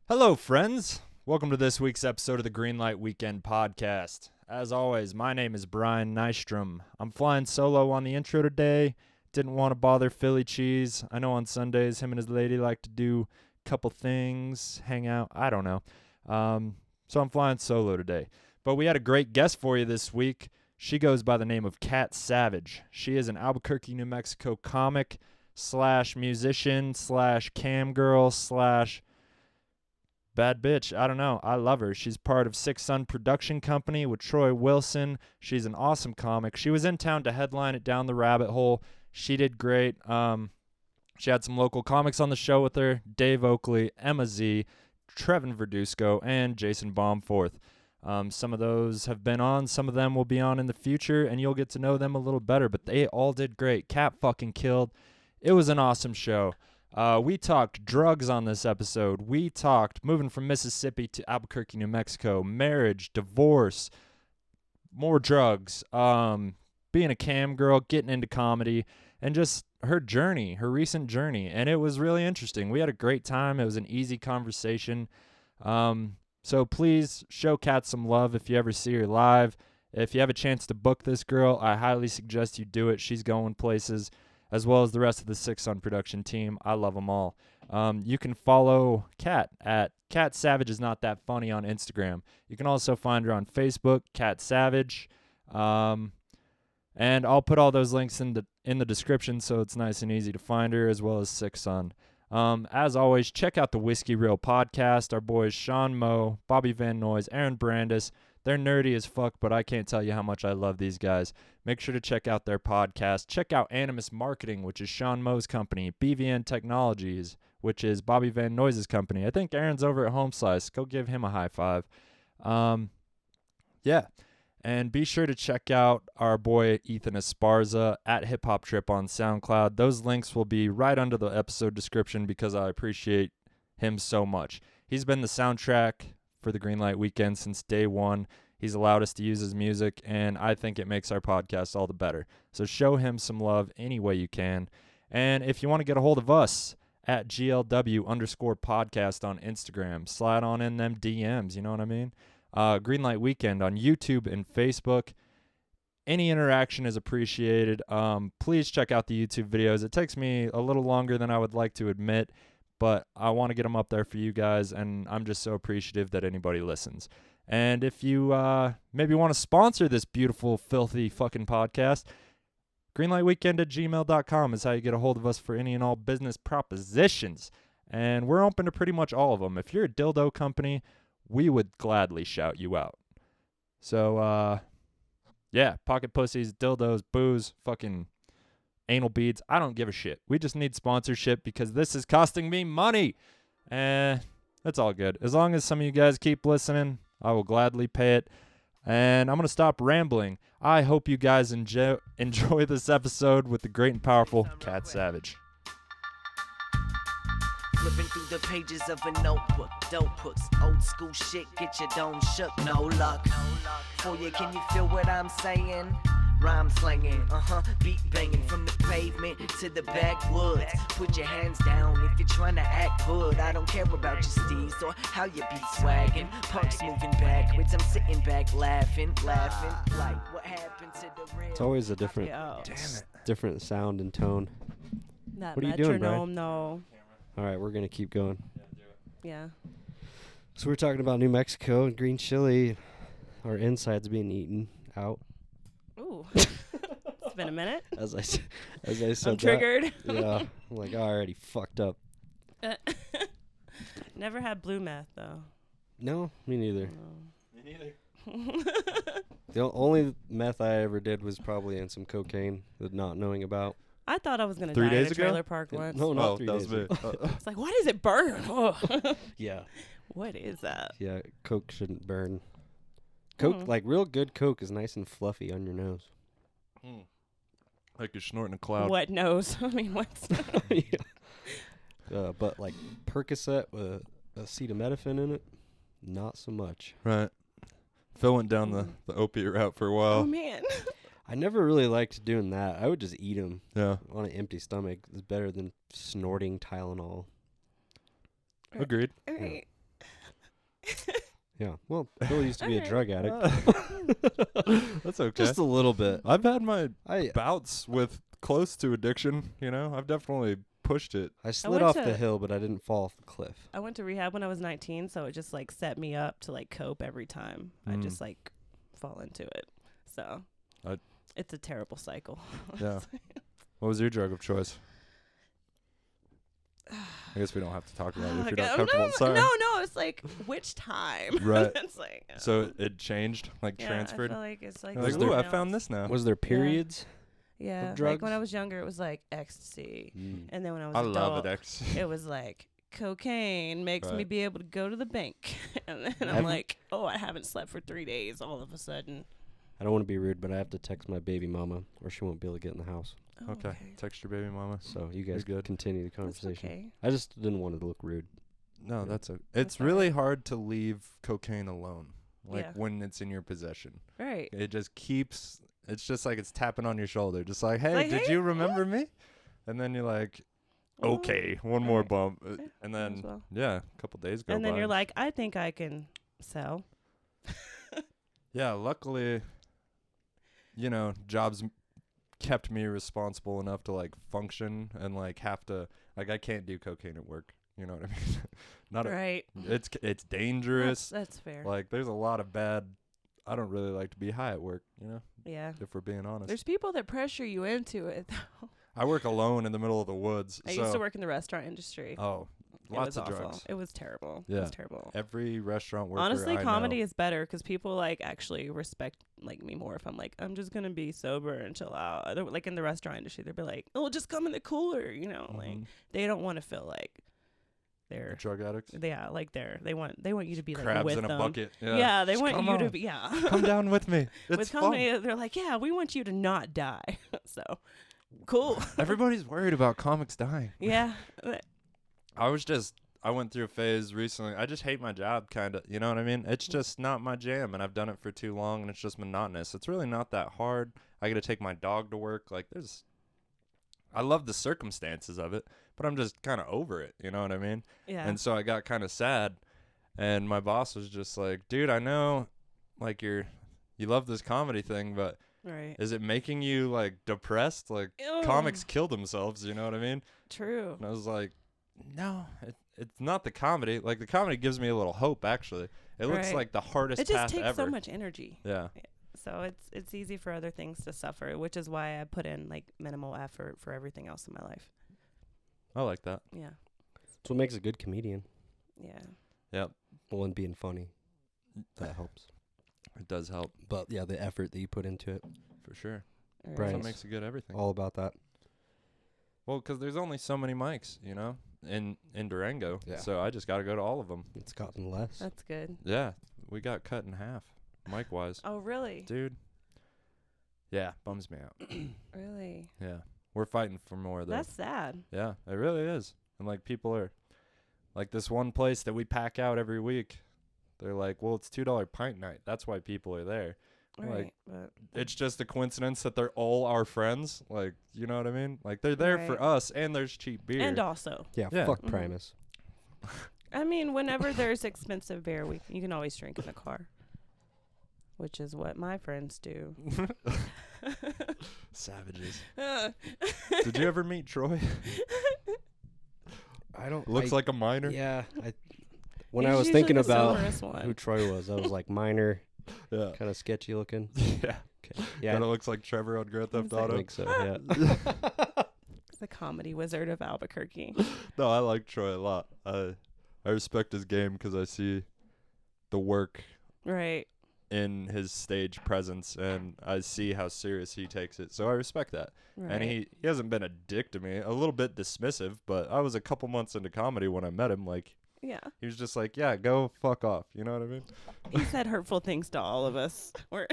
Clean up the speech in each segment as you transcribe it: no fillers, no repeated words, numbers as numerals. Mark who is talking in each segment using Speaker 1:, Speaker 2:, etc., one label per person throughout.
Speaker 1: Hello, friends. Welcome to this week's episode of the Greenlight Weekend Podcast. As always, my name is Brian Nystrom. I'm flying solo on the intro today. Didn't want to bother Philly Cheese. I know on Sundays him and his lady like to do a couple things, hang out. I don't know. So I'm flying solo today. But we had a great guest for you this week. She goes by the name of Cat Savage. She is an Albuquerque, New Mexico comic / musician / cam girl / bad bitch. I don't know. I love her. She's part of Six Sun Production Company with Troy Wilson. She's an awesome comic. She was in town to headline it Down the Rabbit Hole. She did great. She had some local comics on the show with her. Dave Oakley, Emma Z, Trevin Verdusco, and Jason Baumforth. Some of those have been on. Some of them will be on in the future, and you'll get to know them a little better. But they all did great. Cat fucking killed. It was an awesome show. We talked drugs on this episode. We talked moving from Mississippi to Albuquerque, New Mexico, marriage, divorce, more drugs, being a cam girl, getting into comedy, and just her journey, her recent journey. And it was really interesting. We had a great time. It was an easy conversation. So please show Kat some love if you ever see her live. If you have a chance to book this girl, I highly suggest you do it. She's going places, as well as the rest of the Six Sun production team. I love them all. You can follow Kat at Cat Savage is Not That Funny on Instagram. You can also find her on Facebook, Cat Savage. And I'll put all those links in the description so it's nice and easy to find her, as well as Six Sun. As always, check out the Whiskey Reel podcast. Our boys Sean Moe, Bobby Van Noyes, Aaron Brandis. They're nerdy as fuck, but I can't tell you how much I love these guys. Make sure to check out their podcast. Check out Animus Marketing, which is Sean Moe's company. BVN Technologies, which is Bobby Van Noyes' company. I think Aaron's over at Home Slice. Go give him a high five. Yeah. And be sure to check out our boy Ethan Esparza at Hip Hop Trip on SoundCloud. Those links will be right under the episode description because I appreciate him so much. He's been the soundtrack for the Greenlight Weekend since day one. He's allowed us to use his music, and I think it makes our podcast all the better. So show him some love any way you can. And if you want to get a hold of us, at GLW_podcast on Instagram, slide on in them DMs, you know what I mean? Greenlight Weekend on YouTube and Facebook. Any interaction is appreciated. Please check out the YouTube videos. It takes me a little longer than I would like to admit, but I want to get them up there for you guys, and I'm just so appreciative that anybody listens. And if you maybe want to sponsor this beautiful, filthy fucking podcast, greenlightweekend@gmail.com is how you get a hold of us for any and all business propositions. And we're open to pretty much all of them. If you're a dildo company, we would gladly shout you out. So, yeah, pocket pussies, dildos, booze, fucking anal beads. I don't give a shit. We just need sponsorship because this is costing me money. And that's all good. As long as some of you guys keep listening, I will gladly pay it. And I'm going to stop rambling. I hope you guys enjoy this episode with the great and powerful Cat Savage.
Speaker 2: Flipping through the pages of a notebook, dope hooks, old school shit, get your dome shook, no luck. For you, can you feel what I'm saying? Rhyme slanging, beat banging from the pavement to the backwoods. Put your hands down if you're trying to act hood. I don't care about your steez or how you be swagging. Punks moving backwards, I'm sitting back laughing. Like what happened to the real?
Speaker 3: It's always a different, different sound and tone.
Speaker 4: That
Speaker 3: What are you doing, Brian?
Speaker 4: metronome, no.
Speaker 3: All right, we're gonna keep going.
Speaker 4: Yeah.
Speaker 3: So we're talking about New Mexico and green chili. Our insides being eaten out.
Speaker 4: Ooh. It's been a minute.
Speaker 3: As I said
Speaker 4: I'm
Speaker 3: that,
Speaker 4: triggered.
Speaker 3: yeah, I'm like, oh, I already fucked up.
Speaker 4: Never had blue meth, though.
Speaker 3: No, me neither.
Speaker 4: No.
Speaker 1: Me neither.
Speaker 3: The only meth I ever did was probably in some cocaine that not knowing about.
Speaker 4: I thought I was going to
Speaker 1: 3
Speaker 4: die
Speaker 1: days
Speaker 4: in a
Speaker 1: ago?
Speaker 4: trailer park once.
Speaker 3: No, not 3
Speaker 1: that
Speaker 3: days
Speaker 1: was
Speaker 3: ago.
Speaker 1: it.
Speaker 4: It's like, why does it burn? Oh.
Speaker 3: Yeah,
Speaker 4: What is that?
Speaker 3: yeah, coke shouldn't burn. Coke, like real good coke is nice and fluffy on your nose.
Speaker 1: Like you're snorting a cloud.
Speaker 4: What nose? I mean, what's
Speaker 3: Yeah. But like Percocet with acetaminophen in it, not so much.
Speaker 1: Right. Phil went down the opiate route for a while.
Speaker 4: Oh, man.
Speaker 3: I never really liked doing that. I would just eat them
Speaker 1: Yeah.
Speaker 3: on an empty stomach. It's better than snorting Tylenol.
Speaker 1: Agreed.
Speaker 4: All right.
Speaker 3: Yeah. Well, Bill used to be a
Speaker 4: Alright.
Speaker 3: drug addict.
Speaker 1: That's okay.
Speaker 3: Just a little bit.
Speaker 1: I've had my
Speaker 3: I
Speaker 1: bouts with close to addiction, you know? I've definitely pushed it.
Speaker 3: I slid
Speaker 4: went
Speaker 3: off
Speaker 4: to-
Speaker 3: the hill, but I didn't fall off the cliff.
Speaker 4: I went to rehab when I was 19, so it just like set me up to like cope every time. I
Speaker 1: Mm.
Speaker 4: just like fall into it. So it's a terrible cycle.
Speaker 1: Yeah. What was your drug of choice? I guess we don't have to talk about it if you're not comfortable. Sorry.
Speaker 4: No, it's like which time?
Speaker 1: Right.
Speaker 4: It's like
Speaker 1: So it changed, like
Speaker 4: yeah,
Speaker 1: transferred?
Speaker 4: I feel like it's like
Speaker 1: You're like,
Speaker 3: Was there-
Speaker 1: ooh, I
Speaker 4: something
Speaker 1: found
Speaker 4: else.
Speaker 1: this now.
Speaker 3: Was there periods?
Speaker 4: Yeah,
Speaker 3: of
Speaker 4: like when I
Speaker 3: drugs?
Speaker 4: was younger, it was like ecstasy,
Speaker 3: Mm.
Speaker 4: and then when I was
Speaker 1: I
Speaker 4: adult,
Speaker 1: love it, X.
Speaker 4: it was like cocaine makes me
Speaker 1: Right.
Speaker 4: be able to go to the bank, and then I'm
Speaker 3: Have-
Speaker 4: like, oh, I haven't slept for 3 days. All of a sudden,
Speaker 3: I don't want to be rude, but I have to text my baby mama, or she won't be able to get in the house.
Speaker 4: oh,
Speaker 1: Okay. Text your baby mama.
Speaker 3: So you guys
Speaker 1: good.
Speaker 3: continue the
Speaker 4: That's
Speaker 3: conversation.
Speaker 4: okay.
Speaker 3: I just didn't want to look rude.
Speaker 1: No,
Speaker 3: Yeah.
Speaker 1: that's a.
Speaker 4: That's
Speaker 1: It's really
Speaker 4: alright.
Speaker 1: hard to leave cocaine alone, like
Speaker 4: Yeah.
Speaker 1: when it's in your possession.
Speaker 4: Right.
Speaker 1: It just keeps. It's just like it's tapping on your shoulder, just like, hey,
Speaker 4: Like,
Speaker 1: did
Speaker 4: hey,
Speaker 1: you remember me? And then you're like,
Speaker 4: Well,
Speaker 1: okay, one more
Speaker 4: alright.
Speaker 1: bump,
Speaker 4: Yeah,
Speaker 1: and
Speaker 4: might as
Speaker 1: then
Speaker 4: well.
Speaker 1: yeah, a couple days go
Speaker 4: And then
Speaker 1: by.
Speaker 4: you're like, I think I can sell.
Speaker 1: Yeah, luckily, you know, jobs kept me responsible enough to like function and like have to like I can't do cocaine at work. You know what I mean? Not
Speaker 4: Right.
Speaker 1: it's dangerous.
Speaker 4: That's fair.
Speaker 1: Like there's a lot of bad. I don't really like to be high at work. You know,
Speaker 4: Yeah.
Speaker 1: if we're being honest.
Speaker 4: There's people that pressure you into it.
Speaker 1: I work alone in the middle of the woods.
Speaker 4: I
Speaker 1: so
Speaker 4: used to work in the restaurant industry.
Speaker 1: oh,
Speaker 4: It
Speaker 1: lots
Speaker 4: was
Speaker 1: of
Speaker 4: awful.
Speaker 1: drugs.
Speaker 4: It was terrible. It
Speaker 1: Yeah.
Speaker 4: was terrible.
Speaker 1: Every restaurant worker.
Speaker 4: Honestly,
Speaker 1: I
Speaker 4: comedy
Speaker 1: know.
Speaker 4: is better because people like actually respect like me more if I'm like, I'm just gonna be sober and chill out. Like in the restaurant industry, they'd be like, oh, just come in the cooler, you know. Like
Speaker 1: Mhm.
Speaker 4: they don't want to feel like they're
Speaker 1: Drug addicts.
Speaker 4: like they want you to be like
Speaker 1: Crabs
Speaker 4: with
Speaker 1: in a
Speaker 4: them.
Speaker 1: bucket.
Speaker 4: Yeah, they
Speaker 1: Just
Speaker 4: want
Speaker 1: come
Speaker 4: you to
Speaker 1: on.
Speaker 4: be
Speaker 1: Come down with me. It's
Speaker 4: with
Speaker 1: fun.
Speaker 4: comedy, they're like, yeah, we want you to not die. So cool.
Speaker 1: Everybody's worried about comics dying.
Speaker 4: Yeah.
Speaker 1: I went through a phase recently. I just hate my job, kind of. You know what I mean? It's just not my jam, and I've done it for too long, and it's just monotonous. It's really not that hard. I got to take my dog to work. Like, I love the circumstances of it, but I'm just kind of over it. You know what I mean?
Speaker 4: Yeah.
Speaker 1: And so I got kind of sad, and my boss was just like, dude, I know, like, you love this comedy thing, but
Speaker 4: Right.
Speaker 1: is it making you, like, depressed? Like, comics kill themselves, you know what I mean?
Speaker 4: True.
Speaker 1: And I was like, no, it's not the comedy. Like, the comedy gives me a little hope, actually. It looks
Speaker 4: Right.
Speaker 1: like the hardest
Speaker 4: It just
Speaker 1: path
Speaker 4: takes
Speaker 1: ever.
Speaker 4: so much energy.
Speaker 1: Yeah.
Speaker 4: So it's easy for other things to suffer, which is why I put in like minimal effort for everything else in my life.
Speaker 1: I like that.
Speaker 4: Yeah.
Speaker 3: That's what makes a good comedian.
Speaker 4: Yeah.
Speaker 1: Yep.
Speaker 3: Well, and being funny. That helps.
Speaker 1: It does help,
Speaker 3: But yeah, the effort that you put into it,
Speaker 1: for sure.
Speaker 4: Right.
Speaker 1: That's
Speaker 3: Right.
Speaker 1: what makes a good everything.
Speaker 3: all about that.
Speaker 1: Well, 'cause there's only so many mics, you know, in Durango.
Speaker 3: Yeah.
Speaker 1: So I just got to go to all of them.
Speaker 3: It's gotten less.
Speaker 4: That's good.
Speaker 1: Yeah. We got cut in half, mic-wise.
Speaker 4: Oh, really?
Speaker 1: Dude. Yeah, bums me out.
Speaker 4: Really?
Speaker 1: Yeah. We're fighting for more, though.
Speaker 4: That's sad.
Speaker 1: Yeah, it really is. And, like, people are, like, this one place that we pack out every week, they're like, well, it's $2 pint night. That's why people are there. Like,
Speaker 4: Right. But
Speaker 1: It's just a coincidence that they're all our friends. Like, you know what I mean? Like, they're there for
Speaker 4: Right.
Speaker 1: us, and there's cheap beer.
Speaker 4: and also,
Speaker 3: Yeah,
Speaker 1: Yeah.
Speaker 3: fuck
Speaker 4: Mhm.
Speaker 3: Primus.
Speaker 4: I mean, whenever there's expensive beer, you can always drink in the car, which is what my friends do.
Speaker 1: Savages. Did you ever meet Troy?
Speaker 3: I don't.
Speaker 1: Looks like a minor.
Speaker 3: Yeah. When I
Speaker 4: He's
Speaker 3: was
Speaker 4: usually
Speaker 3: thinking
Speaker 4: the
Speaker 3: about
Speaker 4: soberest one.
Speaker 3: who Troy was, I was like minor,
Speaker 1: Yeah.
Speaker 3: kind of sketchy looking.
Speaker 1: Yeah.
Speaker 3: Yeah,
Speaker 1: Kind of looks like Trevor on Grand Theft
Speaker 4: He's like-
Speaker 1: Auto.
Speaker 3: I think so. Yeah.
Speaker 4: The comedy wizard of Albuquerque.
Speaker 1: No, I like Troy a lot. I respect his game because I see the work
Speaker 4: Right.
Speaker 1: in his stage presence, and I see how serious he takes it. So I respect that.
Speaker 4: Right.
Speaker 1: And he hasn't been a dick to me. A little bit dismissive, but I was a couple months into comedy when I met him. Like,
Speaker 4: Yeah.
Speaker 1: he was just like, yeah, go fuck off. You know what I mean?
Speaker 4: He said hurtful things to all of us. We're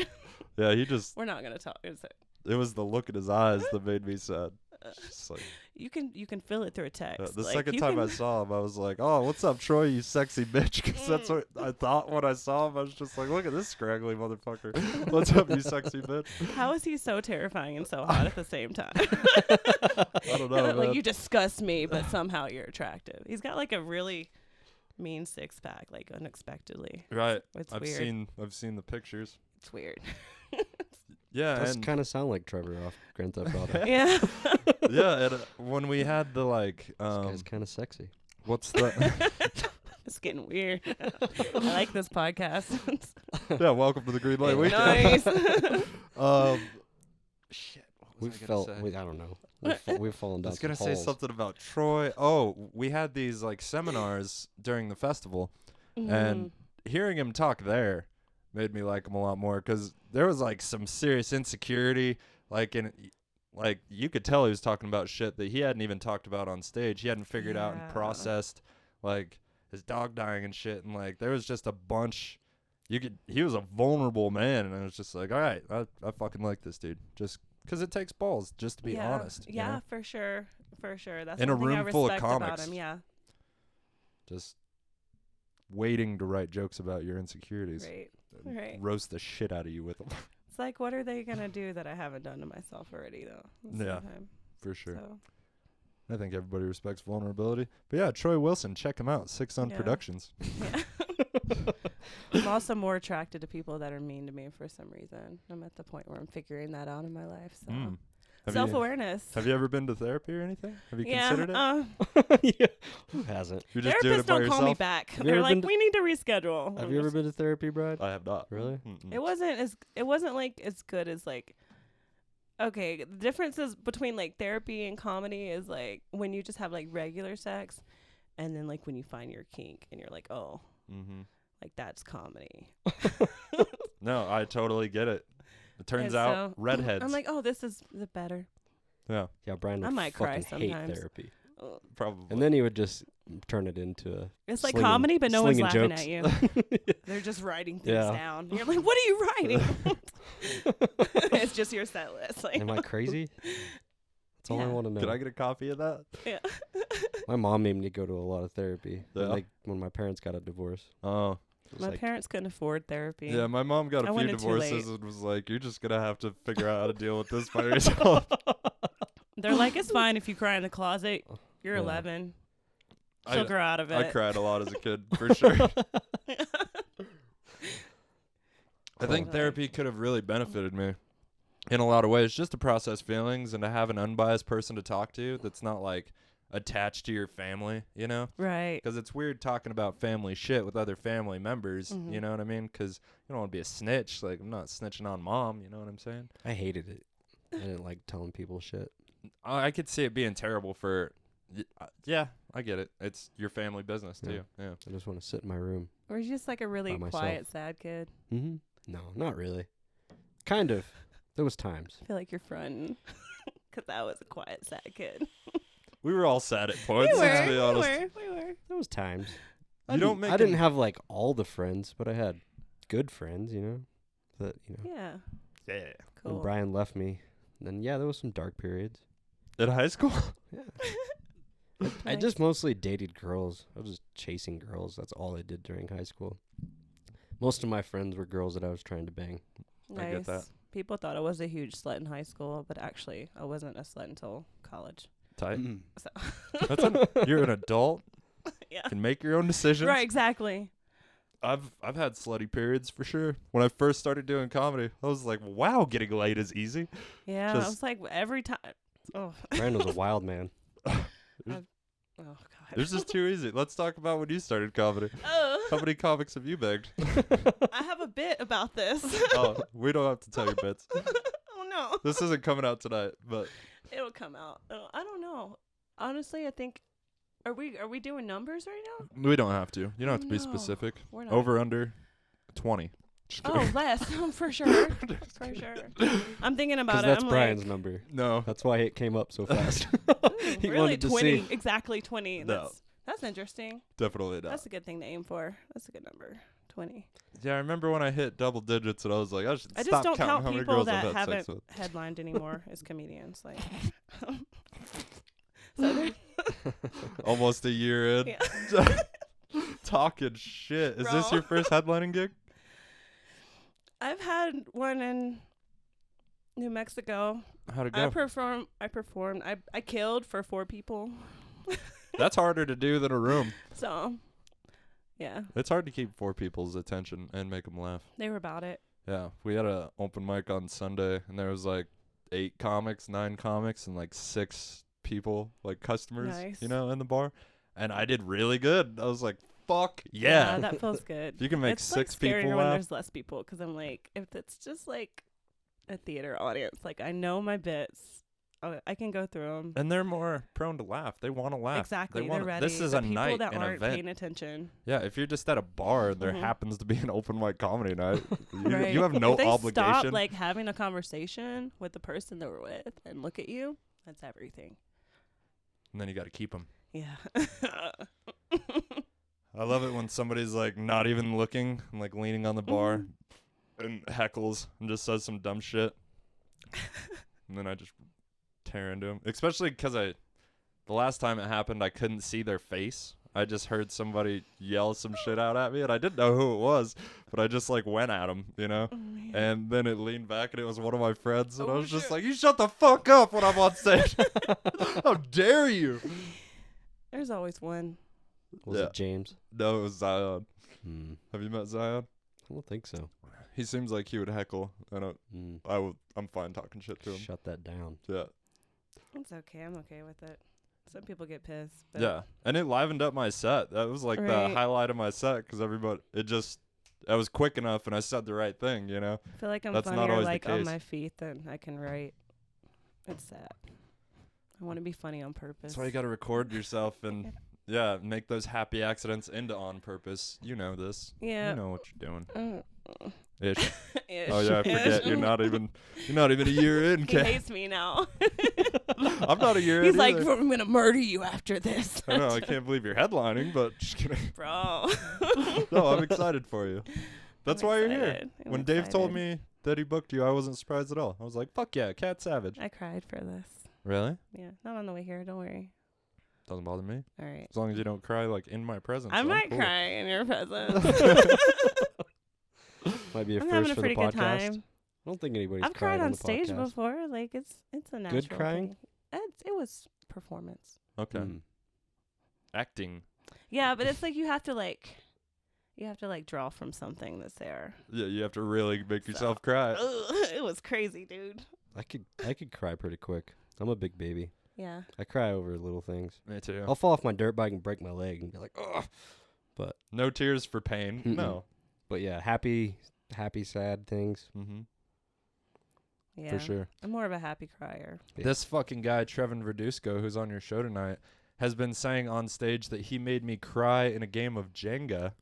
Speaker 1: Yeah, he just,
Speaker 4: we're not gonna talk.
Speaker 1: it was the look in his eyes that made me sad. It's just like,
Speaker 4: You can feel it through a text.
Speaker 1: the
Speaker 4: Like,
Speaker 1: second
Speaker 4: you
Speaker 1: time
Speaker 4: can-
Speaker 1: I saw him, I was like, oh, what's up, Troy, you sexy bitch? Because that's what I thought when I saw him. I was just like, look at this scraggly motherfucker. What's up, you sexy bitch?
Speaker 4: How is he so terrifying and so hot at the same time?
Speaker 1: I don't know,
Speaker 4: like
Speaker 1: man.
Speaker 4: you disgust me, but somehow you're attractive. He's got like a really mean six pack, like unexpectedly.
Speaker 1: Right.
Speaker 4: It's
Speaker 1: I've
Speaker 4: weird.
Speaker 1: seen the pictures.
Speaker 4: It's weird.
Speaker 1: Yeah,
Speaker 3: Does
Speaker 1: and
Speaker 3: kind of sound like Trevor off Grand Theft Auto.
Speaker 4: Yeah.
Speaker 1: yeah, and when we had the like
Speaker 3: This guy's kind of sexy.
Speaker 1: what's the
Speaker 4: It's getting weird. I like this podcast.
Speaker 1: Yeah, welcome to the Green Light Weekend.
Speaker 4: Nice.
Speaker 1: Shit. What
Speaker 3: We
Speaker 1: was I gonna
Speaker 3: felt.
Speaker 1: say?
Speaker 3: I don't know. We've fallen
Speaker 1: I
Speaker 3: down.
Speaker 1: was gonna
Speaker 3: some
Speaker 1: say
Speaker 3: holes.
Speaker 1: something about Troy. Oh, we had these like seminars during the festival, and hearing him talk there made me like him a lot more because there was like some serious insecurity, like you could tell he was talking about shit that he hadn't even talked about on stage. He hadn't figured out and
Speaker 4: Yeah.
Speaker 1: processed, like his dog dying and shit, and like there was just a bunch. He was a vulnerable man, and I was just like, all right, I fucking like this dude, just because it takes balls just to be honest. you
Speaker 4: Yeah,
Speaker 1: know?
Speaker 4: for sure. For sure. That's
Speaker 1: In a
Speaker 4: one thing I
Speaker 1: room full of
Speaker 4: respect about
Speaker 1: comics.
Speaker 4: him. Yeah.
Speaker 1: Just waiting to write jokes about your insecurities.
Speaker 4: Right.
Speaker 1: and
Speaker 4: Right.
Speaker 1: Roast the shit out of you with them.
Speaker 4: It's like, what are they gonna do that I haven't done to myself already, though? at the
Speaker 1: Yeah.
Speaker 4: same time.
Speaker 1: For sure.
Speaker 4: So,
Speaker 1: I think everybody respects vulnerability. But yeah, Troy Wilson, check him out. 6 on
Speaker 4: Yeah.
Speaker 1: Productions.
Speaker 4: yeah. I'm also more attracted to people that are mean to me for some reason. I'm at the point where I'm figuring that out in my life. So
Speaker 1: Mm. Have
Speaker 4: self-awareness.
Speaker 1: you ever been to therapy or anything? Have you
Speaker 4: Yeah.
Speaker 1: considered it?
Speaker 3: Yeah. Who hasn't?
Speaker 1: You're just doing
Speaker 4: Therapists
Speaker 1: it by
Speaker 4: don't call me
Speaker 1: yourself?
Speaker 4: back.
Speaker 3: Have you
Speaker 4: They're
Speaker 3: ever
Speaker 4: like,
Speaker 3: been to-
Speaker 4: we need to reschedule.
Speaker 3: Have you ever been to therapy, Brad?
Speaker 1: I have not.
Speaker 3: Really?
Speaker 1: Mm-mm.
Speaker 4: It wasn't like as good as like. Okay, the differences between like therapy and comedy is like when you just have like regular sex, and then like when you find your kink and you're like, oh,
Speaker 1: Mm-hmm.
Speaker 4: like that's comedy.
Speaker 1: No, I totally get it. It turns
Speaker 4: And
Speaker 1: out
Speaker 4: so,
Speaker 1: redheads.
Speaker 4: I'm like, oh, this is the better.
Speaker 1: yeah,
Speaker 3: Yeah, Brian
Speaker 4: I
Speaker 3: would
Speaker 4: might cry
Speaker 3: fucking hate
Speaker 4: sometimes.
Speaker 3: therapy.
Speaker 4: Ugh.
Speaker 1: probably.
Speaker 3: And then he would just turn it into a
Speaker 4: It's like
Speaker 3: slinging-
Speaker 4: comedy, but no one's
Speaker 3: slinging
Speaker 4: laughing
Speaker 3: jokes.
Speaker 4: at you. They're just writing things
Speaker 3: Yeah.
Speaker 4: down. You're like, what are you writing? It's just your set list. Like,
Speaker 3: Am I crazy? That's all I
Speaker 4: Yeah.
Speaker 3: want to know.
Speaker 1: Can I get a copy of that?
Speaker 4: yeah.
Speaker 3: My mom made me go to a lot of therapy.
Speaker 1: Yeah.
Speaker 3: Like when my parents got a divorce.
Speaker 1: Oh.
Speaker 3: It was
Speaker 4: My
Speaker 3: like,
Speaker 4: parents couldn't afford therapy.
Speaker 1: Yeah, my mom got
Speaker 4: I
Speaker 1: a few
Speaker 4: went in too
Speaker 1: divorces
Speaker 4: late.
Speaker 1: and was like, you're just going to have to figure out how to deal with this by yourself.
Speaker 4: They're like, it's fine if you cry in the closet. You're
Speaker 3: Yeah.
Speaker 4: 11.
Speaker 1: I-
Speaker 4: She'll grow out of it.
Speaker 1: I cried a lot as a kid, for sure. I think
Speaker 4: Totally.
Speaker 1: therapy could have really benefited me in a lot of ways, just to process feelings and to have an unbiased person to talk to that's not like attached to your family, you know?
Speaker 4: Right.
Speaker 1: Because it's weird talking about family shit with other family members,
Speaker 4: Mhm.
Speaker 1: you know what I mean? Because you don't want to be a snitch. Like, I'm not snitching on mom, you know what I'm saying?
Speaker 3: I hated it. I didn't like telling people shit.
Speaker 1: I could see it being terrible for, yeah, I get it. It's your family business,
Speaker 3: Yeah.
Speaker 1: too. Yeah.
Speaker 3: I just want to sit in my room.
Speaker 4: Or you're just like a really
Speaker 3: By myself.
Speaker 4: quiet, sad kid.
Speaker 3: Mm-hmm. No, not really. Kind of. There was times.
Speaker 4: I feel like you're fronting. Because I was a quiet, sad kid.
Speaker 1: We were all sad at points, let's be honest.
Speaker 4: We were.
Speaker 3: There was times.
Speaker 1: You don't make
Speaker 3: I didn't
Speaker 1: an-
Speaker 3: have like all the friends, but I had good friends, you know. That
Speaker 4: Yeah.
Speaker 1: Yeah.
Speaker 4: Cool.
Speaker 3: when Brian left me, then yeah, there was some dark periods.
Speaker 1: In high school?
Speaker 3: Yeah. I
Speaker 4: Nice.
Speaker 3: just mostly dated girls. I was just chasing girls. That's all I did during high school. Most of my friends were girls that I was trying to bang.
Speaker 1: I get that.
Speaker 4: People thought I was a huge slut in high school, but actually, I wasn't a slut until college.
Speaker 1: Tight.
Speaker 4: So
Speaker 1: You're an adult.
Speaker 4: yeah.
Speaker 1: Can make your own decisions.
Speaker 4: Right, exactly.
Speaker 1: I've had slutty periods for sure. When I first started doing comedy, I was like, wow, getting laid is easy.
Speaker 4: Yeah, I
Speaker 1: Just-
Speaker 4: was like every time. Oh,
Speaker 3: Brian was a wild man.
Speaker 4: oh God.
Speaker 1: This is too easy. Let's talk about when you started comedy.
Speaker 4: Oh,
Speaker 1: How many comics have you begged?
Speaker 4: I have a bit about this.
Speaker 1: Oh, we don't have to tell your bits.
Speaker 4: Oh no.
Speaker 1: This isn't coming out tonight, but
Speaker 4: It'll come out. I don't know. Honestly, I think. Are we doing numbers right now?
Speaker 1: we don't have to. You don't have to be
Speaker 4: No,
Speaker 1: specific.
Speaker 4: We're not.
Speaker 1: Over, under, 20. Just
Speaker 4: Oh,
Speaker 1: kidding.
Speaker 4: less for sure. For sure. I'm thinking about
Speaker 3: Because
Speaker 4: it.
Speaker 3: that's
Speaker 4: I'm
Speaker 3: Brian's
Speaker 4: like,
Speaker 3: number.
Speaker 1: No.
Speaker 3: That's why it came up so fast. He
Speaker 4: really
Speaker 3: wanted to
Speaker 4: 20,
Speaker 3: see.
Speaker 4: exactly 20.
Speaker 1: No.
Speaker 4: That's interesting.
Speaker 1: Definitely not.
Speaker 4: That's a good thing to aim for. That's a good number. 20.
Speaker 1: Yeah, I remember when I hit double digits and I was like, I should
Speaker 4: I just
Speaker 1: stop
Speaker 4: don't
Speaker 1: counting
Speaker 4: count
Speaker 1: how many
Speaker 4: people
Speaker 1: girls
Speaker 4: that
Speaker 1: I've had
Speaker 4: haven't
Speaker 1: sex with.
Speaker 4: headlined anymore as comedians. Like, so they're-
Speaker 1: Almost a year in.
Speaker 4: yeah.
Speaker 1: Talking shit. Is this
Speaker 4: Bro.
Speaker 1: your first headlining gig?
Speaker 4: I've had one in New Mexico.
Speaker 1: How'd it
Speaker 4: I
Speaker 1: go?
Speaker 4: performed. I killed for 4 people.
Speaker 1: That's harder to do than a room.
Speaker 4: So Yeah.
Speaker 1: It's hard to keep 4 people's attention and make them laugh.
Speaker 4: They were about it.
Speaker 1: Yeah, we had a open mic on Sunday, and there was like 8 comics, 9 comics, and like 6 people, like customers,
Speaker 4: Nice.
Speaker 1: you know, in the bar. And I did really good. I was like, fuck yeah.
Speaker 4: That feels good.
Speaker 1: If you can make
Speaker 4: it's
Speaker 1: 6
Speaker 4: like scarier
Speaker 1: people
Speaker 4: when
Speaker 1: laugh.
Speaker 4: there's less people, because I'm like, if it's just like a theater audience, like I know my bits, I can go through them.
Speaker 1: And they're more prone to laugh. They want to laugh.
Speaker 4: Exactly,
Speaker 1: They're
Speaker 4: ready.
Speaker 1: This is
Speaker 4: The
Speaker 1: a
Speaker 4: people
Speaker 1: night,
Speaker 4: that
Speaker 1: an
Speaker 4: aren't
Speaker 1: event.
Speaker 4: paying attention.
Speaker 1: Yeah, if you're just at a bar and there
Speaker 4: Mhm.
Speaker 1: happens to be an open mic comedy night,
Speaker 4: Right.
Speaker 1: you have no
Speaker 4: if they
Speaker 1: obligation.
Speaker 4: stop like having a conversation with the person they were with and look at you, that's everything.
Speaker 1: And then you got to keep them.
Speaker 4: Yeah.
Speaker 1: I love it when somebody's like not even looking and like leaning on the bar and heckles and just says some dumb shit. And then I just tear into him. Especially because the last time it happened, I couldn't see their face. I just heard somebody yell some shit out at me, and I didn't know who it was, but I just like went at him, you know?
Speaker 4: Oh, man.
Speaker 1: And then it leaned back, and it was one of my friends, and I
Speaker 4: Oh,
Speaker 1: was just
Speaker 4: shit.
Speaker 1: like, "You shut the fuck up when I'm on stage! How dare you?"
Speaker 4: There's always one.
Speaker 3: Was
Speaker 1: Yeah.
Speaker 3: it James?
Speaker 1: No, it was Zion.
Speaker 3: Hmm.
Speaker 1: Have you met Zion?
Speaker 3: I don't think so.
Speaker 1: He seems like he would heckle, and I'm fine talking shit to him.
Speaker 3: Shut that down.
Speaker 1: Yeah,
Speaker 4: It's okay. I'm okay with it. Some people get pissed. But
Speaker 1: yeah, and it livened up my set. That was like the
Speaker 4: Right.
Speaker 1: highlight of my set because I was quick enough, and I said the right thing, you know.
Speaker 4: I feel like I'm
Speaker 1: That's not
Speaker 4: funnier
Speaker 1: always the
Speaker 4: like on
Speaker 1: case.
Speaker 4: my feet than I can write. It's sad. I want to be funny on purpose.
Speaker 1: That's why you got to record yourself and yeah, make those happy accidents into on purpose. You know this.
Speaker 4: Yeah.
Speaker 1: You know what you're doing.
Speaker 4: Mm.
Speaker 1: Ish.
Speaker 4: Ish.
Speaker 1: Oh yeah, I forget. You're not even a year in,
Speaker 4: He
Speaker 1: Kat.
Speaker 4: hates me now.
Speaker 1: I'm not a year
Speaker 4: He's
Speaker 1: in.
Speaker 4: like,
Speaker 1: either.
Speaker 4: I'm gonna murder you after this.
Speaker 1: I know. I can't believe you're headlining, but just kidding.
Speaker 4: Bro.
Speaker 1: No, I'm excited for you. That's
Speaker 4: I'm
Speaker 1: why you're here.
Speaker 4: excited. I'm
Speaker 1: When Dave told
Speaker 4: excited.
Speaker 1: me that he booked you, I wasn't surprised at all. I was like, "Fuck yeah, Cat Savage."
Speaker 4: I cried for this.
Speaker 1: Really?
Speaker 4: Yeah, not on the way here. Don't worry.
Speaker 1: Doesn't bother me.
Speaker 4: All right.
Speaker 1: As long as you don't cry like in my presence.
Speaker 4: I
Speaker 1: I'm
Speaker 4: might
Speaker 1: cool.
Speaker 4: cry in your presence.
Speaker 3: Might be a
Speaker 4: I'm
Speaker 3: first
Speaker 4: having a
Speaker 3: for
Speaker 4: pretty
Speaker 3: the
Speaker 4: good
Speaker 3: podcast.
Speaker 4: time.
Speaker 3: I don't think anybody's
Speaker 4: I've cried on
Speaker 3: the
Speaker 4: stage
Speaker 3: podcast.
Speaker 4: before. Like it's a natural
Speaker 3: crying?
Speaker 4: thing. It was performance.
Speaker 1: Okay.
Speaker 3: Mm.
Speaker 1: Acting.
Speaker 4: Yeah, but it's like you have to draw from something that's there.
Speaker 1: Yeah, you have to really make
Speaker 4: So-
Speaker 1: yourself cry.
Speaker 4: It was crazy, dude.
Speaker 3: I could cry pretty quick. I'm a big baby.
Speaker 4: Yeah.
Speaker 3: I cry over little things.
Speaker 1: Me too.
Speaker 3: I'll fall off my dirt bike and break my leg and be like, ugh.
Speaker 1: No tears for pain.
Speaker 3: Mm-mm.
Speaker 1: No.
Speaker 3: But yeah, happy, sad things.
Speaker 1: Mm-hmm.
Speaker 4: Yeah.
Speaker 1: For sure.
Speaker 4: I'm more of a happy crier.
Speaker 3: Yeah.
Speaker 1: This fucking guy, Trevin Verdusco, who's on your show tonight, has been saying on stage that he made me cry in a game of Jenga,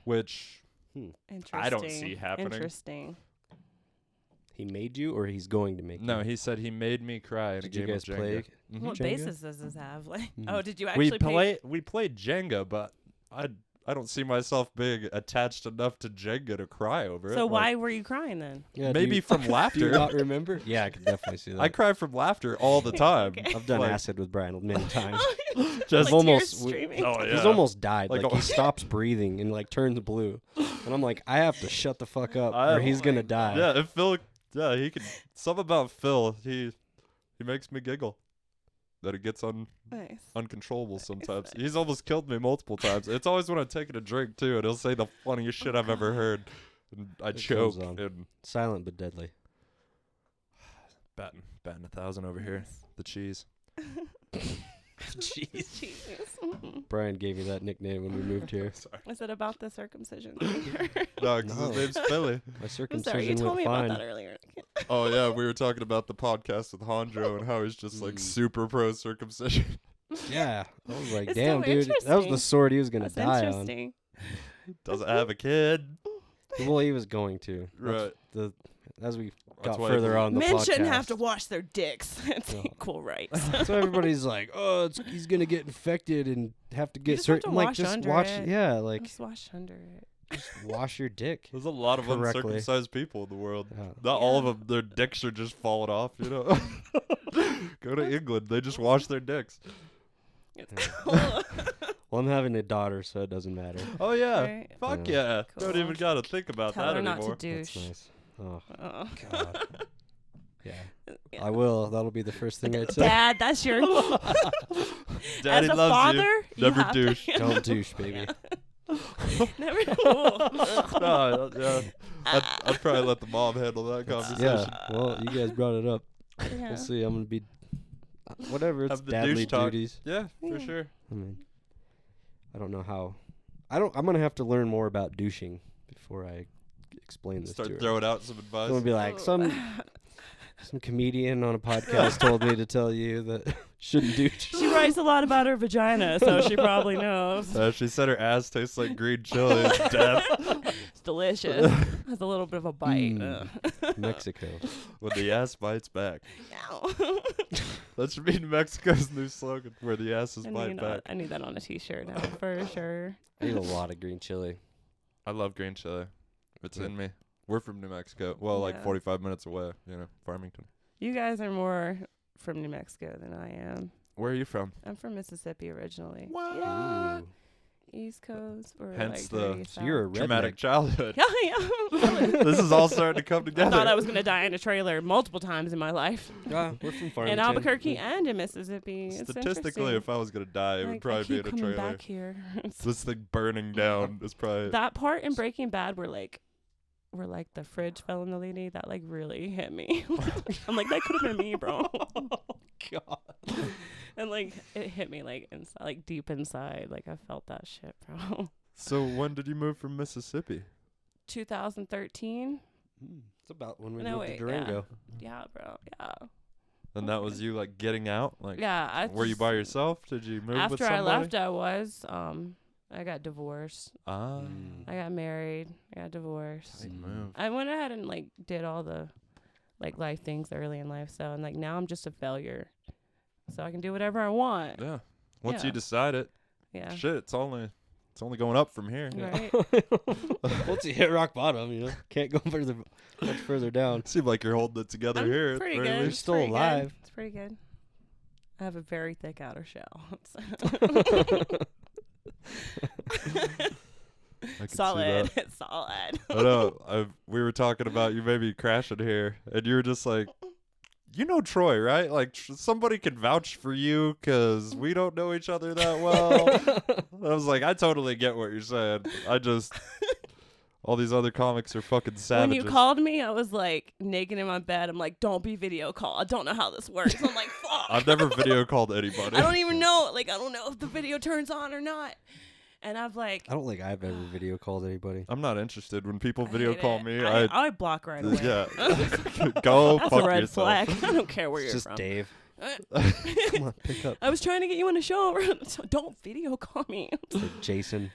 Speaker 1: which
Speaker 4: Interesting.
Speaker 1: I don't see happening.
Speaker 4: Interesting.
Speaker 3: He made you, or he's going to make you?
Speaker 1: no, he said he made me cry in
Speaker 3: Did
Speaker 1: a
Speaker 3: you
Speaker 1: game
Speaker 3: guys
Speaker 1: of Jenga.
Speaker 3: play?
Speaker 1: Mhm.
Speaker 4: What
Speaker 3: Jenga?
Speaker 4: basis does this have? Like,
Speaker 3: Mhm.
Speaker 4: oh, did you actually
Speaker 1: We played Jenga, but I don't see myself being attached enough to Jenga to cry over it.
Speaker 4: So
Speaker 1: Like,
Speaker 4: why were you crying then?
Speaker 3: Yeah,
Speaker 1: maybe from
Speaker 3: do you
Speaker 1: laughter.
Speaker 3: not remember? Yeah, I could definitely see that.
Speaker 1: I cry from laughter all the time.
Speaker 4: Okay.
Speaker 3: I've done
Speaker 1: Like,
Speaker 3: acid with Brian many times.
Speaker 1: Just
Speaker 4: like
Speaker 3: almost-
Speaker 4: tears streaming.
Speaker 1: Oh, yeah.
Speaker 3: He's almost died.
Speaker 1: Like
Speaker 3: Like,
Speaker 1: a-
Speaker 3: he stops breathing and like turns blue. And I'm like, I have to shut the fuck up
Speaker 1: I-
Speaker 3: or he's
Speaker 4: Oh
Speaker 3: gonna
Speaker 4: my
Speaker 3: die.
Speaker 1: Yeah, if Phil, he could. Something about Phil, he makes me giggle. That it gets
Speaker 4: Nice.
Speaker 1: uncontrollable sometimes.
Speaker 4: nice.
Speaker 1: He's almost killed me multiple times. It's always when I'm taking a drink too, and he'll say the funniest shit I've ever heard, and I
Speaker 3: It
Speaker 1: choke
Speaker 3: comes on.
Speaker 1: and
Speaker 3: Silent but deadly.
Speaker 1: batting 1,000 over here. The cheese.
Speaker 3: Jeez.
Speaker 4: Jesus.
Speaker 3: Brian gave me that nickname when we moved here.
Speaker 1: Sorry.
Speaker 4: Is it about the circumcision?
Speaker 1: No, 'cause
Speaker 3: No.
Speaker 1: his name's Philly.
Speaker 3: My
Speaker 4: I'm
Speaker 3: circumcision
Speaker 4: sorry, you told
Speaker 3: went
Speaker 4: me
Speaker 3: fine.
Speaker 4: about that earlier.
Speaker 1: Oh yeah, we were talking about the podcast with Hondro and how he's just like
Speaker 3: Mm.
Speaker 1: super pro circumcision.
Speaker 3: Yeah. I was like,
Speaker 4: It's
Speaker 3: damn,
Speaker 4: so
Speaker 3: dude. That was the
Speaker 4: interesting.
Speaker 3: sword he was gonna
Speaker 4: That's
Speaker 3: die on.
Speaker 4: interesting.
Speaker 1: Doesn't have a kid.
Speaker 3: Well, he was going to.
Speaker 1: Right.
Speaker 3: As we
Speaker 1: That's
Speaker 3: got
Speaker 1: why
Speaker 3: further on the
Speaker 4: Men
Speaker 3: podcast.
Speaker 4: shouldn't have to wash their dicks. It's
Speaker 3: No.
Speaker 4: equal rights.
Speaker 3: So everybody's like, oh, he's gonna get infected and have to get
Speaker 4: just have to
Speaker 3: certain. Like,
Speaker 4: wash
Speaker 3: just
Speaker 4: under
Speaker 3: watch.
Speaker 4: it.
Speaker 3: Yeah, like
Speaker 4: Just wash under it.
Speaker 3: just wash your dick.
Speaker 1: There's a lot of
Speaker 3: Correctly.
Speaker 1: uncircumcised people in the world.
Speaker 3: Yeah.
Speaker 1: Not all of
Speaker 4: Yeah.
Speaker 1: them, their dicks are just falling off, you know? Go to England, they just wash their dicks.
Speaker 3: Well, I'm having a daughter, so it doesn't matter.
Speaker 1: Oh, yeah.
Speaker 4: Right.
Speaker 1: Fuck
Speaker 3: Yeah.
Speaker 1: yeah.
Speaker 4: Cool.
Speaker 1: Don't even got to think about
Speaker 4: Tell
Speaker 1: that
Speaker 4: her not
Speaker 1: anymore.
Speaker 4: to
Speaker 3: That's
Speaker 4: douche.
Speaker 3: nice. Oh
Speaker 4: Oh.
Speaker 3: God. Yeah,
Speaker 4: Yeah.
Speaker 3: I will. That'll be the first thing I'd say.
Speaker 4: Dad, that's your.
Speaker 1: Daddy
Speaker 4: As a
Speaker 1: loves
Speaker 4: father,
Speaker 1: you. Never
Speaker 4: have
Speaker 1: douche.
Speaker 4: To
Speaker 3: Don't douche, baby.
Speaker 4: Never.
Speaker 1: No, yeah. I'd probably let the mom handle that conversation.
Speaker 3: Yeah. Well, you guys brought it up.
Speaker 4: Yeah.
Speaker 3: We'll see. I'm gonna be whatever. It's
Speaker 1: Have the
Speaker 3: dadly
Speaker 1: douche talk.
Speaker 3: duties.
Speaker 1: Yeah, for
Speaker 4: Yeah.
Speaker 1: sure.
Speaker 3: I mean, I don't know how. I'm gonna have to learn more about douching before I explain this
Speaker 1: Start
Speaker 3: to her.
Speaker 1: throwing out some advice.
Speaker 3: I'm gonna be like some comedian on a podcast told me to tell you that shouldn't douche.
Speaker 4: She writes a lot about her vagina, so she probably knows.
Speaker 1: She said her ass tastes like green chili. It's death.
Speaker 4: It's delicious. Has a little bit of a bite.
Speaker 3: Mexico.
Speaker 1: When the ass bites back.
Speaker 4: Ow.
Speaker 1: That should be Mexico's new slogan, where the asses
Speaker 4: I
Speaker 1: bite back.
Speaker 4: need that on a t-shirt now for sure.
Speaker 3: I eat a lot of green chili.
Speaker 1: I love green chili. It's
Speaker 3: Yeah.
Speaker 1: in me. We're from New Mexico. Well, like
Speaker 4: Yeah.
Speaker 1: 45 minutes away, Farmington.
Speaker 4: You guys are more from New Mexico than I am.
Speaker 1: Where are you from?
Speaker 4: I'm from Mississippi originally.
Speaker 1: What?
Speaker 4: Yeah.
Speaker 3: Ooh.
Speaker 4: East Coast or
Speaker 1: Hence
Speaker 4: like
Speaker 1: the-
Speaker 4: very
Speaker 3: So you're a
Speaker 4: south.
Speaker 1: Traumatic
Speaker 3: redneck.
Speaker 1: childhood.
Speaker 4: Yeah, yeah.
Speaker 1: This is all starting to come
Speaker 4: I
Speaker 1: together.
Speaker 4: thought I was gonna die in a trailer multiple times in my life.
Speaker 3: Yeah, we're from Farmington.
Speaker 4: In Albuquerque and in Mississippi. It's
Speaker 1: Statistically,
Speaker 4: interesting.
Speaker 1: if I was going to die, it would
Speaker 4: Like,
Speaker 1: probably
Speaker 4: I
Speaker 1: be
Speaker 4: keep
Speaker 1: in a
Speaker 4: coming
Speaker 1: trailer.
Speaker 4: back here.
Speaker 1: This thing burning down is probably...
Speaker 4: That part in Breaking Bad where the fridge fell in the lady, that like really hit me. I'm like, that could have been me, bro.
Speaker 3: God.
Speaker 4: And like it hit me like inside, like deep inside. Like I felt that shit, bro.
Speaker 1: So when did you move from Mississippi?
Speaker 4: 2013.
Speaker 3: It's about when we
Speaker 4: No,
Speaker 3: moved
Speaker 4: wait,
Speaker 3: to Durango.
Speaker 4: Yeah, bro. Yeah.
Speaker 1: And that was you like getting out? Like,
Speaker 4: Yeah.
Speaker 1: were you by yourself? Did you move with
Speaker 4: After
Speaker 1: somebody?
Speaker 4: I left, I was. I got divorced.
Speaker 1: Ah,
Speaker 4: I got married. I got divorced.
Speaker 1: tight move.
Speaker 4: I went ahead and like did all the like life things early in life. So and like now I'm just a failure. So I can do whatever I want.
Speaker 1: Yeah. Once
Speaker 4: Yeah.
Speaker 1: you decide it,
Speaker 4: Yeah.
Speaker 1: shit, it's only going up from here.
Speaker 4: Right.
Speaker 3: Once you hit rock bottom, can't go much further down.
Speaker 1: Seem like you're holding it together
Speaker 4: I'm
Speaker 1: here. at the
Speaker 4: pretty
Speaker 1: very
Speaker 4: good.
Speaker 1: least.
Speaker 3: You're still
Speaker 4: Pretty good.
Speaker 3: alive.
Speaker 4: It's pretty good. I have a very thick outer shell.
Speaker 1: I can see
Speaker 4: Solid.
Speaker 1: that.
Speaker 4: Solid.
Speaker 1: I know. We were talking about you maybe crashing here, and you were just like, Troy, right? Like, somebody can vouch for you because we don't know each other that well. I was like, I totally get what you're saying. All these other comics are fucking savages.
Speaker 4: When you called me, I was like naked in my bed. I'm like, don't be video call. I don't know how this works. I'm like, fuck.
Speaker 1: I've never video called anybody.
Speaker 4: I don't even know. Like, I don't know if the video turns on or not. And I'm like,
Speaker 3: I don't think I've ever video called anybody.
Speaker 1: I'm not interested when people
Speaker 4: I
Speaker 1: video
Speaker 4: hate
Speaker 1: call
Speaker 4: it.
Speaker 1: me.
Speaker 4: I block right away.
Speaker 1: Yeah. Go
Speaker 4: That's
Speaker 1: fuck
Speaker 4: a red
Speaker 1: yourself.
Speaker 4: flag. I don't care where
Speaker 3: It's
Speaker 4: you're
Speaker 3: just
Speaker 4: from.
Speaker 3: Dave.
Speaker 4: Uh,
Speaker 3: Come on, pick up.
Speaker 4: I was trying to get you on a show. So don't video call me.
Speaker 3: Or Jason.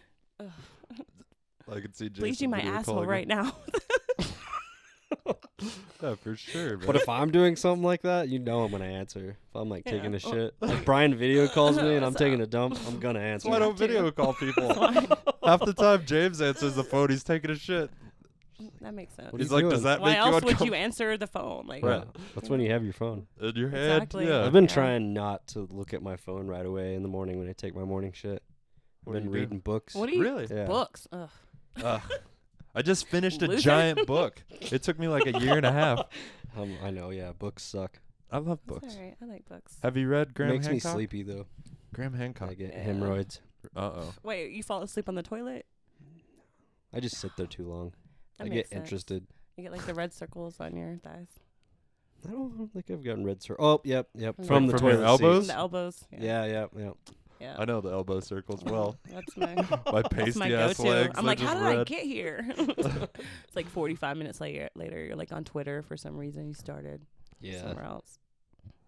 Speaker 1: I can see Jason
Speaker 4: Bleaching my
Speaker 1: video
Speaker 4: asshole
Speaker 1: calling
Speaker 4: right now.
Speaker 1: Yeah, for sure. Man.
Speaker 3: But if I'm doing something like that, I'm gonna answer. If I'm like
Speaker 4: Yeah.
Speaker 3: taking a shit, if Brian video calls me and I'm
Speaker 4: So-
Speaker 3: taking a dump, I'm gonna
Speaker 1: That's
Speaker 3: answer.
Speaker 1: why I don't
Speaker 4: to.
Speaker 1: video call people. Half the time, James answers the phone. He's taking a shit.
Speaker 4: That makes sense.
Speaker 3: What
Speaker 1: He's
Speaker 3: are
Speaker 1: like,
Speaker 3: you
Speaker 1: does
Speaker 3: doing?
Speaker 1: that
Speaker 4: Why
Speaker 1: make you
Speaker 4: else would you
Speaker 1: uncomfortable?
Speaker 4: answer the phone? Like,
Speaker 3: Yeah, that's when you have your phone.
Speaker 1: In your head?
Speaker 4: Exactly.
Speaker 1: Yeah.
Speaker 3: I've been
Speaker 4: Yeah.
Speaker 3: trying not to look at my phone right away in the morning when I take my morning shit.
Speaker 1: What
Speaker 3: I've
Speaker 1: do
Speaker 3: been
Speaker 1: you do?
Speaker 3: reading books.
Speaker 4: what do you?
Speaker 1: Really?
Speaker 3: Yeah.
Speaker 4: Books. Ugh.
Speaker 1: Ugh. I just finished a
Speaker 4: Loser.
Speaker 1: giant book. It took me like a year and a half.
Speaker 3: I know, yeah, books suck.
Speaker 1: I love
Speaker 4: That's
Speaker 1: books.
Speaker 4: all right. I like books.
Speaker 1: Have you read Graham
Speaker 3: Makes
Speaker 1: Hancock?
Speaker 3: me sleepy though.
Speaker 1: Graham Hancock.
Speaker 3: I get
Speaker 4: Yeah.
Speaker 3: hemorrhoids.
Speaker 1: Uh-oh.
Speaker 4: Wait, you fall asleep on the toilet?
Speaker 3: I just sit there too long.
Speaker 4: That
Speaker 3: I
Speaker 4: makes
Speaker 3: get
Speaker 4: sense.
Speaker 3: interested.
Speaker 4: You get like the red circles on your thighs.
Speaker 3: I don't think I've gotten red circles. Oh, yep.
Speaker 4: From
Speaker 3: From the
Speaker 1: your
Speaker 3: toilet
Speaker 1: elbows?
Speaker 3: seat.
Speaker 4: The elbows.
Speaker 3: Yeah, yeah.
Speaker 4: Yeah.
Speaker 1: I know the elbow circles well.
Speaker 4: That's my
Speaker 1: My
Speaker 4: that's my
Speaker 1: pasty ass
Speaker 4: go-to.
Speaker 1: legs.
Speaker 4: I'm
Speaker 1: they're
Speaker 4: like, how
Speaker 1: just
Speaker 4: did I
Speaker 1: red.
Speaker 4: get here? It's like 45 minutes later, you're like on Twitter for some reason. You started
Speaker 3: Yeah.
Speaker 4: somewhere else.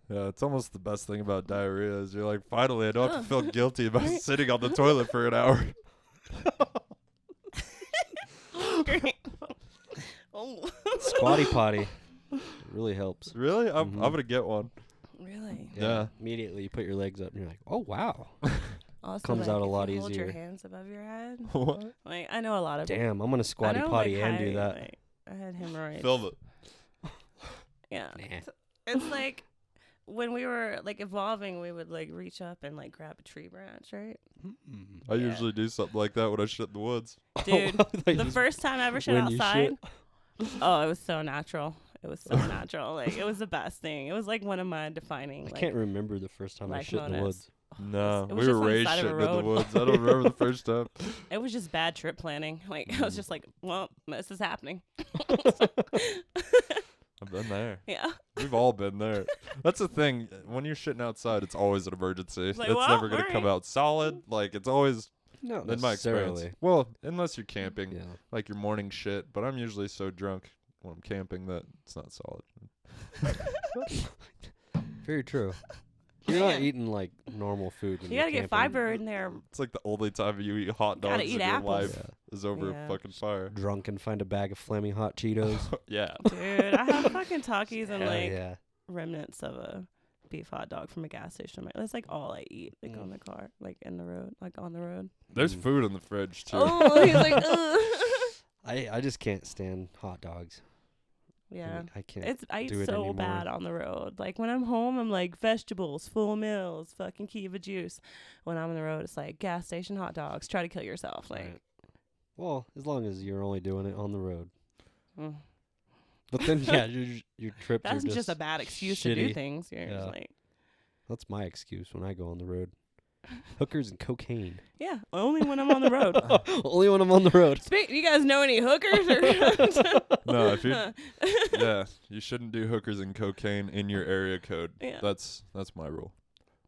Speaker 1: Yeah, it's almost the best thing about diarrhea is you're like, finally, I don't have to feel
Speaker 4: Ugh.
Speaker 1: guilty about sitting on the toilet for an hour.
Speaker 4: Great. Oh,
Speaker 3: Squatty potty. It really helps.
Speaker 1: Really? I'm
Speaker 3: Mhm.
Speaker 1: going to get one.
Speaker 4: really?
Speaker 1: Yeah.
Speaker 3: Immediately you put your legs up and you're like, oh, wow.
Speaker 4: Also,
Speaker 3: Comes
Speaker 4: like,
Speaker 3: out a
Speaker 4: if
Speaker 3: lot
Speaker 4: you hold your
Speaker 3: easier.
Speaker 4: hands above your head.
Speaker 1: What?
Speaker 4: Like I know a lot of
Speaker 3: Damn, I'm going to
Speaker 4: I
Speaker 3: squatty
Speaker 4: know,
Speaker 3: potty
Speaker 4: like,
Speaker 3: and do that.
Speaker 4: like, I had hemorrhoids.
Speaker 1: Film it.
Speaker 4: Yeah.
Speaker 3: Nah.
Speaker 4: It's like when we were like evolving, we would like reach up and like grab a tree branch, right?
Speaker 1: I
Speaker 4: Yeah.
Speaker 1: usually do something like that when I shit in the woods.
Speaker 4: Dude,
Speaker 3: Like
Speaker 4: the
Speaker 3: just
Speaker 4: first time I ever shit
Speaker 3: when you
Speaker 4: outside,
Speaker 3: shit.
Speaker 4: oh, it was so natural. It was so natural. Like it was the best thing. It was like one of my defining.
Speaker 3: I
Speaker 4: Like,
Speaker 3: can't remember the first time I
Speaker 4: life
Speaker 3: shit in the
Speaker 4: moments.
Speaker 3: woods.
Speaker 1: No,
Speaker 4: It was
Speaker 1: we
Speaker 4: just
Speaker 1: were
Speaker 4: on the
Speaker 1: raised
Speaker 4: side of a
Speaker 1: shitting in the
Speaker 4: road.
Speaker 1: woods. I don't remember the first time.
Speaker 4: It was just bad trip planning. Like I was just like, well, this is happening.
Speaker 1: I've been there.
Speaker 4: Yeah.
Speaker 1: We've all been there. That's the thing. When you're shitting outside, it's always an emergency.
Speaker 4: It's like,
Speaker 1: It's
Speaker 4: well,
Speaker 1: never going to
Speaker 4: alright.
Speaker 1: come out solid. Like, it's always,
Speaker 3: Not
Speaker 1: in my experience.
Speaker 3: necessarily.
Speaker 1: Well, unless you're camping,
Speaker 3: Yeah.
Speaker 1: like your morning shit. But I'm usually so drunk when I'm camping that it's not solid.
Speaker 3: Very true. You're not
Speaker 4: Man.
Speaker 3: eating like normal food. When
Speaker 4: You
Speaker 3: you're
Speaker 4: gotta get
Speaker 3: camping.
Speaker 4: fiber in there.
Speaker 1: It's like the only time you eat hot
Speaker 4: Gotta
Speaker 1: dogs
Speaker 4: eat
Speaker 1: in your
Speaker 4: apples.
Speaker 1: life is over
Speaker 4: Yeah.
Speaker 1: a fucking fire.
Speaker 3: Drunk and find a bag of flaming hot Cheetos.
Speaker 1: Yeah.
Speaker 4: Dude, I have fucking Takis and
Speaker 3: Hell
Speaker 4: like
Speaker 3: yeah.
Speaker 4: remnants of a beef hot dog from a gas station. That's like all I eat, like on the car, like in the road, like on the road.
Speaker 1: There's food in the fridge, too.
Speaker 4: Oh, he's like, ugh.
Speaker 3: I just can't stand hot dogs.
Speaker 4: Yeah.
Speaker 3: I can't.
Speaker 4: I eat
Speaker 3: do it
Speaker 4: so
Speaker 3: anymore.
Speaker 4: bad on the road. Like when I'm home, I'm like vegetables, full meals, fucking Kiva juice. When I'm on the road, it's like gas station hot dogs. Try to kill yourself. Like,
Speaker 3: Right. Well, as long as you're only doing it on the road.
Speaker 4: mm.
Speaker 3: But then, yeah, your trips
Speaker 4: That's
Speaker 3: are
Speaker 4: just a bad excuse to do
Speaker 3: shitty.
Speaker 4: things. You're just
Speaker 3: Yeah.
Speaker 4: like,
Speaker 3: That's my excuse when I go on the road. Hookers and cocaine.
Speaker 4: yeah, only when I'm on the road.
Speaker 3: Only when I'm on the road.
Speaker 4: You guys know any hookers? Or
Speaker 1: No, if you yeah, you shouldn't do hookers and cocaine in your area code.
Speaker 4: Yeah.
Speaker 1: That's my rule.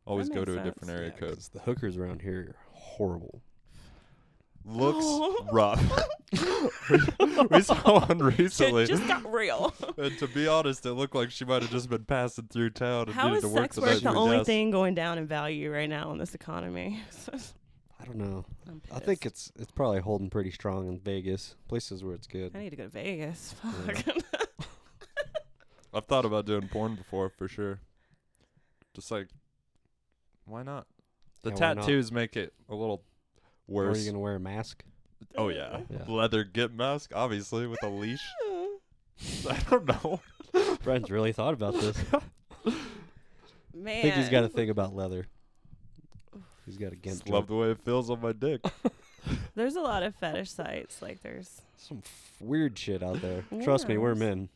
Speaker 1: Always go
Speaker 4: makes
Speaker 1: to a
Speaker 4: sense.
Speaker 1: different area
Speaker 3: Yeah,
Speaker 1: code.
Speaker 3: 'cause the hookers around here are horrible.
Speaker 1: Looks
Speaker 4: Oh.
Speaker 1: rough. we saw one recently.
Speaker 4: It just got real.
Speaker 1: And to be honest, it looked like she might have just been passing through town and
Speaker 4: How
Speaker 1: needed
Speaker 4: is
Speaker 1: to work
Speaker 4: sex
Speaker 1: the
Speaker 4: work
Speaker 1: night
Speaker 4: the
Speaker 1: she
Speaker 4: only
Speaker 1: was
Speaker 4: thing going down in value right now in this economy?
Speaker 3: I don't know.
Speaker 4: I'm
Speaker 3: I think
Speaker 4: pissed.
Speaker 3: it's probably holding pretty strong in Vegas, places where it's good.
Speaker 4: I need to go to Vegas.
Speaker 3: Yeah.
Speaker 4: Fuck.
Speaker 1: I've thought about doing porn before for sure. Just like, why not? The
Speaker 3: Yeah, why not?
Speaker 1: tattoos make it a little
Speaker 3: Or are
Speaker 1: worse.
Speaker 3: you gonna wear a mask?
Speaker 1: Oh yeah.
Speaker 3: Yeah.
Speaker 1: Leather get mask, obviously with a leash. I don't know.
Speaker 3: Brian's really thought about this.
Speaker 4: Man.
Speaker 3: I think he's got to think about leather. He's got a
Speaker 1: Just
Speaker 3: Gent
Speaker 1: love
Speaker 3: joke.
Speaker 1: the way it feels on my dick.
Speaker 4: There's a lot of fetish sites. Like there's.
Speaker 3: Some weird shit out there. Trust me, we're
Speaker 4: Yes.
Speaker 3: men.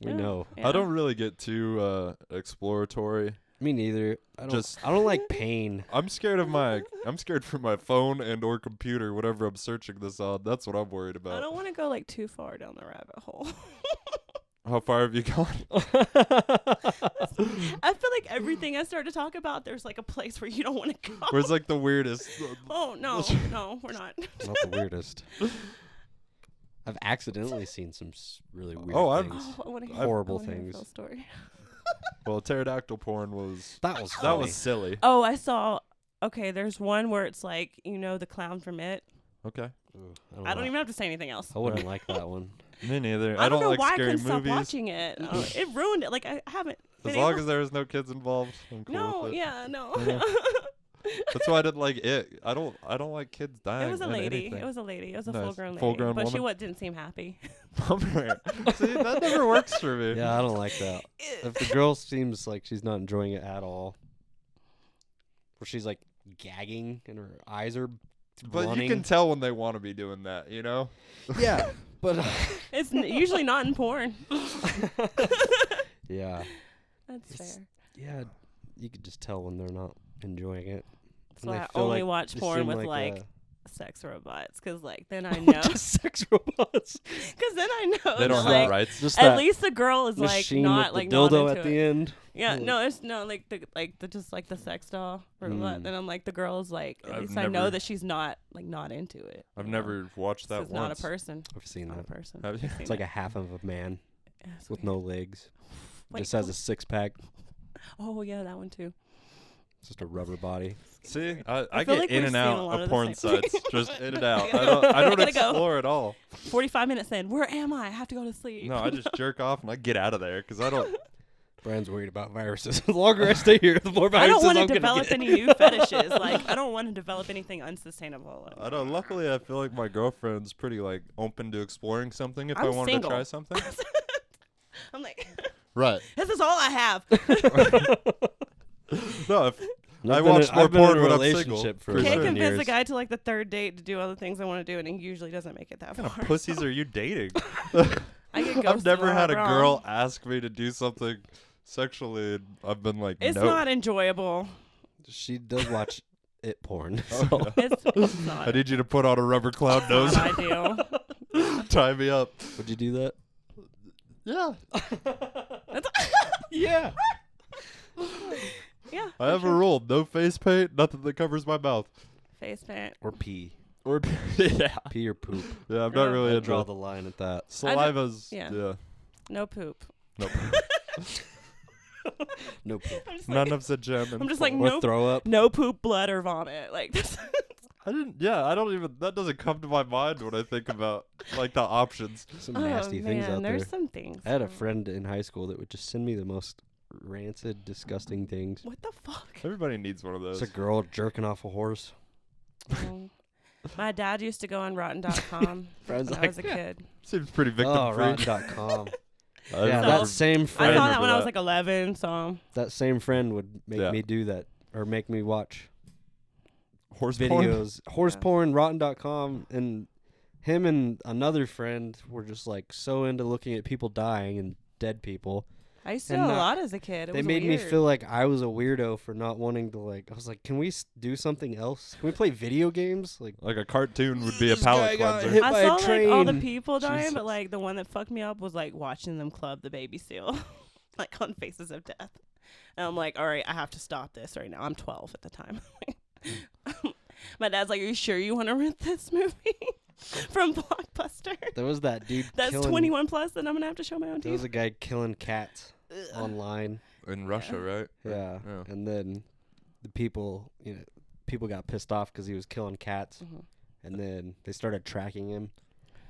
Speaker 3: We
Speaker 4: Yeah,
Speaker 3: know.
Speaker 4: yeah.
Speaker 1: I don't really get too exploratory.
Speaker 3: Me neither. I
Speaker 1: Just-
Speaker 3: don't like pain.
Speaker 1: I'm scared for my phone and or computer, whatever I'm searching this on. That's what I'm worried
Speaker 4: I
Speaker 1: about.
Speaker 4: don't want to go like too far down the rabbit hole.
Speaker 1: How far have you gone?
Speaker 4: I feel like everything I start to talk about, there's like a place where you don't want to go.
Speaker 1: Where's like the weirdest?
Speaker 4: Oh no, no, we're not.
Speaker 3: Not the weirdest. I've accidentally seen some really weird
Speaker 1: Oh, I've-
Speaker 3: things.
Speaker 4: Oh, I wanna hear,
Speaker 3: Horrible
Speaker 4: I wanna hear
Speaker 3: things.
Speaker 4: Phil's story.
Speaker 1: Well, pterodactyl porn was
Speaker 3: That was
Speaker 1: that
Speaker 3: funny.
Speaker 1: was silly.
Speaker 4: Oh, I saw. Okay, there's one where it's like the clown from It.
Speaker 1: Okay,
Speaker 3: Ugh,
Speaker 4: I don't even have to say anything else.
Speaker 3: I wouldn't like that one.
Speaker 1: me neither.
Speaker 4: I don't know
Speaker 1: like
Speaker 4: why I
Speaker 1: scary
Speaker 4: couldn't stop
Speaker 1: movies.
Speaker 4: watching it. It ruined it. Like I haven't.
Speaker 1: As
Speaker 4: been
Speaker 1: long
Speaker 4: able-
Speaker 1: as there was no kids involved, I'm cool
Speaker 4: No,
Speaker 1: with it.
Speaker 4: yeah, no.
Speaker 3: Yeah.
Speaker 1: That's why I didn't like it. I don't like kids dying.
Speaker 4: It was a
Speaker 1: in
Speaker 4: lady.
Speaker 1: anything.
Speaker 4: It was a lady. It was a
Speaker 1: Nice.
Speaker 4: full-grown lady.
Speaker 1: Full-grown
Speaker 4: but she
Speaker 1: woman?
Speaker 4: didn't seem happy.
Speaker 1: Bummer. See, that never works for me.
Speaker 3: Yeah, I don't like that. If the girl seems like she's not enjoying it at all, or she's like gagging and her eyes are
Speaker 1: But
Speaker 3: running.
Speaker 1: you can tell when they want to be doing that, you know?
Speaker 3: Yeah, but
Speaker 4: It's usually not in porn.
Speaker 3: yeah,
Speaker 4: That's
Speaker 3: It's-
Speaker 4: fair.
Speaker 3: yeah, you could just tell when they're not enjoying it.
Speaker 4: So
Speaker 3: And they
Speaker 4: I
Speaker 3: feel
Speaker 4: only
Speaker 3: like
Speaker 4: watch
Speaker 3: they
Speaker 4: porn
Speaker 3: seem
Speaker 4: with like
Speaker 3: a-
Speaker 4: sex robots, because like then I know.
Speaker 3: just sex robots.
Speaker 4: Because then I know.
Speaker 1: They don't
Speaker 4: that,
Speaker 1: have
Speaker 4: like,
Speaker 1: rights.
Speaker 3: Just
Speaker 4: At
Speaker 3: that
Speaker 4: least the girl is like
Speaker 3: machine
Speaker 4: not
Speaker 3: with
Speaker 4: like
Speaker 3: the
Speaker 4: not
Speaker 3: dildo
Speaker 4: into
Speaker 3: at
Speaker 4: it.
Speaker 3: the end.
Speaker 4: Yeah,
Speaker 3: Ugh.
Speaker 4: no, it's no like the just like the sex doll robot.
Speaker 3: Mm.
Speaker 4: Then I'm like the girl is like at
Speaker 1: I've
Speaker 4: least I know
Speaker 1: never-
Speaker 4: that she's not into it.
Speaker 1: I've
Speaker 4: you know?
Speaker 1: never watched
Speaker 4: This
Speaker 1: that
Speaker 4: is not a
Speaker 1: once.
Speaker 4: person.
Speaker 3: I've seen
Speaker 4: Not a
Speaker 3: that.
Speaker 4: person.
Speaker 1: Have you?
Speaker 4: I've seen
Speaker 3: It's like
Speaker 4: it.
Speaker 3: a half of a man
Speaker 4: Yeah, it's
Speaker 3: with
Speaker 4: weird.
Speaker 3: no legs.
Speaker 4: Wait,
Speaker 3: Just has a six pack.
Speaker 4: Oh yeah, that one too.
Speaker 3: Just a rubber body.
Speaker 1: See, I
Speaker 4: feel
Speaker 1: get
Speaker 4: like
Speaker 1: in
Speaker 4: we're
Speaker 1: and
Speaker 4: seeing a
Speaker 1: out
Speaker 4: lot
Speaker 1: of
Speaker 4: of the
Speaker 1: porn
Speaker 4: same
Speaker 1: sites. Just in and out.
Speaker 4: I
Speaker 1: I don't
Speaker 4: gotta go.
Speaker 1: explore at all.
Speaker 4: 45 minutes in. Where am I? I have to go to sleep.
Speaker 1: No, I just jerk off and I get out of there because I don't.
Speaker 3: Brian's worried about viruses. The longer I stay here, the more
Speaker 4: I
Speaker 3: viruses
Speaker 4: don't want to
Speaker 3: I'm gonna
Speaker 4: develop
Speaker 3: get.
Speaker 4: any new fetishes. Like I don't want to develop anything unsustainable.
Speaker 1: I don't. Luckily, I feel like my girlfriend's pretty like open to exploring something if I
Speaker 4: I'm
Speaker 1: wanted
Speaker 4: single.
Speaker 1: to try something.
Speaker 4: I'm like,
Speaker 1: Right.
Speaker 4: this is all I have.
Speaker 1: No, if
Speaker 3: And
Speaker 1: I
Speaker 3: I've been
Speaker 1: watch
Speaker 3: in-
Speaker 1: more
Speaker 3: I've been in
Speaker 1: porn
Speaker 3: a
Speaker 1: when I'm
Speaker 3: relationship
Speaker 1: single.
Speaker 3: for
Speaker 1: For
Speaker 4: Can't
Speaker 1: sure.
Speaker 4: convince a
Speaker 3: years.
Speaker 4: guy to like the third date to do other things I want to do, and he usually doesn't make it that
Speaker 1: What
Speaker 4: far.
Speaker 1: kind of pussies are you dating?
Speaker 4: I get
Speaker 1: I've
Speaker 4: ghosted
Speaker 1: never
Speaker 4: while
Speaker 1: had a
Speaker 4: I'm
Speaker 1: girl
Speaker 4: wrong.
Speaker 1: ask me to do something sexually, and I've been like,
Speaker 4: It's
Speaker 1: no.
Speaker 4: not enjoyable.
Speaker 3: She does watch it porn.
Speaker 1: Oh,
Speaker 3: So.
Speaker 1: yeah.
Speaker 4: It's not.
Speaker 1: I need you to put on a rubber clown nose.
Speaker 4: not ideal.
Speaker 1: Tie me up.
Speaker 3: Would you do that?
Speaker 1: Yeah.
Speaker 3: Yeah.
Speaker 4: Yeah.
Speaker 1: I have a rule. No face paint, nothing that covers my mouth.
Speaker 4: Face paint.
Speaker 3: Or pee.
Speaker 1: Or yeah.
Speaker 3: Pee or poop.
Speaker 1: Yeah, I'm not really
Speaker 3: I
Speaker 1: into
Speaker 3: draw
Speaker 1: it.
Speaker 3: the line at that.
Speaker 1: Saliva's
Speaker 4: yeah.
Speaker 1: yeah.
Speaker 4: No poop.
Speaker 1: Nope.
Speaker 3: No poop.
Speaker 4: I'm just
Speaker 1: Not
Speaker 4: like,
Speaker 1: enough's a gem.
Speaker 4: I'm just like,
Speaker 3: Or
Speaker 4: no,
Speaker 3: throw up.
Speaker 4: no poop, blood, or vomit. Like this.
Speaker 1: I don't even that doesn't come to my mind when I think about like the options.
Speaker 3: Some nasty things out there.
Speaker 4: There's some things.
Speaker 3: I had a friend in high school that would just send me the most rancid, disgusting things.
Speaker 4: What the fuck?
Speaker 1: Everybody needs one of those.
Speaker 3: It's a girl jerking off a horse.
Speaker 4: My dad used to go on rotten.com
Speaker 3: Friends
Speaker 4: when I
Speaker 3: like,
Speaker 4: was a kid.
Speaker 1: Seems pretty victim
Speaker 3: oh,
Speaker 1: free.
Speaker 3: rotten.com.
Speaker 1: I
Speaker 3: Yeah,
Speaker 1: remember-
Speaker 3: that same
Speaker 4: I
Speaker 3: friend.
Speaker 4: saw that when I was like 11, so
Speaker 3: That same friend would make
Speaker 1: Yeah.
Speaker 3: me do that or make me watch
Speaker 1: horse porn.
Speaker 3: videos. Horse
Speaker 4: Yeah.
Speaker 3: porn, rotten.com, and him and another friend were just like so into looking at people dying and dead people.
Speaker 4: I used to
Speaker 3: And
Speaker 4: do a
Speaker 3: not-
Speaker 4: lot as a kid. It
Speaker 3: They
Speaker 4: was
Speaker 3: made me
Speaker 4: weird.
Speaker 3: feel like I was a weirdo for not wanting to like. I was like, can we do something else? Can we play video games? Like,
Speaker 1: Like a cartoon would be a
Speaker 3: This guy
Speaker 1: palate
Speaker 3: got
Speaker 1: cleanser.
Speaker 3: hit
Speaker 4: I
Speaker 3: by a
Speaker 4: saw like all the
Speaker 3: train.
Speaker 4: people dying,
Speaker 1: Jesus.
Speaker 4: but like the one that fucked me up was like watching them club the baby seal, like on Faces of Death. And I'm like, all right, I have to stop this right now. I'm 12 at the time. My dad's like, are you sure you want to rent this movie from Blockbuster?
Speaker 3: there was that dude.
Speaker 4: That's
Speaker 3: killing,
Speaker 4: 21 plus, and I'm gonna have to show my own
Speaker 3: There was
Speaker 4: TV.
Speaker 3: a guy killing cats online.
Speaker 1: In Russia, right?
Speaker 3: Yeah.
Speaker 1: Yeah.
Speaker 3: And then the people, people got pissed off because he was killing cats,
Speaker 4: Mhm.
Speaker 3: and then they started tracking him.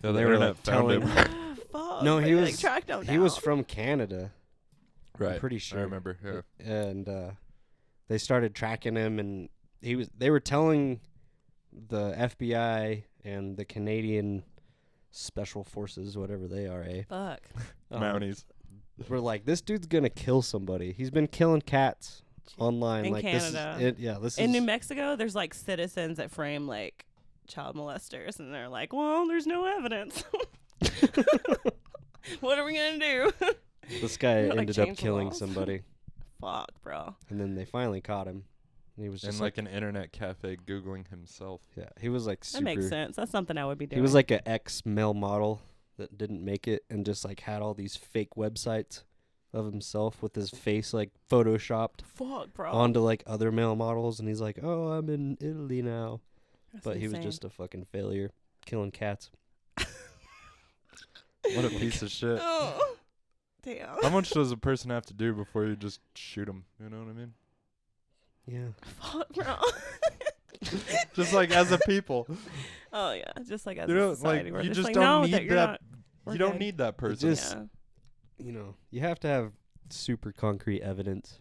Speaker 1: Yeah, the
Speaker 3: They were,
Speaker 1: internet
Speaker 3: like,
Speaker 1: found
Speaker 3: telling-
Speaker 1: him.
Speaker 4: Fuck,
Speaker 3: No,
Speaker 4: like,
Speaker 3: he
Speaker 4: they,
Speaker 3: was-
Speaker 4: like, tracked him
Speaker 3: He was
Speaker 4: down.
Speaker 3: from Canada,
Speaker 1: Right.
Speaker 3: pretty sure.
Speaker 1: I remember. Yeah.
Speaker 3: and they started tracking him, and they were telling the FBI and the Canadian Special Forces, whatever they are,
Speaker 4: Fuck.
Speaker 1: Mounties.
Speaker 3: we're like, this dude's gonna kill somebody. He's been killing cats online.
Speaker 4: In
Speaker 3: like
Speaker 4: Canada.
Speaker 3: this
Speaker 4: In
Speaker 3: is
Speaker 4: New Mexico, there's like citizens that frame like child molesters, and they're like, well, there's no evidence. What are we gonna do?
Speaker 3: this guy
Speaker 4: Like,
Speaker 3: ended up
Speaker 4: change the
Speaker 3: killing
Speaker 4: laws.
Speaker 3: somebody,
Speaker 4: Fuck, bro.
Speaker 3: and then they finally caught him. And he was
Speaker 1: In
Speaker 3: just
Speaker 1: like an internet cafe googling himself.
Speaker 3: yeah, he was like
Speaker 4: That
Speaker 3: super.
Speaker 4: makes sense. That's something I would be doing.
Speaker 3: He was like an ex-male model that didn't make it and just like had all these fake websites of himself with his face like photoshopped
Speaker 4: fuck, bro.
Speaker 3: onto like other male models, and he's like, "Oh, I'm in Italy now,"
Speaker 4: That's
Speaker 3: but he was
Speaker 4: insane.
Speaker 3: just a fucking failure, killing cats.
Speaker 1: What a piece of shit.
Speaker 4: Oh, damn.
Speaker 1: How much does a person have to do before you just shoot them? You know what I mean?
Speaker 3: Yeah,
Speaker 4: Fuck, bro.
Speaker 1: Just like as a people.
Speaker 4: Oh yeah, just like as
Speaker 1: You know,
Speaker 4: a society,
Speaker 1: like,
Speaker 4: we're
Speaker 1: you
Speaker 4: just
Speaker 1: just
Speaker 4: like,
Speaker 1: don't
Speaker 4: no,
Speaker 1: need
Speaker 4: that you're
Speaker 1: that-
Speaker 4: not. we're
Speaker 1: You don't
Speaker 4: good.
Speaker 1: need that person.
Speaker 3: just-
Speaker 4: Yeah.
Speaker 3: you have to have super concrete evidence.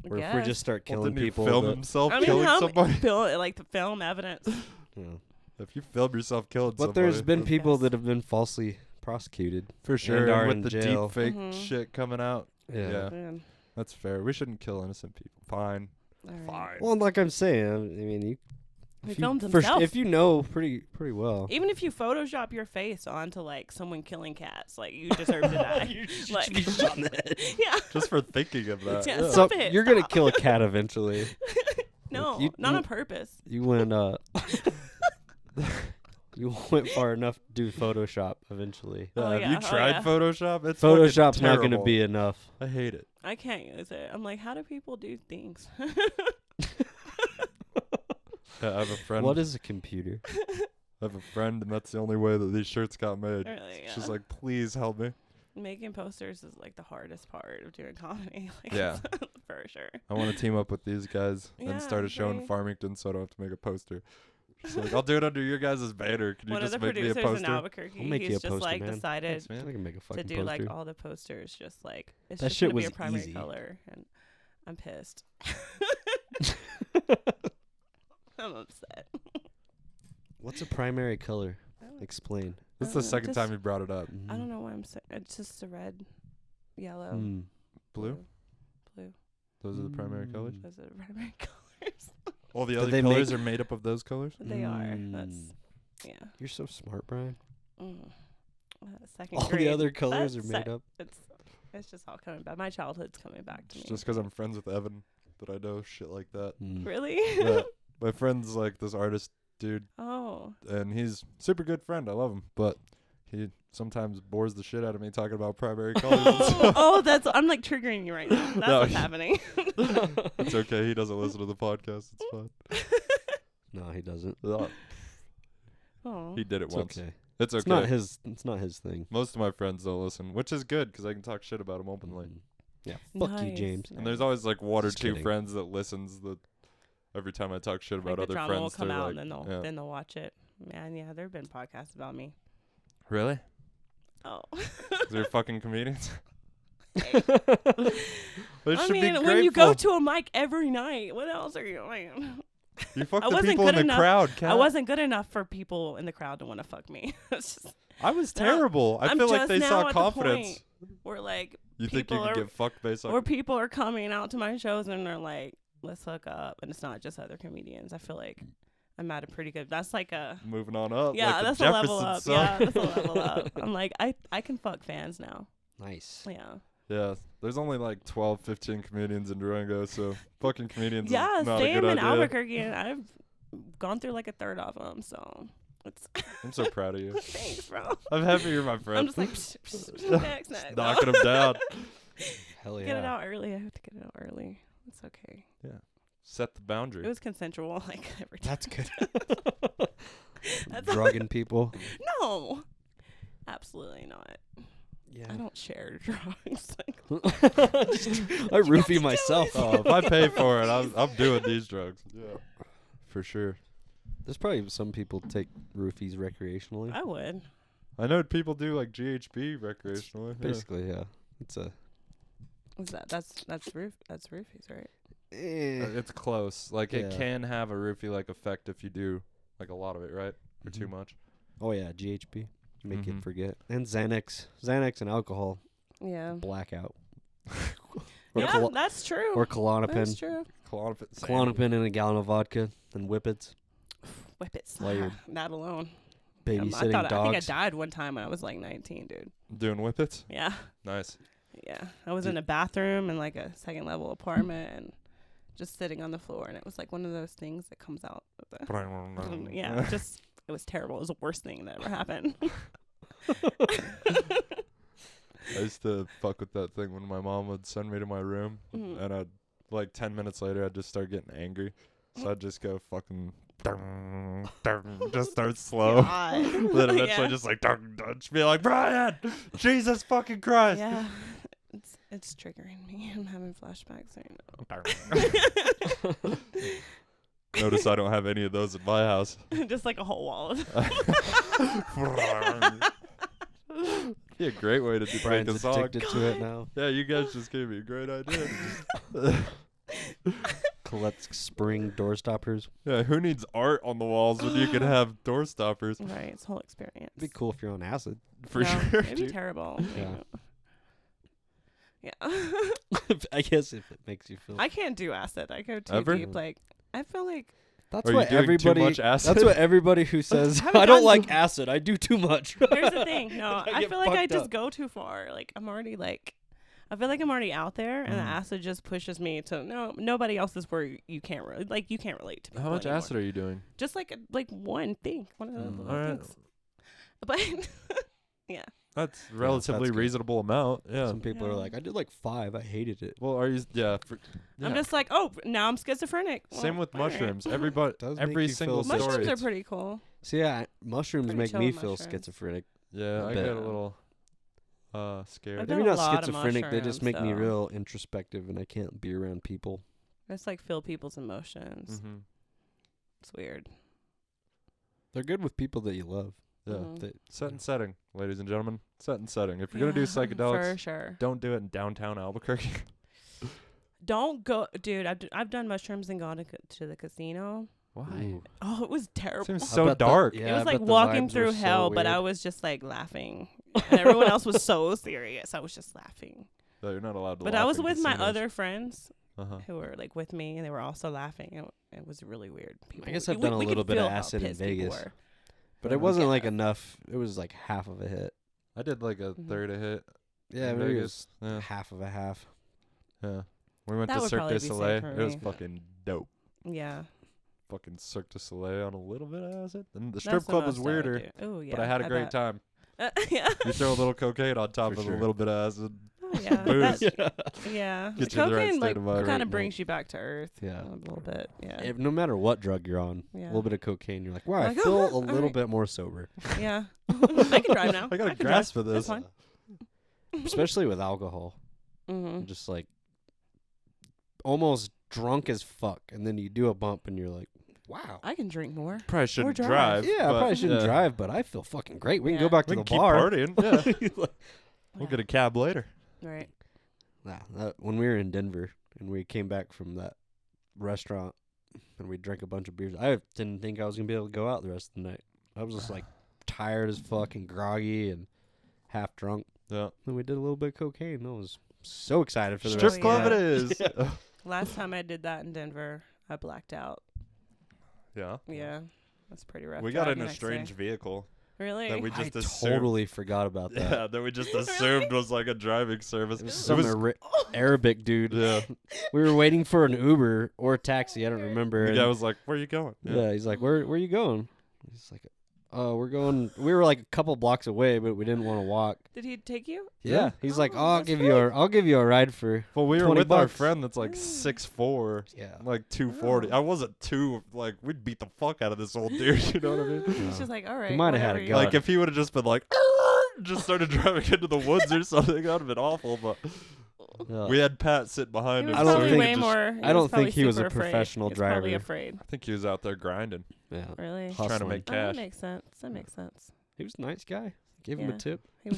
Speaker 4: I
Speaker 3: Or if we
Speaker 4: guess.
Speaker 3: just start
Speaker 1: Well,
Speaker 3: killing
Speaker 1: didn't he
Speaker 3: people,
Speaker 1: film
Speaker 3: that,
Speaker 1: himself
Speaker 4: I mean,
Speaker 1: killing
Speaker 4: how
Speaker 1: somebody?
Speaker 4: like the film evidence.
Speaker 3: you know.
Speaker 1: If you film yourself killing
Speaker 3: But
Speaker 1: somebody.
Speaker 3: there's been people
Speaker 4: Yes.
Speaker 3: that have been falsely prosecuted.
Speaker 1: for sure
Speaker 3: are
Speaker 1: with
Speaker 3: in
Speaker 1: the
Speaker 3: jail.
Speaker 1: deep fake
Speaker 4: Mhm.
Speaker 1: shit coming out. Yeah.
Speaker 4: Man.
Speaker 1: That's fair. We shouldn't kill innocent people. Fine.
Speaker 4: All right.
Speaker 1: Fine.
Speaker 3: Well, like I'm saying, I mean,
Speaker 4: He
Speaker 3: if
Speaker 4: filmed
Speaker 3: you,
Speaker 4: himself.
Speaker 3: if you know pretty well.
Speaker 4: Even if you Photoshop your face onto like someone killing cats, like you deserve to die. Like,
Speaker 3: shot in the head.
Speaker 4: yeah.
Speaker 1: Just for thinking of that.
Speaker 4: Yeah,
Speaker 1: Yeah.
Speaker 3: So
Speaker 4: Stop it,
Speaker 3: you're gonna
Speaker 4: stop.
Speaker 3: kill a cat eventually.
Speaker 4: No,
Speaker 3: You-
Speaker 4: not
Speaker 3: you-
Speaker 4: on purpose.
Speaker 3: You went you went far enough to do Photoshop eventually.
Speaker 4: Oh,
Speaker 1: Have
Speaker 4: yeah.
Speaker 1: you
Speaker 4: Oh,
Speaker 1: tried
Speaker 4: yeah.
Speaker 1: Photoshop? It's
Speaker 3: Photoshop's
Speaker 1: fucking
Speaker 3: not gonna
Speaker 1: terrible.
Speaker 3: be enough.
Speaker 1: I hate it.
Speaker 4: I can't use it. I'm like, how do people do things?
Speaker 1: Yeah, I have a friend.
Speaker 3: What is a computer?
Speaker 1: I have a friend, and that's the only way that these shirts got made.
Speaker 4: Really,
Speaker 1: She's
Speaker 4: yeah.
Speaker 1: like, please help me.
Speaker 4: Making posters is like the hardest part of doing comedy. Like,
Speaker 1: Yeah.
Speaker 4: for sure.
Speaker 1: I want to team up with these guys
Speaker 4: Yeah,
Speaker 1: and start a show in
Speaker 4: right.
Speaker 1: Farmington so I don't have to make a poster. She's like, I'll do it under your guys' banner. Can you
Speaker 4: One of
Speaker 1: just
Speaker 4: the
Speaker 1: make me a
Speaker 4: producers in
Speaker 1: poster?
Speaker 4: Albuquerque,
Speaker 3: I'll make you
Speaker 4: he's
Speaker 3: a
Speaker 4: just
Speaker 3: poster,
Speaker 4: like
Speaker 3: man.
Speaker 4: decided
Speaker 1: Thanks, man.
Speaker 3: I can make a
Speaker 4: to
Speaker 3: fucking
Speaker 4: do
Speaker 3: poster.
Speaker 4: like all the posters just like it's
Speaker 3: That
Speaker 4: just
Speaker 3: shit
Speaker 4: gonna be a
Speaker 3: was
Speaker 4: primary
Speaker 3: easy.
Speaker 4: color, and I'm pissed. I'm upset.
Speaker 3: What's a primary color?
Speaker 4: I don't-
Speaker 3: Explain.
Speaker 1: This is the
Speaker 4: don't know,
Speaker 1: second
Speaker 4: just-
Speaker 1: time you brought it up.
Speaker 4: I don't know why I'm saying it's just a red, yellow,
Speaker 3: Mm.
Speaker 1: Blue?
Speaker 4: blue.
Speaker 1: Those are the primary colors?
Speaker 4: Those are the primary colors.
Speaker 1: All the
Speaker 3: Did
Speaker 1: other
Speaker 3: they
Speaker 1: colors
Speaker 3: make-
Speaker 1: are made up of those colors?
Speaker 4: They are. That's
Speaker 3: Mm.
Speaker 4: yeah.
Speaker 3: You're so smart, Brian.
Speaker 4: Second
Speaker 3: All
Speaker 4: grade.
Speaker 3: the other colors are
Speaker 4: That's
Speaker 3: made up.
Speaker 4: It's just all coming back. My childhood's coming back to
Speaker 1: It's
Speaker 4: me.
Speaker 1: just because I'm friends with Evan. that I know shit like that.
Speaker 4: Really?
Speaker 1: Yeah. My friend's like this artist dude,
Speaker 4: Oh.
Speaker 1: and he's super good friend. I love him, but he sometimes bores the shit out of me talking about primary colors. And stuff.
Speaker 4: Oh, I'm like triggering you right now. That's
Speaker 1: No.
Speaker 4: what's happening.
Speaker 1: It's okay. He doesn't listen to the podcast. It's fine.
Speaker 3: No, he doesn't.
Speaker 4: Oh.
Speaker 1: He did it
Speaker 3: It's
Speaker 1: once.
Speaker 3: okay.
Speaker 1: It's okay.
Speaker 3: It's not his thing.
Speaker 1: Most of my friends don't listen, which is good because I can talk shit about him openly.
Speaker 3: Yeah. Fuck you,
Speaker 4: Nice.
Speaker 3: James.
Speaker 1: And there's always like one or
Speaker 3: Just
Speaker 1: two
Speaker 3: kidding.
Speaker 1: friends that listens that every time I talk shit about
Speaker 4: Like the
Speaker 1: other
Speaker 4: drama
Speaker 1: friends,
Speaker 4: will come
Speaker 1: they're
Speaker 4: out
Speaker 1: like,
Speaker 4: and
Speaker 1: yeah.
Speaker 4: then they'll watch it. Man, yeah, there've been podcasts about me.
Speaker 1: Really?
Speaker 4: Oh.
Speaker 1: They're fucking comedians.
Speaker 4: Hey.
Speaker 1: They
Speaker 4: I
Speaker 1: should
Speaker 4: mean,
Speaker 1: be
Speaker 4: when you go
Speaker 1: grateful.
Speaker 4: to a mic every night, what else are you doing?
Speaker 1: You fuck
Speaker 4: I
Speaker 1: the
Speaker 4: wasn't
Speaker 1: people in
Speaker 4: good
Speaker 1: the
Speaker 4: enough-
Speaker 1: crowd, Kat.
Speaker 4: I wasn't good enough for people in the crowd to want to fuck me. It's just,
Speaker 1: I was
Speaker 4: No,
Speaker 1: terrible. I
Speaker 4: I'm
Speaker 1: feel like
Speaker 4: just
Speaker 1: they
Speaker 4: now
Speaker 1: saw
Speaker 4: at the
Speaker 1: confidence.
Speaker 4: point where like
Speaker 1: You think you
Speaker 4: people
Speaker 1: can
Speaker 4: are-
Speaker 1: get fucked based on?
Speaker 4: where people are coming out to my shows and they're like, let's hook up, and it's not just other comedians. I feel like I'm at a pretty good. That's like a
Speaker 1: Moving on up.
Speaker 4: yeah,
Speaker 1: like the
Speaker 4: that's a level
Speaker 1: Jefferson
Speaker 4: up.
Speaker 1: song.
Speaker 4: Yeah, that's a level up. I'm like I can fuck fans now.
Speaker 3: Nice.
Speaker 4: Yeah.
Speaker 1: Yeah, there's only like 12, 15 comedians in Durango, so fucking comedians
Speaker 4: Yeah,
Speaker 1: is not a
Speaker 4: same
Speaker 1: good
Speaker 4: in
Speaker 1: idea.
Speaker 4: Albuquerque, and I've gone through like a third of them. So it's
Speaker 1: I'm so proud of you.
Speaker 4: thanks, bro.
Speaker 1: I'm happy you're my friend.
Speaker 4: I'm just like next.
Speaker 1: knocking them down.
Speaker 3: Hell yeah.
Speaker 4: Get it out early. I have to get it out early. It's okay.
Speaker 1: Set the boundary.
Speaker 4: It was consensual, like every time.
Speaker 3: That's good.
Speaker 4: That's
Speaker 3: Drugging people.
Speaker 4: No, absolutely not.
Speaker 3: Yeah.
Speaker 4: I don't share drugs. Like,
Speaker 3: I roofie myself.
Speaker 1: Oh, if I pay for it, I'm doing these drugs. Yeah, for sure.
Speaker 3: There's probably some people take roofies recreationally.
Speaker 4: I would.
Speaker 1: I know people do like GHB recreationally. Yeah.
Speaker 3: Basically, yeah. It's a.
Speaker 4: What's that? That's roofies, right?
Speaker 1: It's close. Like it
Speaker 3: Yeah.
Speaker 1: can have a roofie-like effect if you do like a lot of it, right? Or too
Speaker 3: Mhm.
Speaker 1: much.
Speaker 3: Oh yeah, GHB. Make
Speaker 1: Mhm.
Speaker 3: it forget. And Xanax and alcohol.
Speaker 4: Yeah.
Speaker 3: Blackout.
Speaker 4: Yeah, that's true.
Speaker 3: Or
Speaker 4: That's
Speaker 3: Klonopin.
Speaker 4: true.
Speaker 3: Klonopin in a gallon of vodka and Whippets.
Speaker 4: Whippets.
Speaker 3: While you're
Speaker 4: That alone.
Speaker 3: Babysitting
Speaker 4: I think I
Speaker 3: dogs.
Speaker 4: died one time when I was like 19, dude.
Speaker 1: Doing whippets.
Speaker 4: Yeah.
Speaker 1: Nice.
Speaker 4: Yeah. I was in a bathroom in like a second level apartment and just sitting on the floor, and it was like one of those things that comes out of the yeah, just it was terrible. It was the worst thing that ever happened.
Speaker 1: I used to fuck with that thing when my mom would send me to my room,
Speaker 4: Mhm.
Speaker 1: and I'd like 10 minutes later I'd just start getting angry, so I'd just go fucking just start slow.
Speaker 4: God.
Speaker 1: Then eventually
Speaker 4: Yeah.
Speaker 1: just like just be like, Brian, Jesus fucking Christ.
Speaker 4: Yeah. It's triggering me. I'm having flashbacks right now.
Speaker 1: Notice I don't have any of those in my house.
Speaker 4: Just like a whole wall.
Speaker 1: Be a great way to make
Speaker 3: Brian's
Speaker 1: a song.
Speaker 3: addicted to it now.
Speaker 1: Yeah, you guys just gave me a great idea.
Speaker 3: Collects spring door stoppers.
Speaker 1: Yeah, who needs art on the walls when you can have door stoppers?
Speaker 4: Right. It's a whole experience.
Speaker 3: It'd be cool if you're on acid.
Speaker 1: For
Speaker 4: No,
Speaker 1: sure.
Speaker 4: It'd be
Speaker 1: dude.
Speaker 4: terrible.
Speaker 3: Yeah.
Speaker 4: Yeah.
Speaker 3: I guess if it makes you feel.
Speaker 4: I can't do acid. I go too
Speaker 1: Ever?
Speaker 4: deep. Like I feel like
Speaker 3: That's
Speaker 1: Are you
Speaker 3: what
Speaker 1: doing too
Speaker 3: everybody.
Speaker 1: much acid?
Speaker 3: That's what everybody who says
Speaker 4: haven't
Speaker 3: I don't
Speaker 4: done-
Speaker 3: like acid. I do too much.
Speaker 4: here's the thing. No, I
Speaker 3: get
Speaker 4: feel like I
Speaker 3: fucked
Speaker 4: just
Speaker 3: up.
Speaker 4: go too far. Like I'm already like I feel like I'm already out there, and the
Speaker 1: Mhm.
Speaker 4: acid just pushes me to nobody else is where you can't really you can't relate to.
Speaker 1: How
Speaker 4: people
Speaker 1: much
Speaker 4: anymore.
Speaker 1: acid are you doing?
Speaker 4: Just like one thing, one of the
Speaker 3: Mm.
Speaker 4: little
Speaker 1: Alright.
Speaker 4: things. But yeah,
Speaker 1: That's relatively
Speaker 3: good.
Speaker 1: reasonable amount. Yeah.
Speaker 3: Some people are
Speaker 4: Yeah.
Speaker 3: like, I did like 5. I hated it.
Speaker 1: Well, are you? Yeah.
Speaker 4: I'm just like, oh, now I'm schizophrenic.
Speaker 1: Same
Speaker 4: Well,
Speaker 1: with
Speaker 4: all right.
Speaker 1: mushrooms. Everybody,
Speaker 3: Does make
Speaker 1: every
Speaker 3: you
Speaker 1: single
Speaker 3: feel
Speaker 1: story.
Speaker 4: Mushrooms are
Speaker 1: it's-
Speaker 4: pretty cool.
Speaker 3: So yeah, mushrooms
Speaker 4: Pretty
Speaker 3: make
Speaker 4: chill
Speaker 3: me feel
Speaker 4: mushrooms.
Speaker 3: schizophrenic.
Speaker 1: Yeah,
Speaker 3: a
Speaker 1: I
Speaker 3: bit.
Speaker 1: get a little scared.
Speaker 4: I've
Speaker 3: Maybe
Speaker 4: done a
Speaker 3: not
Speaker 4: lot of
Speaker 3: schizophrenic. They just make me
Speaker 4: mushrooms,
Speaker 3: real introspective, and I can't be around people.
Speaker 4: It's like feel people's emotions.
Speaker 1: Mm-hmm.
Speaker 4: It's weird.
Speaker 3: They're good with people that you love.
Speaker 1: Yeah.
Speaker 4: Mhm.
Speaker 3: They,
Speaker 1: Set and setting, ladies and gentlemen. Set and setting. If you're gonna do
Speaker 4: Yeah,
Speaker 1: psychedelics,
Speaker 4: for sure.
Speaker 1: don't do it in downtown Albuquerque.
Speaker 4: Don't go, dude. I've done mushrooms and gone to the casino.
Speaker 3: Ooh.
Speaker 4: Oh, it was terrible.
Speaker 1: Seems
Speaker 3: I
Speaker 1: so
Speaker 3: bet the-
Speaker 1: dark.
Speaker 3: yeah,
Speaker 4: it
Speaker 3: I
Speaker 4: was like
Speaker 3: bet the
Speaker 4: walking
Speaker 3: vibes were
Speaker 4: through
Speaker 3: so
Speaker 4: hell, but I
Speaker 3: weird.
Speaker 4: was just like laughing, and everyone else was so serious. I was just laughing.
Speaker 1: No, you're not allowed to.
Speaker 4: But
Speaker 1: laugh
Speaker 4: I was
Speaker 1: in
Speaker 4: with my
Speaker 1: casinos.
Speaker 4: other friends
Speaker 1: Uh-huh.
Speaker 4: who were like with me, and they were also laughing. It was really weird. People,
Speaker 3: guess
Speaker 4: we-
Speaker 3: I've done a
Speaker 4: we could
Speaker 3: little bit of
Speaker 4: feel how
Speaker 3: acid in
Speaker 4: pissed people
Speaker 3: Vegas.
Speaker 4: were.
Speaker 3: But it wasn't like
Speaker 4: Yeah.
Speaker 3: enough. It was like half of a hit.
Speaker 1: I did like a
Speaker 4: Mhm.
Speaker 1: third a hit.
Speaker 3: Yeah,
Speaker 1: in
Speaker 3: maybe it
Speaker 1: Vegas.
Speaker 3: was
Speaker 1: Yeah.
Speaker 3: half of a half.
Speaker 1: Yeah. We went
Speaker 4: That
Speaker 1: to
Speaker 4: would
Speaker 1: Cirque
Speaker 4: probably
Speaker 1: du
Speaker 4: be safe
Speaker 1: Soleil.
Speaker 4: for
Speaker 1: It was
Speaker 4: me.
Speaker 1: fucking dope.
Speaker 4: Yeah.
Speaker 1: Fucking Cirque du Soleil on a little bit of acid. And the
Speaker 4: That's
Speaker 1: strip
Speaker 4: the
Speaker 1: club was
Speaker 4: most I would
Speaker 1: weirder,
Speaker 4: do. Oh, yeah.
Speaker 1: but I had a great
Speaker 4: bet.
Speaker 1: time.
Speaker 4: Yeah.
Speaker 1: You throw a little cocaine on top
Speaker 3: For
Speaker 1: of
Speaker 3: sure.
Speaker 1: a little bit of acid.
Speaker 4: Oh, yeah.
Speaker 1: Booze.
Speaker 4: Yeah.
Speaker 1: Get
Speaker 4: The
Speaker 1: you in the right
Speaker 4: cocaine
Speaker 1: state of mind.
Speaker 4: kind
Speaker 3: Right,
Speaker 4: of brings you back to earth.
Speaker 3: Yeah.
Speaker 4: A little bit. Yeah.
Speaker 3: If, no matter what drug you're on, a
Speaker 4: Yeah.
Speaker 3: little bit of cocaine, you're like, wow, I
Speaker 4: Like,
Speaker 3: feel
Speaker 4: oh,
Speaker 3: a little
Speaker 4: alright.
Speaker 3: bit more sober.
Speaker 4: Yeah. I can drive now.
Speaker 1: I got a
Speaker 4: can
Speaker 1: grasp
Speaker 4: drive.
Speaker 1: for this.
Speaker 4: That's fine.
Speaker 3: Especially with alcohol.
Speaker 4: Mm-hmm.
Speaker 3: Just like almost drunk as fuck. And then you do a bump and you're like, wow.
Speaker 4: I can drink more.
Speaker 1: Probably shouldn't
Speaker 4: drive.
Speaker 1: drive.
Speaker 3: Yeah, I
Speaker 1: but,
Speaker 3: probably shouldn't
Speaker 1: yeah.
Speaker 3: drive, but I feel fucking great. We can
Speaker 4: Yeah.
Speaker 3: go back
Speaker 1: We
Speaker 3: to
Speaker 1: can
Speaker 3: the
Speaker 1: keep
Speaker 3: bar.
Speaker 1: partying. Yeah. We'll
Speaker 4: Yeah.
Speaker 1: get a cab later.
Speaker 4: Right.
Speaker 3: When we were in Denver and we came back from that restaurant and we drank a bunch of beers, I didn't think I was going to be able to go out the rest of the night. I was just like tired as fuck and groggy and half drunk.
Speaker 1: Yeah.
Speaker 3: And we did a little bit of cocaine. I was so excited for the
Speaker 1: Strip
Speaker 3: rest
Speaker 1: club
Speaker 3: of
Speaker 1: it
Speaker 3: the
Speaker 1: is.
Speaker 3: Yeah.
Speaker 4: Last time I did that in Denver, I blacked out.
Speaker 1: Yeah.
Speaker 4: Yeah. That's pretty rough.
Speaker 1: We got in
Speaker 4: driving
Speaker 1: a
Speaker 4: next
Speaker 1: strange
Speaker 4: day.
Speaker 1: vehicle
Speaker 4: Really?
Speaker 1: that we
Speaker 3: I
Speaker 1: just assumed.
Speaker 3: totally forgot about that.
Speaker 1: Yeah, that we just assumed was like a driving service.
Speaker 3: It was
Speaker 1: It
Speaker 3: some
Speaker 1: was-
Speaker 3: Arabic dude.
Speaker 1: yeah.
Speaker 3: We were waiting for an Uber or a taxi. I don't remember.
Speaker 1: The
Speaker 3: and
Speaker 1: guy was like, "Where are you going?"
Speaker 3: yeah, he's like, where are you going? He's like, we're going. We were like a couple blocks away, but we didn't want to walk.
Speaker 4: Did he take you?
Speaker 3: Yeah. He's like,
Speaker 4: Oh,
Speaker 3: I'll
Speaker 4: that's
Speaker 3: give you a ride for.
Speaker 1: Well, we were
Speaker 3: 20
Speaker 1: with our
Speaker 3: bucks.
Speaker 1: friend that's like
Speaker 4: Mm.
Speaker 1: 6'4",
Speaker 3: Yeah.
Speaker 1: like 240.
Speaker 4: Oh.
Speaker 1: I wasn't too like we'd beat the fuck out of this old dude. You know what I mean?
Speaker 4: He's just like, all right.
Speaker 3: might have had
Speaker 4: whatever
Speaker 3: a
Speaker 4: you
Speaker 3: gun.
Speaker 4: want."
Speaker 1: Like if he would have just been like, just started driving into the woods or something, that would have been awful. But we had Pat sit behind
Speaker 4: He
Speaker 1: him.
Speaker 4: was
Speaker 3: I don't
Speaker 1: so
Speaker 4: probably
Speaker 1: he
Speaker 3: think-
Speaker 4: way
Speaker 1: could just-
Speaker 4: more.
Speaker 3: I don't
Speaker 4: probably
Speaker 3: think he was a
Speaker 4: super afraid.
Speaker 3: professional
Speaker 4: He was Probably
Speaker 3: driver.
Speaker 4: afraid.
Speaker 1: I think he was out there grinding,
Speaker 3: Yeah.
Speaker 4: Really?
Speaker 1: trying to
Speaker 3: Hustling.
Speaker 1: make
Speaker 4: Oh,
Speaker 1: cash.
Speaker 4: that makes sense. That makes sense.
Speaker 3: He was a nice guy. Gave him a
Speaker 4: Yeah.
Speaker 3: tip.
Speaker 4: He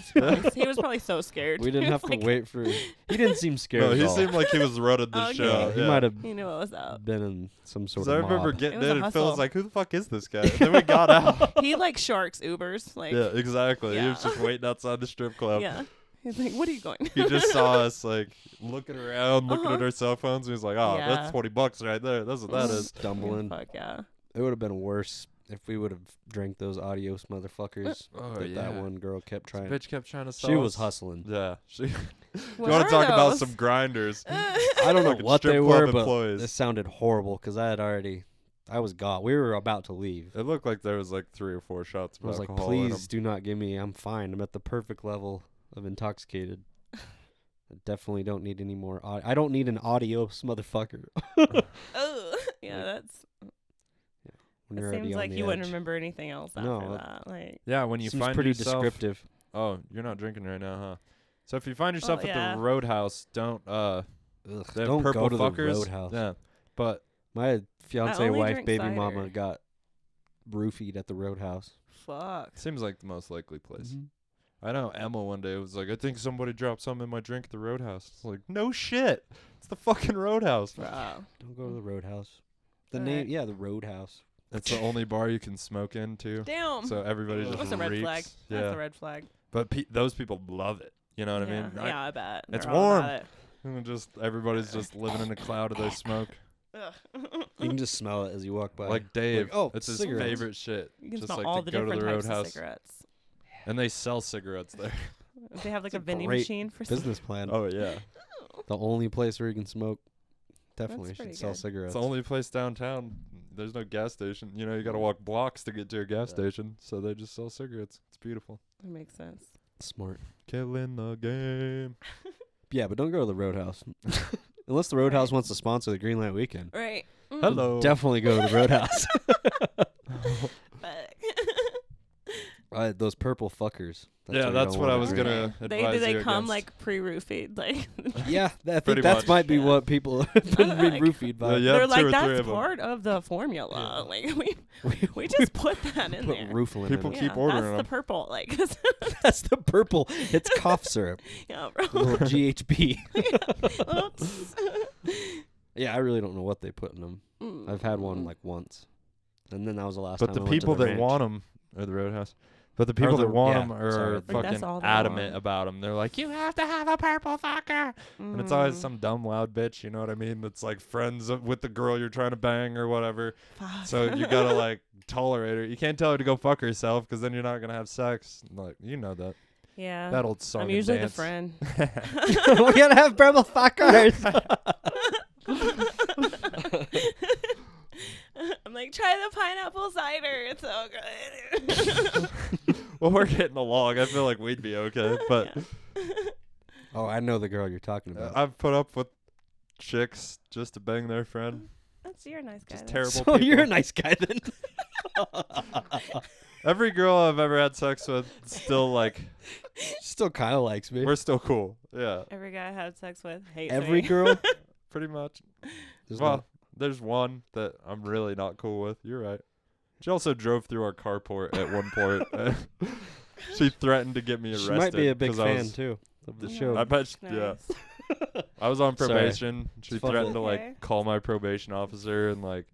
Speaker 4: was probably so scared.
Speaker 3: We didn't
Speaker 4: He
Speaker 3: have
Speaker 4: was
Speaker 3: to
Speaker 4: like-
Speaker 3: wait for. He didn't seem scared.
Speaker 1: No,
Speaker 3: at
Speaker 1: he
Speaker 3: all.
Speaker 1: seemed like he was running the
Speaker 4: Okay.
Speaker 1: show.
Speaker 3: He
Speaker 1: yeah.
Speaker 3: might have
Speaker 4: He knew what was up.
Speaker 3: been in some sort
Speaker 1: 'Cause I
Speaker 3: of
Speaker 1: remember
Speaker 3: mob.
Speaker 1: getting
Speaker 4: It was
Speaker 1: in
Speaker 4: a
Speaker 1: and Phil was
Speaker 4: hustle.
Speaker 1: like, "Who the fuck is this guy?" And then we got out.
Speaker 4: He like sharks Ubers. Like
Speaker 1: Yeah, exactly. He was
Speaker 4: Yeah.
Speaker 1: just waiting outside the strip club.
Speaker 4: yeah. He's like, what are you going?
Speaker 1: He just saw us like looking around, looking at
Speaker 4: Uh-huh.
Speaker 1: our cell phones. And he was like, "Oh,
Speaker 4: Yeah.
Speaker 1: that's $20 right there. That's what that is."
Speaker 3: Stumbling.
Speaker 4: Fuck yeah.
Speaker 3: It would have been worse if we would have drank those adios motherfuckers
Speaker 1: Oh
Speaker 3: that
Speaker 1: yeah.
Speaker 3: that one girl kept trying.
Speaker 1: Bitch kept trying to sell.
Speaker 3: She was
Speaker 1: us.
Speaker 3: hustling.
Speaker 1: Yeah. She. You
Speaker 4: What
Speaker 1: want
Speaker 4: are
Speaker 1: to talk about
Speaker 4: those?
Speaker 1: some grinders?
Speaker 3: I don't know
Speaker 1: Fucking
Speaker 3: what
Speaker 1: strip
Speaker 3: they
Speaker 1: club
Speaker 3: were, but
Speaker 1: employees.
Speaker 3: this sounded horrible because I was gone. We were about to leave.
Speaker 1: It looked like there was like 3 or 4 shots of
Speaker 3: I was like,
Speaker 1: alcohol in 'em.
Speaker 3: please do not give me. I'm fine. I'm at the perfect level of intoxicated. I definitely don't need any more. I don't need an adios motherfucker.
Speaker 4: Oh, yeah. That's.
Speaker 3: When
Speaker 4: It
Speaker 3: you're already
Speaker 4: seems
Speaker 3: on
Speaker 4: like
Speaker 3: the
Speaker 4: you wouldn't
Speaker 3: edge.
Speaker 4: remember anything else after
Speaker 3: No,
Speaker 4: that. Like.
Speaker 1: Yeah, when you
Speaker 3: Seems
Speaker 1: find
Speaker 3: pretty
Speaker 1: yourself.
Speaker 3: descriptive.
Speaker 1: Oh, you're not drinking right now, huh? So if you find yourself at
Speaker 4: yeah.
Speaker 1: the Roadhouse, don't
Speaker 3: Ugh,
Speaker 1: they have
Speaker 3: don't
Speaker 1: purple
Speaker 3: go to
Speaker 1: fuckers.
Speaker 3: the Roadhouse.
Speaker 1: Yeah, but
Speaker 3: My fiance,
Speaker 4: only
Speaker 3: wife,
Speaker 4: drink
Speaker 3: baby
Speaker 4: cider.
Speaker 3: mama got roofied at the Roadhouse.
Speaker 4: Fuck.
Speaker 1: seems like the most likely place.
Speaker 3: Mhm.
Speaker 1: I know Emma one day was like, "I think somebody dropped something in my drink at the Roadhouse." It's like, no shit, it's the fucking Roadhouse.
Speaker 4: Wow.
Speaker 3: Don't go to the Roadhouse. The
Speaker 4: Alright.
Speaker 3: name, yeah, the Roadhouse.
Speaker 1: It's the only bar you can smoke in too.
Speaker 4: Damn.
Speaker 1: So everybody just
Speaker 4: That's a red
Speaker 1: reeks.
Speaker 4: flag.
Speaker 1: Yeah,
Speaker 4: That's a red flag.
Speaker 1: but those people love it. You know what
Speaker 4: yeah.
Speaker 1: I mean?
Speaker 4: Yeah, I bet.
Speaker 1: it's
Speaker 4: They're all
Speaker 1: warm.
Speaker 4: about it.
Speaker 1: And just everybody's just living in a cloud of their smoke.
Speaker 4: Ugh.
Speaker 3: You can just smell it as you walk by.
Speaker 1: Like Dave,
Speaker 3: oh,
Speaker 1: it's his
Speaker 3: cigarettes.
Speaker 1: favorite shit.
Speaker 4: You can
Speaker 1: just
Speaker 4: smell
Speaker 1: like
Speaker 4: all
Speaker 1: to
Speaker 4: the
Speaker 1: go to
Speaker 4: different
Speaker 1: the
Speaker 4: types
Speaker 1: Roadhouse,
Speaker 4: of cigarettes.
Speaker 1: and they sell cigarettes there.
Speaker 4: They have like
Speaker 3: It's
Speaker 4: a
Speaker 3: a
Speaker 4: vending
Speaker 3: great
Speaker 4: machine for
Speaker 3: business plan.
Speaker 1: Oh yeah,
Speaker 3: The only place where you can smoke. Definitely
Speaker 4: That's
Speaker 3: should
Speaker 4: pretty
Speaker 3: sell
Speaker 4: good.
Speaker 3: cigarettes.
Speaker 1: it's the only place downtown. There's no gas station. You know, you got to walk blocks to get to a gas
Speaker 3: Yeah.
Speaker 1: station. So they just sell cigarettes. It's beautiful.
Speaker 4: That makes sense.
Speaker 3: Smart.
Speaker 1: Killing the game.
Speaker 3: Yeah, but don't go to the Roadhouse. Unless the Roadhouse wants to sponsor the Greenlight Weekend.
Speaker 4: Right. Mm.
Speaker 1: Hello.
Speaker 3: Definitely go to the Roadhouse.
Speaker 4: Fuck.
Speaker 3: Those purple fuckers.
Speaker 1: Yeah,
Speaker 3: you
Speaker 1: that's
Speaker 3: don't
Speaker 1: what I
Speaker 3: wanna
Speaker 1: was
Speaker 3: drink.
Speaker 1: gonna
Speaker 4: Do
Speaker 1: advise
Speaker 4: they
Speaker 1: you
Speaker 4: come
Speaker 1: against.
Speaker 4: like pre-roofied? Like
Speaker 3: Yeah, I
Speaker 1: Pretty
Speaker 3: think that
Speaker 1: much.
Speaker 3: might be
Speaker 4: Yeah.
Speaker 3: what people have been
Speaker 4: Like-
Speaker 3: roofied by.
Speaker 1: Yeah, you
Speaker 4: they're
Speaker 1: have
Speaker 4: like
Speaker 1: 2 or 3
Speaker 4: that's
Speaker 1: of 'em.
Speaker 4: part of the formula.
Speaker 3: Yeah.
Speaker 4: Like we just put that in
Speaker 3: Put
Speaker 4: there.
Speaker 3: roofling
Speaker 1: People
Speaker 3: in it.
Speaker 1: keep ordering
Speaker 4: That's
Speaker 1: 'em.
Speaker 4: the purple. Like
Speaker 3: That's the purple. It's cough syrup.
Speaker 4: yeah,
Speaker 3: A
Speaker 4: bro.
Speaker 3: little GHB.
Speaker 4: Oops.
Speaker 3: Yeah, I really don't know what they put in them.
Speaker 4: Mm.
Speaker 3: I've had one like once, and then that was the last
Speaker 1: But
Speaker 3: time.
Speaker 1: the
Speaker 3: I went to
Speaker 1: people that
Speaker 3: ranch.
Speaker 1: want 'em are the Roadhouse. But the people
Speaker 3: the-
Speaker 1: that want
Speaker 3: yeah,
Speaker 1: 'em are
Speaker 3: sorry.
Speaker 4: Like, that's
Speaker 1: fucking
Speaker 4: all they
Speaker 1: adamant
Speaker 4: want.
Speaker 1: about 'em. They're like, you have to have a purple fucker. And it's always
Speaker 4: Mm.
Speaker 1: some dumb loud bitch, you know what I mean? That's like friends with the girl you're trying to bang or whatever.
Speaker 4: Fuck.
Speaker 1: So you gotta like tolerate her. You can't tell her to go fuck herself because then you're not gonna have sex. Like you know that
Speaker 4: yeah.
Speaker 1: that old song.
Speaker 4: I'm
Speaker 1: and
Speaker 4: usually
Speaker 1: dance.
Speaker 4: the friend.
Speaker 3: We're gonna have purple fuckers.
Speaker 4: I'm like, try the pineapple cider. It's so good.
Speaker 1: Well, we're getting along. I feel like we'd be okay. But
Speaker 3: Oh, I know the girl you're talking about.
Speaker 1: I've put up with chicks just to bang their friend.
Speaker 4: You're a nice guy.
Speaker 1: Just
Speaker 4: then.
Speaker 1: terrible
Speaker 3: So
Speaker 1: people.
Speaker 3: you're a nice guy then.
Speaker 1: Every girl I've ever had sex with, still like,
Speaker 3: Still kind of likes me.
Speaker 1: we're still cool. Yeah,
Speaker 4: Every guy I had sex with hates
Speaker 3: Every
Speaker 4: me.
Speaker 3: girl.
Speaker 1: pretty much.
Speaker 3: There's
Speaker 1: Well,
Speaker 3: not-
Speaker 1: there's one that I'm really not cool with. You're right. She also drove through our carport at one point. She threatened to get me arrested.
Speaker 3: she might be a big
Speaker 1: 'cause I
Speaker 3: fan
Speaker 1: was-
Speaker 3: too of the
Speaker 4: Yeah.
Speaker 3: show.
Speaker 1: I bet.
Speaker 4: Nice.
Speaker 1: Yeah. I was on
Speaker 3: Sorry.
Speaker 1: probation. She
Speaker 3: It's fun
Speaker 1: threatened
Speaker 3: to-
Speaker 1: to
Speaker 4: Okay.
Speaker 1: like call my probation officer and like,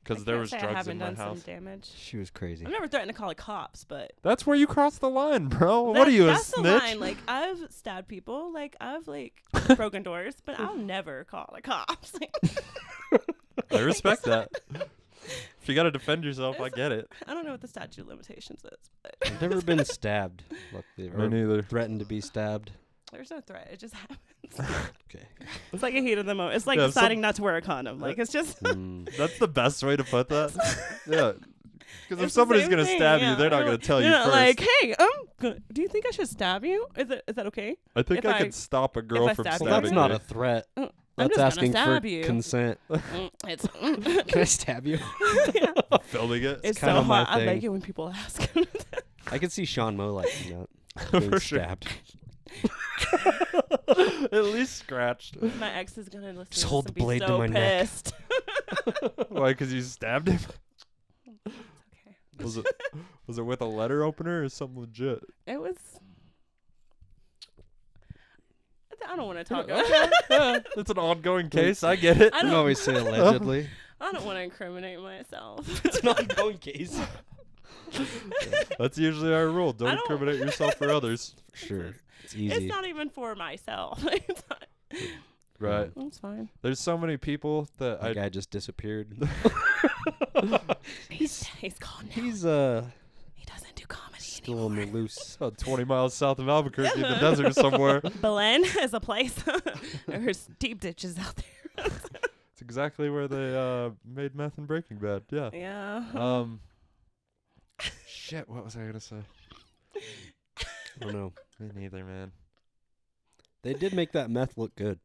Speaker 1: because there
Speaker 4: can't
Speaker 1: was
Speaker 4: say I
Speaker 1: drugs
Speaker 4: haven't
Speaker 1: in my
Speaker 4: done
Speaker 1: house.
Speaker 4: some damage.
Speaker 3: She was crazy.
Speaker 4: I've never threatened to call the cops, but
Speaker 1: That's where you cross the line, bro. What are you, a
Speaker 4: that's
Speaker 1: snitch?
Speaker 4: the line. Like, I've stabbed people. Like, I've like broken doors, but I'll never call the cops.
Speaker 1: I respect that. If you got to defend yourself, I get it.
Speaker 4: I don't know what the statute of limitations is, but
Speaker 3: I've never been stabbed. Luckily,
Speaker 1: Me
Speaker 3: or
Speaker 1: neither.
Speaker 3: threatened to be stabbed.
Speaker 4: there's no threat. It just happens.
Speaker 3: Okay.
Speaker 4: It's like a heat of the moment. It's like
Speaker 1: Yeah,
Speaker 4: deciding not to wear a condom. Like, it's just.
Speaker 1: That's the best way to put that. Yeah. Because if
Speaker 4: It's the
Speaker 1: somebody's
Speaker 4: same
Speaker 1: going to
Speaker 4: thing,
Speaker 1: stab you,
Speaker 4: yeah.
Speaker 1: they're not going to tell you
Speaker 4: They're not
Speaker 1: first.
Speaker 4: like, hey, do you think I should stab you? Is that okay?
Speaker 1: I think
Speaker 4: if
Speaker 1: I
Speaker 4: I-
Speaker 1: could stop a girl
Speaker 4: I
Speaker 1: from
Speaker 4: stab
Speaker 1: stabbing
Speaker 4: you-
Speaker 3: Well, that's not
Speaker 1: me.
Speaker 3: a threat.
Speaker 4: I'm
Speaker 3: That's
Speaker 4: just
Speaker 3: asking
Speaker 4: gonna
Speaker 3: for
Speaker 4: stab you.
Speaker 3: consent.
Speaker 4: It's
Speaker 3: Can I stab you?
Speaker 1: Filming it.
Speaker 4: it's
Speaker 3: kinda
Speaker 4: so
Speaker 3: my
Speaker 4: hot. I like
Speaker 3: thing.
Speaker 4: it when people ask.
Speaker 3: I could see Sean Moe liking that. Being
Speaker 1: For sure.
Speaker 3: stabbed.
Speaker 1: At least scratched.
Speaker 4: My ex is gonna listen.
Speaker 3: Just
Speaker 4: to
Speaker 3: hold
Speaker 4: this
Speaker 3: the
Speaker 4: and be
Speaker 3: blade to
Speaker 4: so
Speaker 3: my neck.
Speaker 4: pissed.
Speaker 1: Why? Because you stabbed him?
Speaker 4: Okay.
Speaker 1: Was it with a letter opener or something legit?
Speaker 4: It was. I don't want to talk about
Speaker 1: Okay. Yeah, it's an ongoing case. I get it.
Speaker 4: I
Speaker 3: You
Speaker 4: don't-
Speaker 3: always say allegedly.
Speaker 4: I don't want to incriminate myself.
Speaker 3: It's an ongoing case.
Speaker 1: That's usually our rule. Don't
Speaker 4: I don't-
Speaker 1: incriminate yourself for others.
Speaker 3: Sure. It's
Speaker 4: It's
Speaker 3: easy.
Speaker 4: not even for myself. It's not-
Speaker 1: Right.
Speaker 4: It's fine.
Speaker 1: There's so many people that
Speaker 3: That guy just disappeared.
Speaker 4: He's gone now.
Speaker 3: He's
Speaker 4: He doesn't do comedy
Speaker 3: still on the loose.
Speaker 1: about 20 miles south of Albuquerque in the desert somewhere.
Speaker 4: Belen is a place. There's deep ditches out there.
Speaker 1: It's exactly where they made meth in Breaking Bad. Yeah.
Speaker 4: Yeah.
Speaker 1: Shit. What was I gonna say?
Speaker 3: I don't know.
Speaker 1: Me neither, man.
Speaker 3: They did make that meth look good.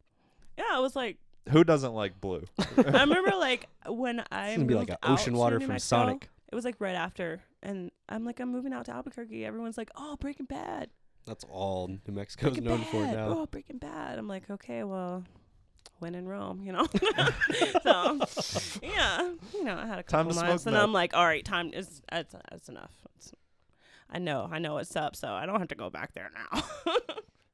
Speaker 4: Yeah, I was like,
Speaker 1: Who doesn't like blue?
Speaker 4: I remember like when I
Speaker 3: It's gonna be like
Speaker 4: moved
Speaker 3: an ocean
Speaker 4: out
Speaker 3: water
Speaker 4: to New
Speaker 3: from
Speaker 4: Mexico,
Speaker 3: Sonic.
Speaker 4: It was like right after, and I'm moving out to Albuquerque. Everyone's like, oh, Breaking Bad.
Speaker 3: That's all New Mexico's
Speaker 4: Breaking
Speaker 3: known
Speaker 4: Bad.
Speaker 3: for now.
Speaker 4: Oh, Breaking Bad. I'm like, okay, well, when in Rome, you know. So, yeah, I had a
Speaker 1: Time
Speaker 4: couple
Speaker 1: to
Speaker 4: months,
Speaker 1: smoke
Speaker 4: and
Speaker 1: meth.
Speaker 4: I'm like, all right, time is it's enough. I know what's up, so I don't have to go back there now.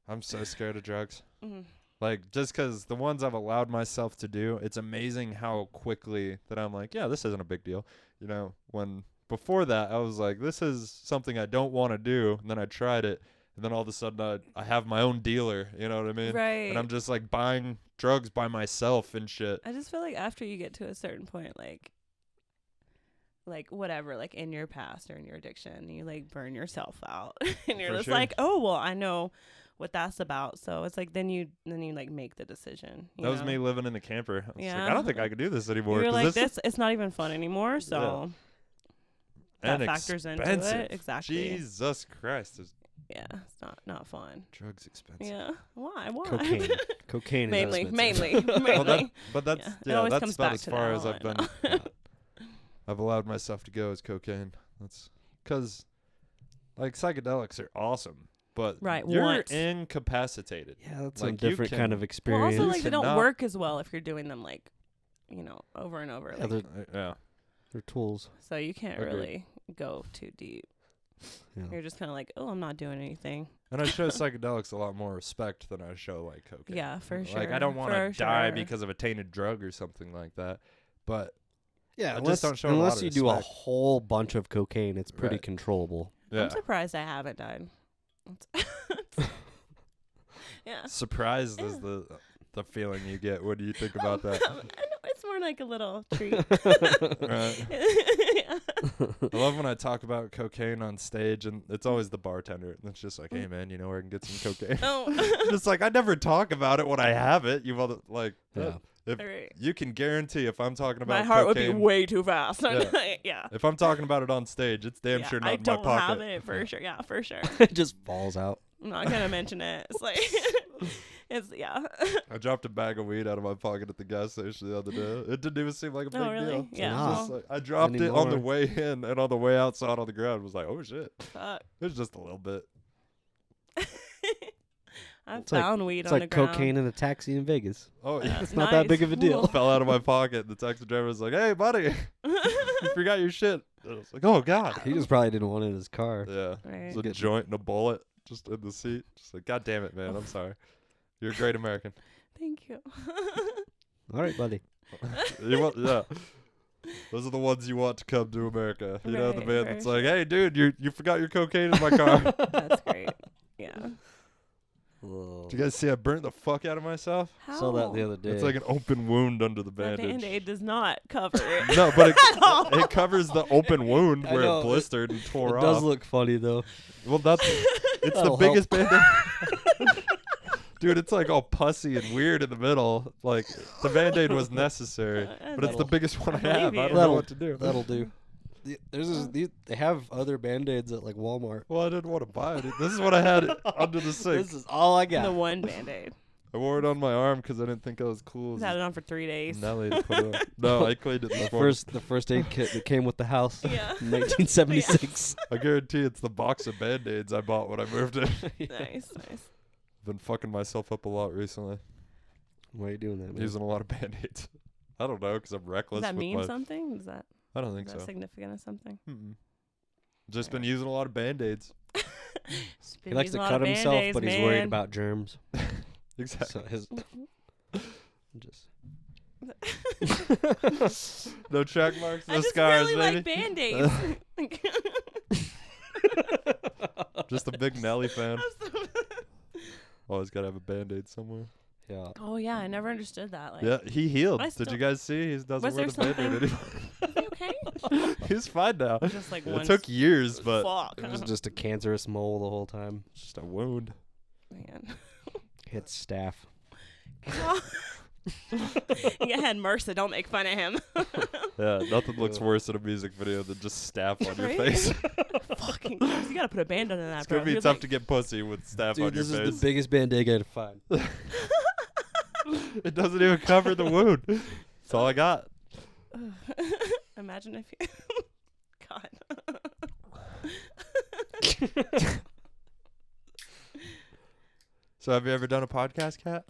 Speaker 1: I'm so scared of drugs.
Speaker 4: Mhm.
Speaker 1: Like, just 'cause the ones I've allowed myself to do, it's amazing how quickly that I'm like, yeah, this isn't a big deal. You know, when before that, I was like, this is something I don't want to do. And then I tried it. And then all of a sudden, I have my own dealer. You know what I mean?
Speaker 4: Right.
Speaker 1: And I'm just like buying drugs by myself and shit.
Speaker 4: I just feel like after you get to a certain point, like whatever, like in your past or in your addiction, you like burn yourself out, and you're
Speaker 1: For
Speaker 4: just
Speaker 1: sure.
Speaker 4: like, oh well, I know what that's about. So it's like then you like make the decision. You
Speaker 1: That was
Speaker 4: know?
Speaker 1: me living in the camper. I was like,
Speaker 4: Yeah.
Speaker 1: I don't think I could do this anymore.
Speaker 4: You're
Speaker 1: 'cause
Speaker 4: like
Speaker 1: this is
Speaker 4: it's not even fun anymore. So that
Speaker 1: and
Speaker 4: factors into
Speaker 1: expensive.
Speaker 4: it exactly.
Speaker 1: Jesus Christ, is
Speaker 4: Yeah, it's not fun.
Speaker 1: drugs expensive?
Speaker 4: Yeah, why?
Speaker 3: Cocaine. Cocaine is
Speaker 4: mainly,
Speaker 3: expensive.
Speaker 1: Well,
Speaker 4: mainly.
Speaker 1: but that's
Speaker 4: Yeah. It
Speaker 1: yeah,
Speaker 4: always
Speaker 1: that's
Speaker 4: comes
Speaker 1: about
Speaker 4: back
Speaker 1: as
Speaker 4: to
Speaker 1: far
Speaker 4: that,
Speaker 1: as I've
Speaker 4: I
Speaker 1: been.
Speaker 4: know.
Speaker 1: I've allowed myself to go as cocaine. That's because, like, psychedelics are awesome, but
Speaker 4: Right,
Speaker 1: you're
Speaker 4: once.
Speaker 1: incapacitated.
Speaker 3: Yeah, that's
Speaker 1: Like,
Speaker 3: a
Speaker 1: you
Speaker 3: different
Speaker 1: can-
Speaker 3: kind of
Speaker 4: Well,
Speaker 3: experience.
Speaker 4: also like they don't
Speaker 1: cannot-
Speaker 4: work as well if you're doing them like, over and over.
Speaker 3: Yeah,
Speaker 4: Like,
Speaker 1: Yeah,
Speaker 3: they're tools.
Speaker 4: so you can't
Speaker 1: Agreed.
Speaker 4: really go too deep.
Speaker 3: Yeah.
Speaker 4: You're just kind of like, oh, I'm not doing anything.
Speaker 1: and I show psychedelics a lot more respect than I show like cocaine.
Speaker 4: Yeah, for sure.
Speaker 1: Like I don't want to
Speaker 4: for
Speaker 1: die
Speaker 4: sure.
Speaker 1: because of a tainted drug or something like that, but
Speaker 3: Yeah,
Speaker 1: I just
Speaker 3: unless,
Speaker 1: don't show a lot
Speaker 3: unless
Speaker 1: of
Speaker 3: you do a
Speaker 1: respect.
Speaker 3: whole bunch of cocaine, it's pretty
Speaker 1: Right.
Speaker 3: controllable.
Speaker 1: yeah,
Speaker 4: I'm surprised I haven't died. Yeah.
Speaker 1: surprised is the feeling you get. What do you think about that?
Speaker 4: I know, it's more like a little treat.
Speaker 1: Right.
Speaker 4: Yeah.
Speaker 1: I love when I talk about cocaine on stage, and it's always the bartender. And it's just like, hey, man, you know where I can get some cocaine?
Speaker 4: Oh.
Speaker 1: Just like, I never talk about it when I have it. You want to, like,
Speaker 3: Yeah.
Speaker 1: If
Speaker 4: Right.
Speaker 1: you can guarantee if I'm talking about
Speaker 4: My heart would
Speaker 1: cocaine,
Speaker 4: be way too fast.
Speaker 1: Yeah.
Speaker 4: Yeah.
Speaker 1: if I'm talking about it on stage, it's damn
Speaker 4: Yeah,
Speaker 1: sure not
Speaker 4: I
Speaker 1: in my
Speaker 4: don't
Speaker 1: pocket.
Speaker 4: have it for sure. Yeah, for sure.
Speaker 3: It just falls out.
Speaker 4: I'm not gonna mention it. It's like, yeah.
Speaker 1: I dropped a bag of weed out of my pocket at the gas station the other day. It didn't even seem like a big
Speaker 4: Oh, really?
Speaker 1: deal.
Speaker 4: Yeah.
Speaker 3: Nah.
Speaker 1: Just like, I dropped it on the
Speaker 3: Anymore.
Speaker 1: way in, and on the way out, saw it on the ground. Was like, oh shit,
Speaker 4: Fuck.
Speaker 1: it was just a little bit.
Speaker 4: I
Speaker 3: It's like-
Speaker 4: found weed
Speaker 3: It's
Speaker 4: on
Speaker 3: like
Speaker 4: the ground.
Speaker 3: cocaine in a taxi in Vegas.
Speaker 1: Oh yeah.
Speaker 3: It's not that big of a deal.
Speaker 1: Fell out of my pocket. The taxi driver was like, "Hey, buddy, you forgot your shit." And I was like, "Oh God."
Speaker 3: He just probably didn't want it in his car.
Speaker 1: Yeah.
Speaker 4: Right.
Speaker 1: It's a
Speaker 3: Get-
Speaker 1: joint and a bullet just in the seat. Just like, God damn it, man. I'm sorry. You're a great American.
Speaker 4: Thank you.
Speaker 3: All right, buddy.
Speaker 1: Yeah. Those are the ones you want to come to America. You know, the
Speaker 4: Right,
Speaker 1: man
Speaker 4: for
Speaker 1: that's
Speaker 4: sure.
Speaker 1: like, "Hey, dude, you forgot your cocaine in my car."
Speaker 4: That's great. Yeah.
Speaker 3: Whoa.
Speaker 1: Did you guys see I burnt the fuck out of myself?
Speaker 4: How?
Speaker 3: Saw that the other day.
Speaker 1: It's like an open wound under the
Speaker 4: That
Speaker 1: bandage.
Speaker 4: Band-Aid does not cover it.
Speaker 1: No, but
Speaker 4: all.
Speaker 1: it covers the open wound
Speaker 3: I
Speaker 1: where
Speaker 3: know,
Speaker 1: it blistered and tore
Speaker 3: it
Speaker 1: off.
Speaker 3: does look funny though.
Speaker 1: Well, that's it's the
Speaker 3: That'll
Speaker 1: biggest band-aid. Dude, it's like all pussy and weird in the middle. Like the band-aid was necessary, but it's the
Speaker 3: That'll-
Speaker 1: biggest one I
Speaker 4: I believe
Speaker 1: have. I
Speaker 4: you.
Speaker 1: don't know what to do.
Speaker 3: That'll do. They have other Band-Aids at like Walmart.
Speaker 1: Well, I didn't want to buy it. This is what I had under the sink.
Speaker 3: This is all I got.
Speaker 4: The one Band-Aid.
Speaker 1: I wore it on my arm because I didn't think I was cool
Speaker 4: Had
Speaker 1: as
Speaker 4: it on for 3 days.
Speaker 1: Nelly to put it on. No, I cleaned it this morning.
Speaker 3: the first aid kit that came with the house
Speaker 4: Yeah.
Speaker 3: in 1976.
Speaker 1: I guarantee it's the box of Band-Aids I bought when I moved in.
Speaker 4: Nice.
Speaker 1: Been fucking myself up a lot recently.
Speaker 3: Why are you doing that, man?
Speaker 1: Using a lot of Band-Aids. I don't know, because I'm reckless
Speaker 4: Does that
Speaker 1: with
Speaker 4: mean
Speaker 1: my...
Speaker 4: something? Is that,
Speaker 1: I don't think
Speaker 4: is that
Speaker 1: so.
Speaker 4: significant of something?
Speaker 1: Mm-mm. Just been using a lot of Band-Aids.
Speaker 3: He likes to cut himself, but he's worried about germs.
Speaker 1: Exactly.
Speaker 3: So his just
Speaker 1: No track marks, no
Speaker 4: I just
Speaker 1: scars,
Speaker 4: really
Speaker 1: baby.
Speaker 4: like Band-Aids.
Speaker 1: Just a big Nelly fan. Always gotta have a Band-Aid somewhere.
Speaker 3: yeah.
Speaker 4: Oh yeah, I never understood that. Like,
Speaker 1: Yeah, he healed.
Speaker 4: I
Speaker 1: Did you
Speaker 4: still-
Speaker 1: guys see? He doesn't
Speaker 4: Was
Speaker 1: wear
Speaker 4: there
Speaker 1: the Band-Aid anymore.
Speaker 4: is he okay?
Speaker 1: He's fine now.
Speaker 4: Just like one.
Speaker 1: It took years, but
Speaker 4: Fuck.
Speaker 3: It was just a cancerous mole the whole time.
Speaker 1: it's just a wound.
Speaker 4: Man.
Speaker 3: Hit staph.
Speaker 4: You had MRSA. Don't make fun of him.
Speaker 1: Yeah, nothing looks worse in a music video than just staph on your
Speaker 4: Right?
Speaker 1: face.
Speaker 4: Fucking gross. You gotta put a band-aid on that,
Speaker 1: It's
Speaker 4: bro.
Speaker 1: gonna be
Speaker 4: You're
Speaker 1: tough
Speaker 4: like-
Speaker 1: to get pussy with staph
Speaker 3: Dude,
Speaker 1: on your
Speaker 3: this is
Speaker 1: face.
Speaker 3: the biggest Band-Aid I could find.
Speaker 1: It doesn't even cover the wound. That's all I got.
Speaker 4: Imagine if you. God.
Speaker 1: So have you ever done a podcast, Kat?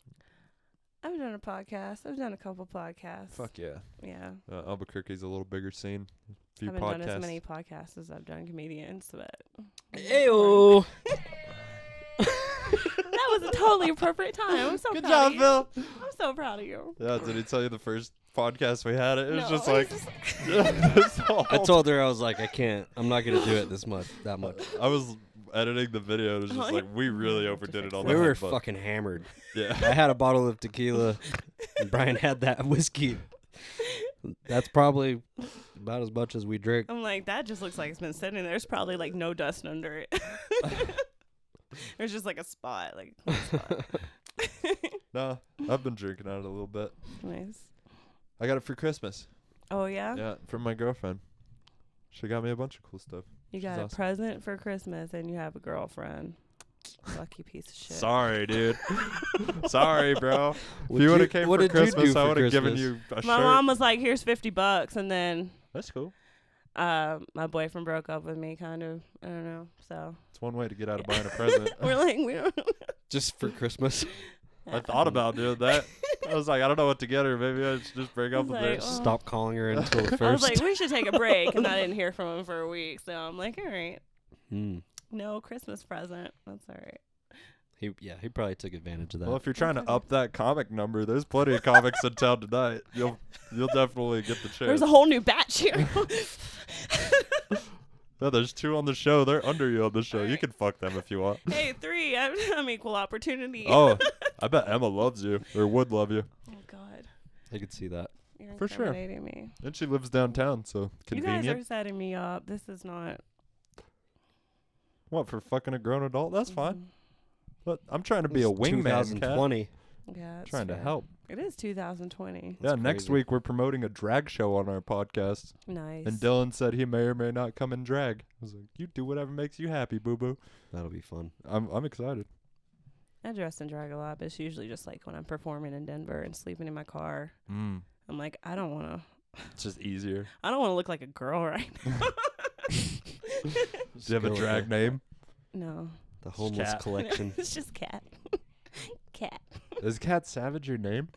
Speaker 4: I've done a podcast. I've done a couple podcasts.
Speaker 1: Fuck yeah.
Speaker 4: Yeah.
Speaker 1: Albuquerque's a little bigger scene. A few
Speaker 4: I haven't
Speaker 1: podcasts.
Speaker 4: done as many podcasts as I've done comedians, but
Speaker 3: Ayo.
Speaker 4: that was a totally appropriate time. I'm so
Speaker 1: Good
Speaker 4: proud
Speaker 1: job,
Speaker 4: of you.
Speaker 1: Phil.
Speaker 4: I'm so proud of you.
Speaker 1: Yeah, did he tell you the first podcast we had? It was
Speaker 4: No,
Speaker 1: just
Speaker 4: he's
Speaker 1: like...
Speaker 4: just-
Speaker 1: This whole
Speaker 3: I told her I was like, I can't. I'm not gonna do it that much.
Speaker 1: I was editing the video. It was just
Speaker 4: Oh,
Speaker 1: like, we really
Speaker 4: yeah.
Speaker 1: overdid it on
Speaker 3: We
Speaker 1: the
Speaker 3: were
Speaker 1: headbutt.
Speaker 3: fucking hammered.
Speaker 1: Yeah.
Speaker 3: I had a bottle of tequila, and Brian had that whiskey. That's probably about as much as we drink.
Speaker 4: I'm like, that just looks like it's been sitting there. There's probably like no dust under it. There's just like a spot. Like, one spot.
Speaker 1: No, I've been drinking on it a little bit.
Speaker 4: Nice.
Speaker 1: I got it for Christmas.
Speaker 4: Oh, yeah?
Speaker 1: Yeah, from my girlfriend. She got me a bunch of cool stuff.
Speaker 4: You
Speaker 1: She's
Speaker 4: got a
Speaker 1: awesome.
Speaker 4: present for Christmas and you have a girlfriend. Lucky piece of shit.
Speaker 1: Sorry, dude. Sorry, bro. If
Speaker 3: What'd
Speaker 1: you would
Speaker 3: you-
Speaker 1: have came
Speaker 3: what
Speaker 1: for
Speaker 3: did you do
Speaker 1: Christmas, I
Speaker 3: for
Speaker 1: would have given
Speaker 3: Christmas?
Speaker 1: you a
Speaker 4: My
Speaker 1: shirt.
Speaker 4: mom was like, here's $50. And then
Speaker 1: That's cool.
Speaker 4: my boyfriend broke up with me, kind of. I don't know. So
Speaker 1: It's one way to get out of buying a present.
Speaker 4: we're like, we don't.
Speaker 3: Just for Christmas.
Speaker 1: I thought about doing that. I was like, I don't know what to get her. Maybe I should just break up with her.
Speaker 4: Like, oh.
Speaker 3: Stop calling her until the first.
Speaker 4: I was like, we should take a break. And I didn't hear from him for a week. So I'm like, all right. No Christmas present. That's all right.
Speaker 3: He probably took advantage of that.
Speaker 1: Well, if you're trying to up that comic number, there's plenty of comics in town tonight. You'll definitely get the chance.
Speaker 4: There's a whole new batch here.
Speaker 1: Yeah, there's 2 on the show. They're under you on the show. You
Speaker 4: Alright.
Speaker 1: can fuck them if you want.
Speaker 4: Hey, 3. I'm equal opportunity.
Speaker 1: Oh, I bet Emma loves you or would love you.
Speaker 4: Oh, God.
Speaker 3: I could see that.
Speaker 4: You're
Speaker 1: For sure.
Speaker 4: incriminating me.
Speaker 1: And she lives downtown, so
Speaker 4: You guys
Speaker 1: convenient.
Speaker 4: are setting me up. This is not.
Speaker 1: What, for fucking a grown adult? That's fine.
Speaker 4: Mhm.
Speaker 1: But I'm trying to be a
Speaker 3: It's
Speaker 1: wingman, Kat.
Speaker 3: 2020.
Speaker 4: Yeah,
Speaker 1: Trying to help.
Speaker 4: It is 2020.
Speaker 1: Yeah, next
Speaker 3: crazy.
Speaker 1: week we're promoting a drag show on our podcast.
Speaker 4: Nice.
Speaker 1: And Dylan said he may or may not come in drag. I was like, you do whatever makes you happy, boo-boo.
Speaker 3: That'll be fun.
Speaker 1: I'm excited.
Speaker 4: I dress in drag a lot, but it's usually just like when I'm performing in Denver and sleeping in my car.
Speaker 1: Mm.
Speaker 4: I'm like, I don't want to.
Speaker 1: It's just easier.
Speaker 4: I don't want to look like a girl right now.
Speaker 1: Do you have a drag name?
Speaker 4: No.
Speaker 3: The homeless
Speaker 1: Cat.
Speaker 3: collection.
Speaker 4: It's just Cat. Cat.
Speaker 1: Is Cat Savage your name?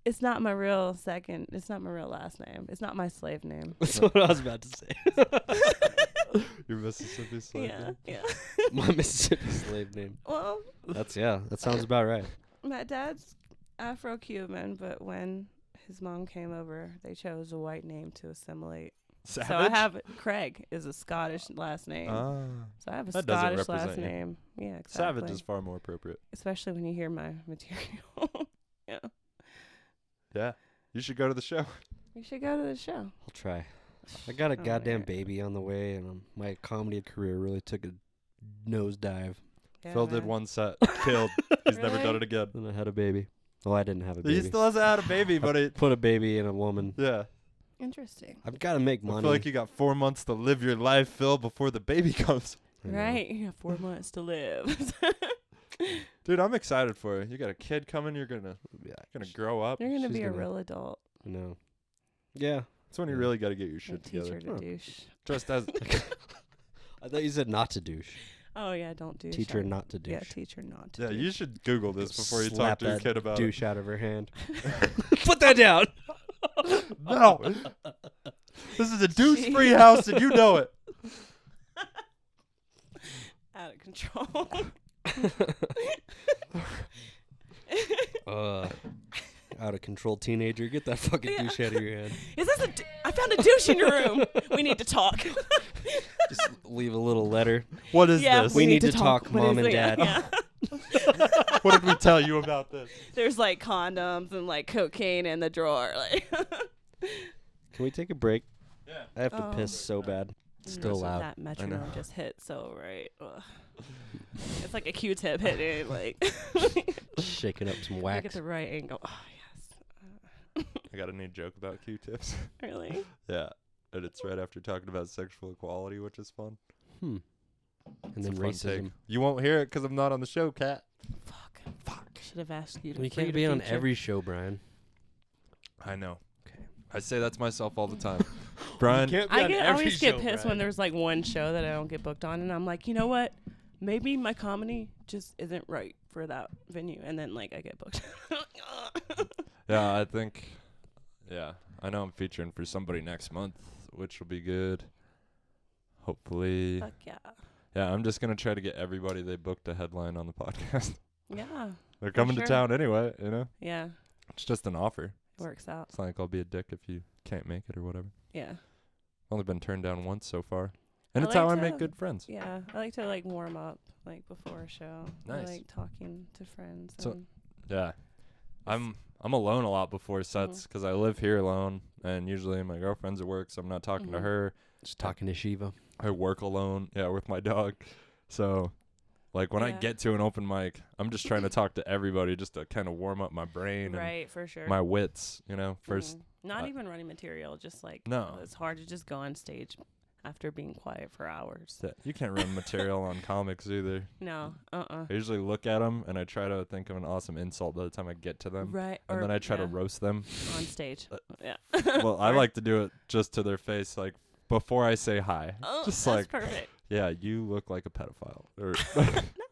Speaker 4: It's not my real second. It's not my real last name. It's not my slave name.
Speaker 3: That's what I was about to say.
Speaker 1: Your Mississippi slave
Speaker 4: Yeah.
Speaker 1: name?
Speaker 4: Yeah.
Speaker 3: My Mississippi slave name.
Speaker 4: Well,
Speaker 3: That sounds about right.
Speaker 4: my dad's Afro-Cuban, but when his mom came over, they chose a white name to assimilate.
Speaker 1: Savage?
Speaker 4: So I have Craig is a Scottish last name.
Speaker 1: Ah.
Speaker 4: So I have a
Speaker 1: That doesn't
Speaker 4: Scottish last
Speaker 1: represent you.
Speaker 4: name. Yeah, exactly.
Speaker 1: Savage is far more appropriate.
Speaker 4: Especially when you hear my material. Yeah.
Speaker 1: Yeah. You should go to the show.
Speaker 4: You should go to the show.
Speaker 3: I'll try. I got a
Speaker 4: Oh,
Speaker 3: goddamn
Speaker 4: yeah.
Speaker 3: baby on the way, and my comedy career really took a nosedive.
Speaker 4: Yeah,
Speaker 1: Phil did
Speaker 4: man.
Speaker 1: one set. Killed. He's never
Speaker 4: Really?
Speaker 1: done it again.
Speaker 3: Then I had a baby. Oh, I didn't have a baby.
Speaker 1: He still hasn't had a baby, but it.
Speaker 3: Put a baby in a woman.
Speaker 1: Yeah.
Speaker 4: Interesting.
Speaker 3: I've got to make
Speaker 1: I
Speaker 3: money.
Speaker 1: feel like you got 4 months to live your life, Phil, before the baby comes.
Speaker 3: I know.
Speaker 4: Right. You have 4 months to live.
Speaker 1: Dude, I'm excited for you. You got a kid coming. You're gonna
Speaker 3: Yeah,
Speaker 1: grow up.
Speaker 4: You're going to
Speaker 3: She's
Speaker 4: be a
Speaker 3: gonna-
Speaker 4: real adult.
Speaker 3: I know. Yeah.
Speaker 1: That's when you
Speaker 3: Yeah.
Speaker 1: really got to get your
Speaker 4: A
Speaker 1: shit
Speaker 4: teacher
Speaker 1: together.
Speaker 4: to douche.
Speaker 1: Just as
Speaker 3: I thought you said not to douche.
Speaker 4: Oh, yeah, don't douche.
Speaker 3: Teacher not to douche.
Speaker 4: Yeah, teacher not to
Speaker 1: yeah,
Speaker 4: douche.
Speaker 1: you should Google this before you talk
Speaker 3: Slap
Speaker 1: to your
Speaker 3: that
Speaker 1: kid about
Speaker 3: douche out of her hand. Put that down.
Speaker 1: it. No, this is a douche-free house, and you know it.
Speaker 4: Out of control.
Speaker 3: Out of control teenager. Get that fucking
Speaker 4: Yeah.
Speaker 3: douche out of your hand.
Speaker 4: Is this I found a douche in your room. We need to talk.
Speaker 3: Just leave a little letter.
Speaker 1: What is
Speaker 4: Yeah,
Speaker 1: this?
Speaker 3: We need to talk,
Speaker 4: What
Speaker 3: Mom
Speaker 4: is
Speaker 3: and
Speaker 4: it?
Speaker 3: Dad.
Speaker 4: Yeah.
Speaker 1: What did we tell you about this?
Speaker 4: There's like condoms and like cocaine in the drawer. Like
Speaker 3: Can we take a break?
Speaker 1: Yeah.
Speaker 3: I have to
Speaker 4: Oh.
Speaker 3: piss so bad. It's still loud.
Speaker 4: That metronome just hit so right. Ugh. It's like a Q-tip hitting. Like
Speaker 3: Shaking up some
Speaker 4: I
Speaker 3: wax.
Speaker 4: get the right angle. Oh yes.
Speaker 1: I got a new joke about Q-tips.
Speaker 4: Really?
Speaker 1: Yeah, and it's right after talking about sexual equality, which is fun.
Speaker 3: And
Speaker 1: It's
Speaker 3: then
Speaker 1: a fun take.
Speaker 3: racism.
Speaker 1: You won't hear it because I'm not on the show, Kat.
Speaker 4: Fuck. Should have asked you to.
Speaker 3: We
Speaker 4: for you
Speaker 3: can't
Speaker 4: to
Speaker 3: be on
Speaker 4: feature.
Speaker 3: every show, Brian.
Speaker 1: I know.
Speaker 3: Okay.
Speaker 1: I say that to myself all the time. Brian,
Speaker 4: I always get pissed when there's like one show that I don't get booked on, and I'm like, you know what? Maybe my comedy just isn't right for that venue, and then like I get booked.
Speaker 1: yeah, I think, yeah, I know I'm featuring for somebody next month, which will be good. Hopefully.
Speaker 4: Fuck yeah.
Speaker 1: Yeah, I'm just going to try to get everybody they booked a headline on the podcast.
Speaker 4: Yeah.
Speaker 1: They're coming
Speaker 4: sure.
Speaker 1: to town anyway, you know?
Speaker 4: Yeah.
Speaker 1: It's just an offer.
Speaker 4: It works out.
Speaker 1: It's not like I'll be a dick if you can't make it or whatever.
Speaker 4: Yeah.
Speaker 1: Only been turned down once so far. And
Speaker 4: I
Speaker 1: it's how I
Speaker 4: like
Speaker 1: make
Speaker 4: to-
Speaker 1: good friends.
Speaker 4: Yeah. I like to like warm up like before a show.
Speaker 1: Nice.
Speaker 4: I like talking to friends.
Speaker 1: So-
Speaker 4: and
Speaker 1: Yeah. I'm alone a lot before
Speaker 4: Mm-hmm.
Speaker 1: sets because I live here alone, and usually my girlfriend's at work, so I'm not talking to
Speaker 4: Mhm.
Speaker 1: her.
Speaker 3: Just talking to Shiva.
Speaker 1: I work alone, yeah, with my dog. So, like, when I
Speaker 4: Yeah.
Speaker 1: get to an open mic, I'm just trying to talk to everybody just to kind of warm up my brain
Speaker 4: right, for sure.
Speaker 1: and my wits, you know, first.
Speaker 4: Mhm. Not
Speaker 1: I-
Speaker 4: even running material, just like
Speaker 1: No.
Speaker 4: it's hard to just go on stage after being quiet for hours.
Speaker 1: You can't run material on comics either.
Speaker 4: No.
Speaker 1: I usually look at them and I try to think of an awesome insult by the time I get to them.
Speaker 4: Right.
Speaker 1: And
Speaker 4: or
Speaker 1: then I try to
Speaker 4: yeah,
Speaker 1: roast them.
Speaker 4: on stage. Yeah.
Speaker 1: Well, I
Speaker 4: Or-
Speaker 1: like to do it just to their face, like, before I say hi.
Speaker 4: Oh,
Speaker 1: just
Speaker 4: that's
Speaker 1: like,
Speaker 4: perfect.
Speaker 1: yeah, you look like a pedophile. Or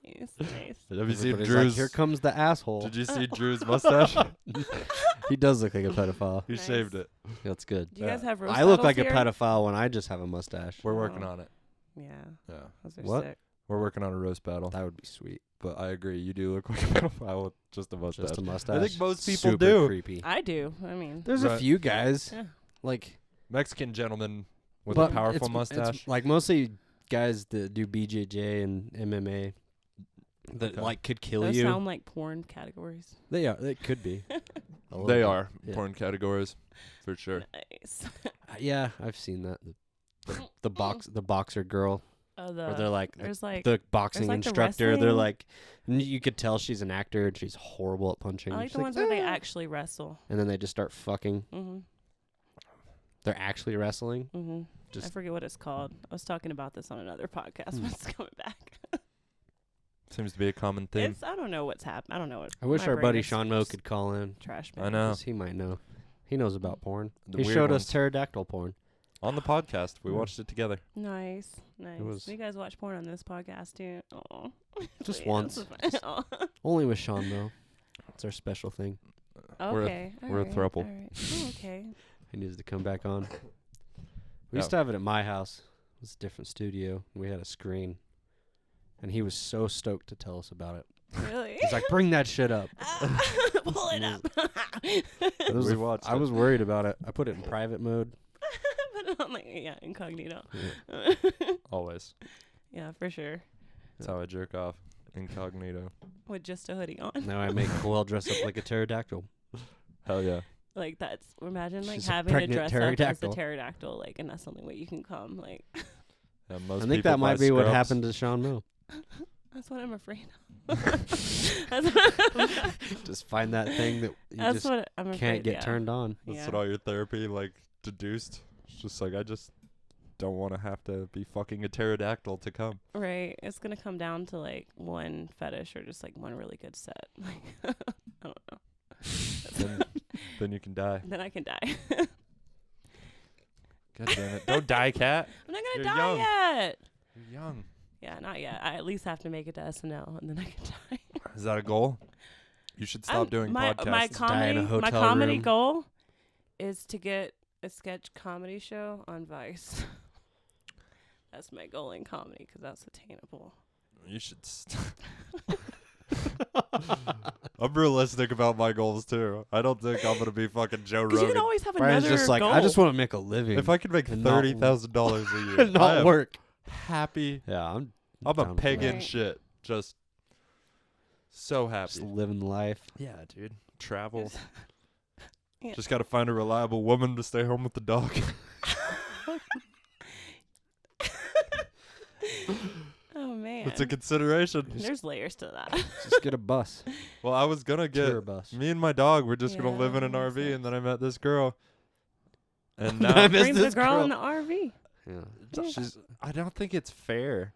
Speaker 4: Nice. Nice.
Speaker 1: have you seen
Speaker 3: Everybody's
Speaker 1: Drew's?
Speaker 3: like, here comes the asshole.
Speaker 1: Did you see Drew's mustache?
Speaker 3: He does look like a pedophile.
Speaker 1: He
Speaker 4: Nice.
Speaker 1: shaved it.
Speaker 3: That's good.
Speaker 4: Do you guys have roast
Speaker 3: I look
Speaker 4: battles
Speaker 3: like a
Speaker 4: here?
Speaker 3: pedophile when I just have a mustache.
Speaker 1: We're working
Speaker 4: Oh.
Speaker 1: on it.
Speaker 4: Yeah.
Speaker 1: Yeah,
Speaker 4: Those are
Speaker 3: What?
Speaker 4: sick.
Speaker 1: we're working on a roast battle.
Speaker 3: That would be sweet.
Speaker 1: But I agree, you do look like a pedophile with just a mustache.
Speaker 3: Just a mustache.
Speaker 1: I think most people
Speaker 3: Super
Speaker 1: do.
Speaker 3: creepy.
Speaker 4: I do. I mean,
Speaker 3: There's a
Speaker 1: Right.
Speaker 3: few guys
Speaker 4: yeah.
Speaker 3: like
Speaker 1: Mexican gentleman with
Speaker 3: but
Speaker 1: a powerful
Speaker 3: it's
Speaker 1: mustache.
Speaker 3: like mostly guys that do BJJ and MMA that
Speaker 1: Okay.
Speaker 3: like could kill
Speaker 4: Those
Speaker 3: you.
Speaker 4: sound like porn categories.
Speaker 3: They are. They could be. A little
Speaker 1: They
Speaker 3: bit.
Speaker 1: are
Speaker 3: Yeah.
Speaker 1: porn categories, for sure.
Speaker 4: Nice.
Speaker 3: Yeah, I've seen that. The boxer girl.
Speaker 4: Oh,
Speaker 3: Where they're like
Speaker 4: there's like
Speaker 3: the boxing
Speaker 4: like the
Speaker 3: instructor. They're
Speaker 4: wrestling.
Speaker 3: like, and you could tell she's an actor and she's horrible at punching.
Speaker 4: I like
Speaker 3: She's
Speaker 4: the ones where they
Speaker 3: "Ah."
Speaker 4: actually wrestle.
Speaker 3: And then they just start fucking.
Speaker 4: Mhm.
Speaker 3: They're actually wrestling.
Speaker 4: Mhm. I
Speaker 3: Just-
Speaker 4: forget what it's called. I was talking about this on another podcast when it's coming back.
Speaker 1: Seems to be a common theme.
Speaker 4: I don't know what's happening. I don't know what.
Speaker 3: I wish
Speaker 4: my
Speaker 3: our
Speaker 4: brain
Speaker 3: buddy
Speaker 4: is
Speaker 3: Sean Moe
Speaker 4: just
Speaker 3: could call in.
Speaker 4: Trash.
Speaker 1: I
Speaker 4: man.
Speaker 1: know.
Speaker 3: 'Cause he might know. He knows about porn.
Speaker 1: The
Speaker 3: He
Speaker 1: weird
Speaker 3: showed
Speaker 1: ones.
Speaker 3: us pterodactyl porn.
Speaker 1: On the podcast. We
Speaker 3: Yeah.
Speaker 1: watched it together.
Speaker 4: Nice.
Speaker 3: was-
Speaker 4: You guys watch porn on this podcast too? Oh.
Speaker 3: Just once.
Speaker 4: Oh.
Speaker 3: Only with Sean Moe. It's our special thing.
Speaker 4: Okay.
Speaker 1: we're a
Speaker 4: alright,
Speaker 1: throuple.
Speaker 4: alright. Oh, okay.
Speaker 3: He needs to come back on. We
Speaker 1: Yeah.
Speaker 3: used to have it at my house. It was a different studio. We had a screen. And he was so stoked to tell us about it.
Speaker 4: Really?
Speaker 3: He's like, bring that shit up.
Speaker 4: Pull it up.
Speaker 3: It was
Speaker 1: We
Speaker 3: a-
Speaker 1: watched
Speaker 3: I
Speaker 1: it.
Speaker 3: was worried about it. I put it in private mode.
Speaker 4: Put it on like incognito.
Speaker 1: Always.
Speaker 4: Yeah, for sure.
Speaker 1: That's how I jerk off. Incognito.
Speaker 4: With just a hoodie on.
Speaker 3: Now I make Coel dress up like a pterodactyl.
Speaker 1: Hell yeah.
Speaker 4: Like that's imagine like
Speaker 3: She's a
Speaker 4: having to
Speaker 3: pregnant
Speaker 4: dress up as
Speaker 3: pterodactyl.
Speaker 4: the pterodactyl, like, and that's the only way you can come. Like
Speaker 1: Yeah, most
Speaker 3: I think
Speaker 1: people
Speaker 3: that might
Speaker 1: buy
Speaker 3: be what
Speaker 1: scrubs.
Speaker 3: happened to Sean Moe.
Speaker 4: that's what I'm afraid of. That's
Speaker 3: Just find that thing that you
Speaker 4: that's
Speaker 3: just
Speaker 4: what I'm afraid.
Speaker 3: can't get
Speaker 4: yeah.
Speaker 3: turned on.
Speaker 1: That's
Speaker 4: Yeah.
Speaker 1: what all your therapy like deduced. It's just like I just don't want to have to be fucking a pterodactyl to come.
Speaker 4: Right. It's gonna come down to like one fetish or just like one really good set. Like I don't know.
Speaker 1: Then you can die.
Speaker 4: Then I can die.
Speaker 1: God damn it. Don't die, cat.
Speaker 4: I'm not gonna
Speaker 1: You're
Speaker 4: die
Speaker 1: young.
Speaker 4: yet.
Speaker 1: You're young.
Speaker 4: Yeah, not yet. I at least have to make it to SNL and then I can die.
Speaker 1: Is that a goal? You should stop doing
Speaker 4: my
Speaker 1: podcasts.
Speaker 4: my
Speaker 3: Die in a
Speaker 4: comedy my
Speaker 3: hotel
Speaker 4: comedy
Speaker 3: room.
Speaker 4: goal is to get a sketch comedy show on Vice. That's my goal in comedy because that's attainable.
Speaker 1: You should. I'm realistic about my goals too. I don't think I'm gonna be fucking Joe
Speaker 4: Because you
Speaker 1: Rogan.
Speaker 4: can always have
Speaker 3: Brian's
Speaker 4: another
Speaker 3: just like,
Speaker 4: goal.
Speaker 3: I just want to make a living.
Speaker 1: If I could make
Speaker 3: and not-
Speaker 1: $30,000 a year, I
Speaker 3: not
Speaker 1: am
Speaker 3: work.
Speaker 1: happy.
Speaker 3: Yeah, I'm
Speaker 1: I'm
Speaker 3: down
Speaker 1: a
Speaker 3: for
Speaker 1: pig
Speaker 3: that.
Speaker 1: in
Speaker 4: Right.
Speaker 1: shit. Just so happy.
Speaker 3: Just living life.
Speaker 1: Yeah, dude. Travel.
Speaker 4: Yeah.
Speaker 1: Just gotta find a reliable woman to stay home with the dog.
Speaker 4: Oh man,
Speaker 1: It's a consideration.
Speaker 4: there's layers to that.
Speaker 3: Just get a bus.
Speaker 1: Well, I was gonna get
Speaker 3: Tour bus.
Speaker 1: me and my dog. We're just gonna
Speaker 4: Yeah,
Speaker 1: live in an
Speaker 4: that makes
Speaker 1: RV, and then I
Speaker 4: sense.
Speaker 1: met this girl. And
Speaker 3: I
Speaker 1: now
Speaker 3: missed
Speaker 4: Bring the
Speaker 3: this
Speaker 4: girl
Speaker 3: girl.
Speaker 4: in the RV.
Speaker 3: Yeah.
Speaker 1: she's. I don't think it's fair.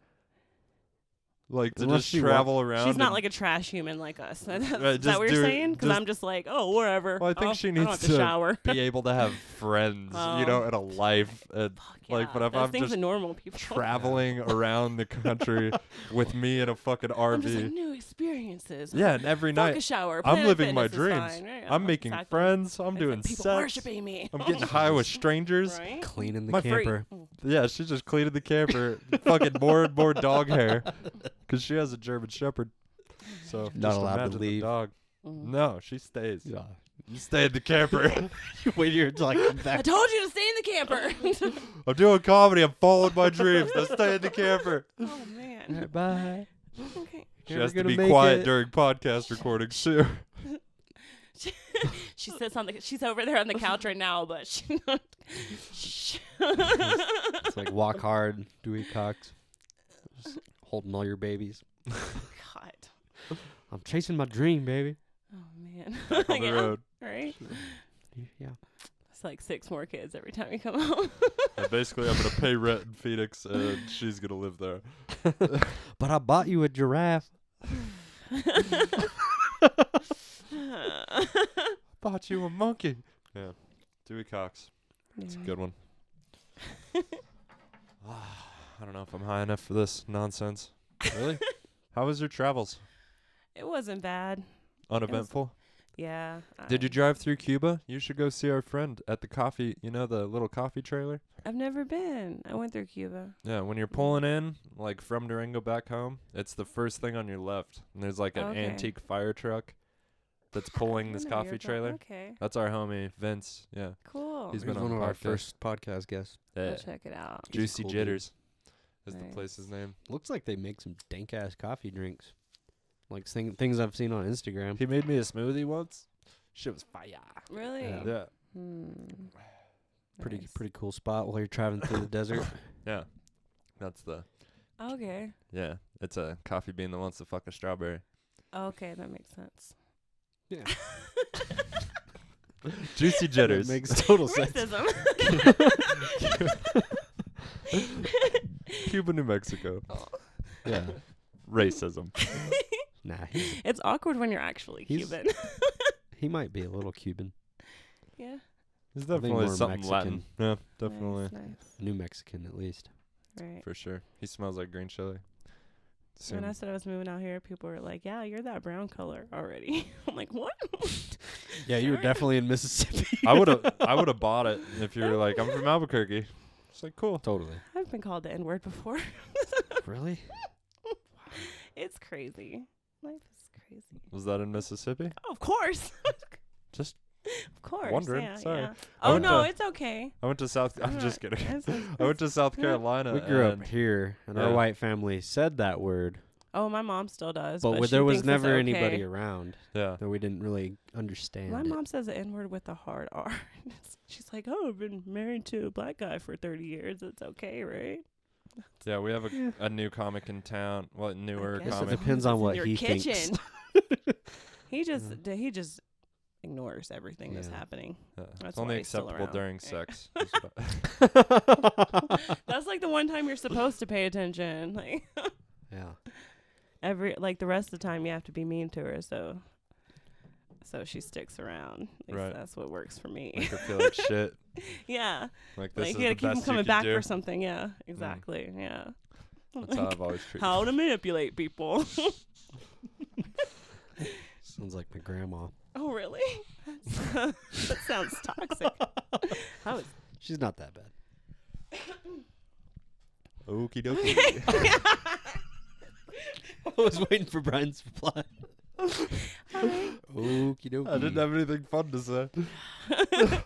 Speaker 1: Like to
Speaker 3: Unless
Speaker 1: just
Speaker 3: she
Speaker 1: travel around.
Speaker 4: She's not
Speaker 1: and-
Speaker 4: like a trash human like us. Is
Speaker 1: Right,
Speaker 4: that
Speaker 1: just
Speaker 4: what
Speaker 1: do
Speaker 4: you're
Speaker 1: it-
Speaker 4: saying? Because
Speaker 1: just-
Speaker 4: I'm just like, oh, whatever.
Speaker 1: Well, I think
Speaker 4: Oh,
Speaker 1: she
Speaker 4: I don't
Speaker 1: needs
Speaker 4: have to
Speaker 1: to
Speaker 4: shower.
Speaker 1: be able to have friends, you know, and a life. And
Speaker 4: Fuck
Speaker 1: like,
Speaker 4: yeah.
Speaker 1: but if
Speaker 4: Those
Speaker 1: I'm
Speaker 4: things
Speaker 1: just
Speaker 4: that normal people
Speaker 1: traveling around the country with me in a fucking
Speaker 4: I'm just like
Speaker 1: RV.
Speaker 4: new experiences.
Speaker 1: Yeah, and every
Speaker 4: Fuck a
Speaker 1: night
Speaker 4: shower.
Speaker 1: I'm
Speaker 4: Planet
Speaker 1: living my
Speaker 4: Fitness is
Speaker 1: dreams.
Speaker 4: fine. Right?
Speaker 1: I'm making
Speaker 4: Exactly.
Speaker 1: friends. I'm
Speaker 4: It's
Speaker 1: doing
Speaker 4: like people
Speaker 1: sex.
Speaker 4: worshiping me.
Speaker 1: I'm getting high with strangers.
Speaker 4: Right?
Speaker 3: Cleaning the
Speaker 1: My
Speaker 4: Free.
Speaker 3: camper.
Speaker 1: Yeah, she's just cleaning the camper. Fucking more and more dog hair. Because she has a German Shepherd. So
Speaker 3: Not
Speaker 1: just
Speaker 3: allowed to
Speaker 1: imagine the
Speaker 3: leave.
Speaker 1: dog.
Speaker 4: Mm.
Speaker 1: No, she stays.
Speaker 3: Yeah.
Speaker 1: You stay in the camper.
Speaker 3: Wait, you're like come
Speaker 4: I
Speaker 3: back.
Speaker 4: told you to stay in the camper.
Speaker 1: I'm doing comedy. I'm following my dreams. Now stay in the camper.
Speaker 4: Oh man.
Speaker 3: Bye.
Speaker 4: Okay.
Speaker 1: She
Speaker 3: Never
Speaker 1: has to
Speaker 3: gonna
Speaker 1: be
Speaker 3: make
Speaker 1: quiet
Speaker 3: it.
Speaker 1: during podcast recordings too.
Speaker 4: She sits on the. She's over there on the couch right now, but she. Shh.
Speaker 3: It's like walk hard, Dewey Cox. Just holding all your babies.
Speaker 4: God.
Speaker 3: I'm chasing my dream, baby.
Speaker 4: Oh man.
Speaker 1: Back on the
Speaker 4: Yeah,
Speaker 1: road.
Speaker 4: Right.
Speaker 3: Yeah.
Speaker 4: It's like 6 more kids every time you come home.
Speaker 1: And basically, I'm gonna pay rent in Phoenix, and she's gonna live there.
Speaker 3: But I bought you a giraffe.
Speaker 1: Bought you a monkey. Yeah, Dewey Cox. It's a good one. I don't know if I'm high enough for this nonsense. Really? How was your travels?
Speaker 4: It wasn't bad.
Speaker 1: Uneventful?
Speaker 4: Yeah.
Speaker 1: Did you drive through Cuba? You should go see our friend at the coffee, you know, the little coffee trailer?
Speaker 4: I've never been. I went through Cuba.
Speaker 1: Yeah, when you're pulling in, like from Durango back home, it's the first thing on your left. And there's like an
Speaker 4: Okay.
Speaker 1: antique fire truck that's pulling this
Speaker 4: I know
Speaker 1: coffee
Speaker 4: you're from-
Speaker 1: trailer.
Speaker 4: Okay.
Speaker 1: That's our homie, Vince. Yeah.
Speaker 4: Cool.
Speaker 1: He's
Speaker 3: He's
Speaker 1: been
Speaker 3: one
Speaker 1: on
Speaker 3: of
Speaker 1: the
Speaker 3: our
Speaker 1: podcast.
Speaker 3: first podcast guests.
Speaker 1: Yeah.
Speaker 4: I'll check it out.
Speaker 3: He's a
Speaker 1: Juicy
Speaker 3: cool dude.
Speaker 1: Jitters is the
Speaker 4: Nice.
Speaker 1: place's name.
Speaker 3: Looks like they make some dank ass coffee drinks. Like things I've seen on Instagram.
Speaker 1: He made me a smoothie once. Shit was fire.
Speaker 4: Really?
Speaker 1: Yeah.
Speaker 3: Pretty
Speaker 4: Nice.
Speaker 3: pretty cool spot while you're traveling through the desert.
Speaker 1: Yeah. That's the
Speaker 4: Okay.
Speaker 1: Yeah, it's a coffee bean that wants to fuck a strawberry.
Speaker 4: Okay, that makes sense.
Speaker 3: Yeah.
Speaker 1: Juicy
Speaker 3: That
Speaker 1: jitters.
Speaker 3: makes total sense.
Speaker 4: Racism.
Speaker 1: Cuba, New Mexico.
Speaker 3: Yeah.
Speaker 1: Racism.
Speaker 3: Nah,
Speaker 4: It's awkward when you're actually
Speaker 3: He's-
Speaker 4: Cuban.
Speaker 3: he might be a little Cuban.
Speaker 4: Yeah.
Speaker 1: There's
Speaker 3: think
Speaker 1: definitely
Speaker 3: more
Speaker 1: something Latin.
Speaker 3: Mexican.
Speaker 1: Yeah, definitely.
Speaker 4: Nice.
Speaker 3: New Mexican, at least.
Speaker 4: Right.
Speaker 1: For sure. He smells like green chili.
Speaker 4: When I said I was moving out here, people were like, "Yeah, you're that brown color already." I'm like, "What?"
Speaker 3: Yeah, you were
Speaker 4: Sorry.
Speaker 3: definitely in Mississippi.
Speaker 1: I would have bought it if you were like, I'm from Albuquerque. It's like, cool.
Speaker 3: Totally.
Speaker 4: I've been called the N-word before.
Speaker 3: Really?
Speaker 4: It's crazy. Life is crazy.
Speaker 1: Was that in Mississippi?
Speaker 4: Oh, of course.
Speaker 1: Just
Speaker 4: Of course.
Speaker 1: Wondering,
Speaker 4: Yeah,
Speaker 1: sorry.
Speaker 4: yeah.
Speaker 1: I
Speaker 4: Oh
Speaker 1: went
Speaker 4: no,
Speaker 1: to-
Speaker 4: it's okay.
Speaker 1: I went to South. I'm
Speaker 4: I'm
Speaker 1: just
Speaker 4: not-
Speaker 1: kidding.
Speaker 4: it's-
Speaker 1: I went to South
Speaker 4: yeah.
Speaker 1: Carolina.
Speaker 3: We grew up
Speaker 1: and-
Speaker 3: here, and our
Speaker 1: Yeah.
Speaker 3: white family said that word,
Speaker 4: Oh, my mom still does.
Speaker 3: but
Speaker 4: she
Speaker 3: there was
Speaker 4: thinks it's
Speaker 3: never
Speaker 4: okay.
Speaker 3: anybody around,
Speaker 1: Yeah.
Speaker 3: so we didn't really understand
Speaker 4: My
Speaker 3: it.
Speaker 4: mom says the N-word with a hard R. She's like, "Oh, I've been married to a black guy for 30 years. It's okay, right?"
Speaker 1: Yeah, we have a new comic in town. Well, newer
Speaker 4: guess
Speaker 1: comic.
Speaker 3: It depends on
Speaker 4: It's in
Speaker 3: what
Speaker 4: your
Speaker 3: he
Speaker 4: kitchen.
Speaker 3: thinks.
Speaker 4: He just ignores everything that's
Speaker 3: Yeah.
Speaker 4: happening.
Speaker 1: Yeah.
Speaker 4: That's
Speaker 1: It's only
Speaker 4: why he's still
Speaker 1: acceptable
Speaker 4: around.
Speaker 1: during
Speaker 4: Yeah.
Speaker 1: sex. is about-
Speaker 4: That's like the one time you're supposed to pay attention. Like
Speaker 3: Yeah.
Speaker 4: the rest of the time you have to be mean to her, so she sticks around. At least
Speaker 1: Right.
Speaker 4: that's what works for me.
Speaker 1: Make her feel like shit.
Speaker 4: Yeah.
Speaker 1: Like this
Speaker 4: Like
Speaker 1: is
Speaker 4: you gotta
Speaker 1: the
Speaker 4: keep him
Speaker 1: best
Speaker 4: coming
Speaker 1: you can
Speaker 4: back
Speaker 1: do.
Speaker 4: for something. Yeah. Exactly. Yeah.
Speaker 1: That's how I've always treated.
Speaker 4: How to manipulate people.
Speaker 3: Sounds like my grandma.
Speaker 4: Oh, really? That sounds toxic. How is
Speaker 3: She's not that bad.
Speaker 1: Okie dokie.
Speaker 3: I was waiting for Brian's reply. Okie dokie.
Speaker 1: I didn't have anything fun to say.
Speaker 3: That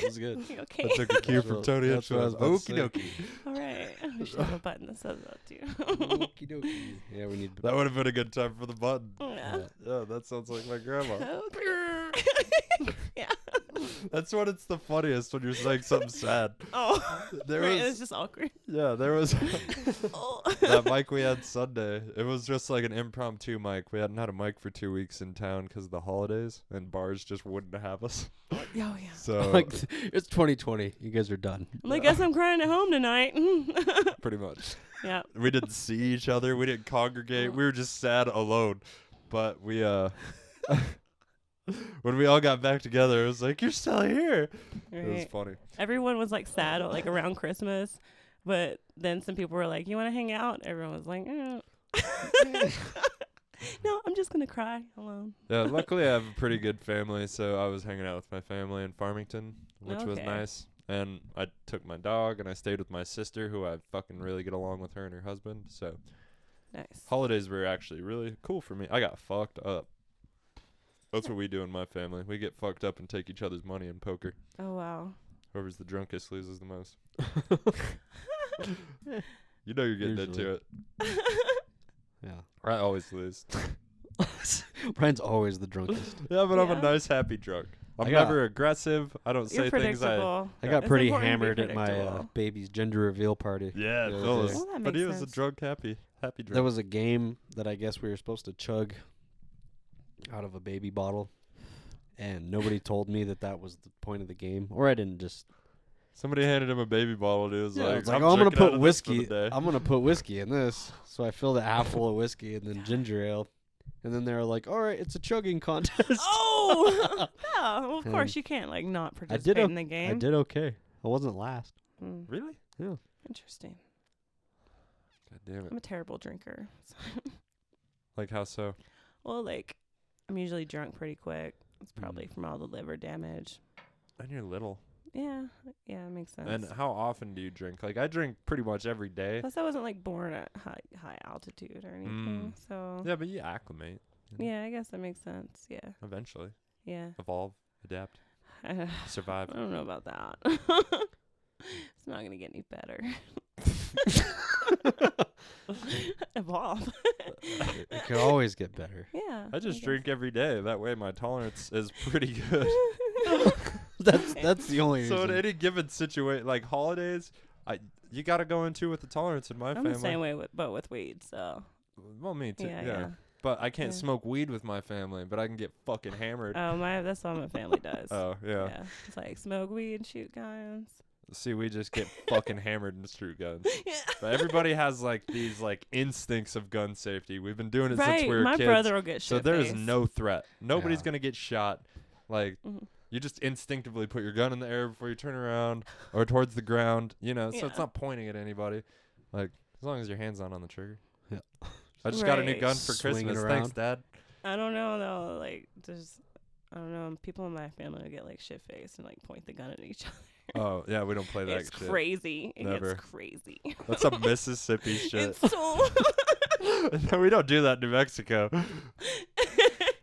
Speaker 3: was good.
Speaker 4: You okay?
Speaker 1: I took a cue
Speaker 3: That's
Speaker 1: from
Speaker 3: what-
Speaker 1: Tony
Speaker 3: that's what I was
Speaker 1: Hitchcock.
Speaker 3: about to
Speaker 1: Okie
Speaker 3: say.
Speaker 1: dokie.
Speaker 4: All right. We should have a button that says that too.
Speaker 3: Okie dokie. Yeah, we need.
Speaker 1: That would have been a good time for the button.
Speaker 4: Yeah.
Speaker 1: Yeah, that sounds like my grandma.
Speaker 4: Yeah.
Speaker 1: That's when it's the funniest, when you're saying something sad.
Speaker 4: Oh.
Speaker 1: There
Speaker 4: Right,
Speaker 1: was-
Speaker 4: it's just awkward.
Speaker 1: Yeah, there was
Speaker 4: Oh.
Speaker 1: that mic we had Sunday. It was just like an impromptu mic. We hadn't had a mic for 2 weeks in town because of the holidays, and bars just wouldn't have us.
Speaker 4: Oh yeah.
Speaker 1: So
Speaker 3: Like, it's 2020. You guys are done.
Speaker 4: I'm like, guess I'm crying at home tonight.
Speaker 1: pretty much,
Speaker 4: Yeah.
Speaker 1: we didn't see each other. We didn't congregate. We were just sad alone. But we when we all got back together, it was like, you're still here. It was
Speaker 4: Right.
Speaker 1: funny.
Speaker 4: Everyone was like sad like around Christmas, but then some people were like, "You want to hang out?" Everyone was like, "No, I'm just gonna cry alone."
Speaker 1: Yeah, luckily I have a pretty good family, so I was hanging out with my family in Farmington, which was
Speaker 4: Okay.
Speaker 1: nice. And I took my dog, and I stayed with my sister, who I fucking really get along with her and her husband. So
Speaker 4: Nice.
Speaker 1: holidays were actually really cool for me. I got fucked up. That's what we do in my family. We get fucked up and take each other's money in poker.
Speaker 4: Oh wow.
Speaker 1: Whoever's the drunkest loses the most. You know you're getting into
Speaker 3: Usually.
Speaker 1: it.
Speaker 3: Yeah.
Speaker 1: I always lose.
Speaker 3: Brian's always the drunkest.
Speaker 1: Yeah, but I'm a
Speaker 4: Yeah.
Speaker 1: nice, happy drunk. I'm
Speaker 3: I got-
Speaker 1: never aggressive. I don't
Speaker 4: You're
Speaker 1: say things I...
Speaker 4: predictable.
Speaker 3: I got
Speaker 4: It's
Speaker 3: pretty
Speaker 4: important to be
Speaker 3: hammered at my
Speaker 4: predictable.
Speaker 3: baby's gender reveal party.
Speaker 1: Yeah,
Speaker 3: the other
Speaker 1: Phil
Speaker 3: day.
Speaker 1: was,
Speaker 4: Well, that
Speaker 1: but he
Speaker 4: makes
Speaker 1: was a
Speaker 4: sense.
Speaker 1: drunk, happy drunk.
Speaker 3: There was a game that I guess we were supposed to chug out of a baby bottle, and nobody told me that was the point of the game, or I didn't just.
Speaker 1: Somebody handed him a baby bottle, and he was like,
Speaker 3: It's like,
Speaker 1: I'm
Speaker 3: oh, I'm gonna
Speaker 1: drinking out
Speaker 3: put
Speaker 1: of this for the
Speaker 3: whiskey.
Speaker 1: day."
Speaker 3: I'm gonna put whiskey in this. So I filled it half full of whiskey and then ginger ale, and then they were like, "All right, it's a chugging contest."
Speaker 4: Oh. Yeah. Well, of
Speaker 3: And
Speaker 4: course you can't like not
Speaker 3: I did.
Speaker 4: participate in the game.
Speaker 3: I did okay. I wasn't last.
Speaker 4: Mm,
Speaker 1: Really?
Speaker 4: interesting.
Speaker 1: God damn it.
Speaker 4: I'm a terrible drinker.
Speaker 1: Like, how so?
Speaker 4: Well, like, I'm usually drunk pretty quick. It's probably from all the liver damage.
Speaker 1: And you're little.
Speaker 4: Yeah, it makes sense.
Speaker 1: And how often do you drink? Like, I drink pretty much every day.
Speaker 4: Plus, I wasn't like born at high altitude or anything. So
Speaker 1: Yeah, but you acclimate.
Speaker 4: yeah, I guess that makes sense. Yeah,
Speaker 1: Eventually.
Speaker 4: yeah.
Speaker 1: Evolve. Adapt.
Speaker 4: I
Speaker 1: Survive.
Speaker 4: don't know about that. It's not gonna get any better. Evolve.
Speaker 3: It could always get better.
Speaker 4: Yeah.
Speaker 1: I just
Speaker 4: guess.
Speaker 1: drink every day. That way my tolerance is pretty good.
Speaker 3: That's the only
Speaker 1: So in
Speaker 3: reason.
Speaker 1: any given situation, like holidays, you got to go into with the tolerance in my
Speaker 4: I'm
Speaker 1: family.
Speaker 4: the same way, but with weed. So.
Speaker 1: Well, me too.
Speaker 4: Yeah.
Speaker 1: Yeah. But I can't
Speaker 4: Yeah.
Speaker 1: smoke weed with my family, but I can get fucking hammered.
Speaker 4: Oh that's all my family does.
Speaker 1: Oh, yeah.
Speaker 4: It's like smoke weed and shoot guns.
Speaker 1: See, we just get fucking hammered and shoot guns.
Speaker 4: Yeah.
Speaker 1: But everybody has like these like instincts of gun safety. We've been doing it since we were
Speaker 4: my
Speaker 1: kids.
Speaker 4: brother will get
Speaker 1: So
Speaker 4: shit
Speaker 1: there is
Speaker 4: faced.
Speaker 1: no threat. Nobody's
Speaker 3: Yeah.
Speaker 1: gonna get shot. Like
Speaker 4: Mhm.
Speaker 1: you just instinctively put your gun in the air before you turn around or towards the ground. You know, so it's
Speaker 4: Yeah.
Speaker 1: not pointing at anybody. Like as long as your hand's not on the trigger.
Speaker 3: Yeah.
Speaker 1: I just got a new
Speaker 4: Right.
Speaker 1: gun for
Speaker 3: Swing it
Speaker 1: Christmas. Thanks,
Speaker 3: around.
Speaker 1: Dad.
Speaker 4: I don't know though. Like I don't know. People in my family will get like shit faced and like point the gun at each other.
Speaker 1: Oh yeah, we don't play that
Speaker 4: It's
Speaker 1: shit.
Speaker 4: crazy. It
Speaker 1: Never.
Speaker 4: gets crazy.
Speaker 1: That's some Mississippi shit.
Speaker 4: It's so.
Speaker 1: No, we don't do that in New Mexico.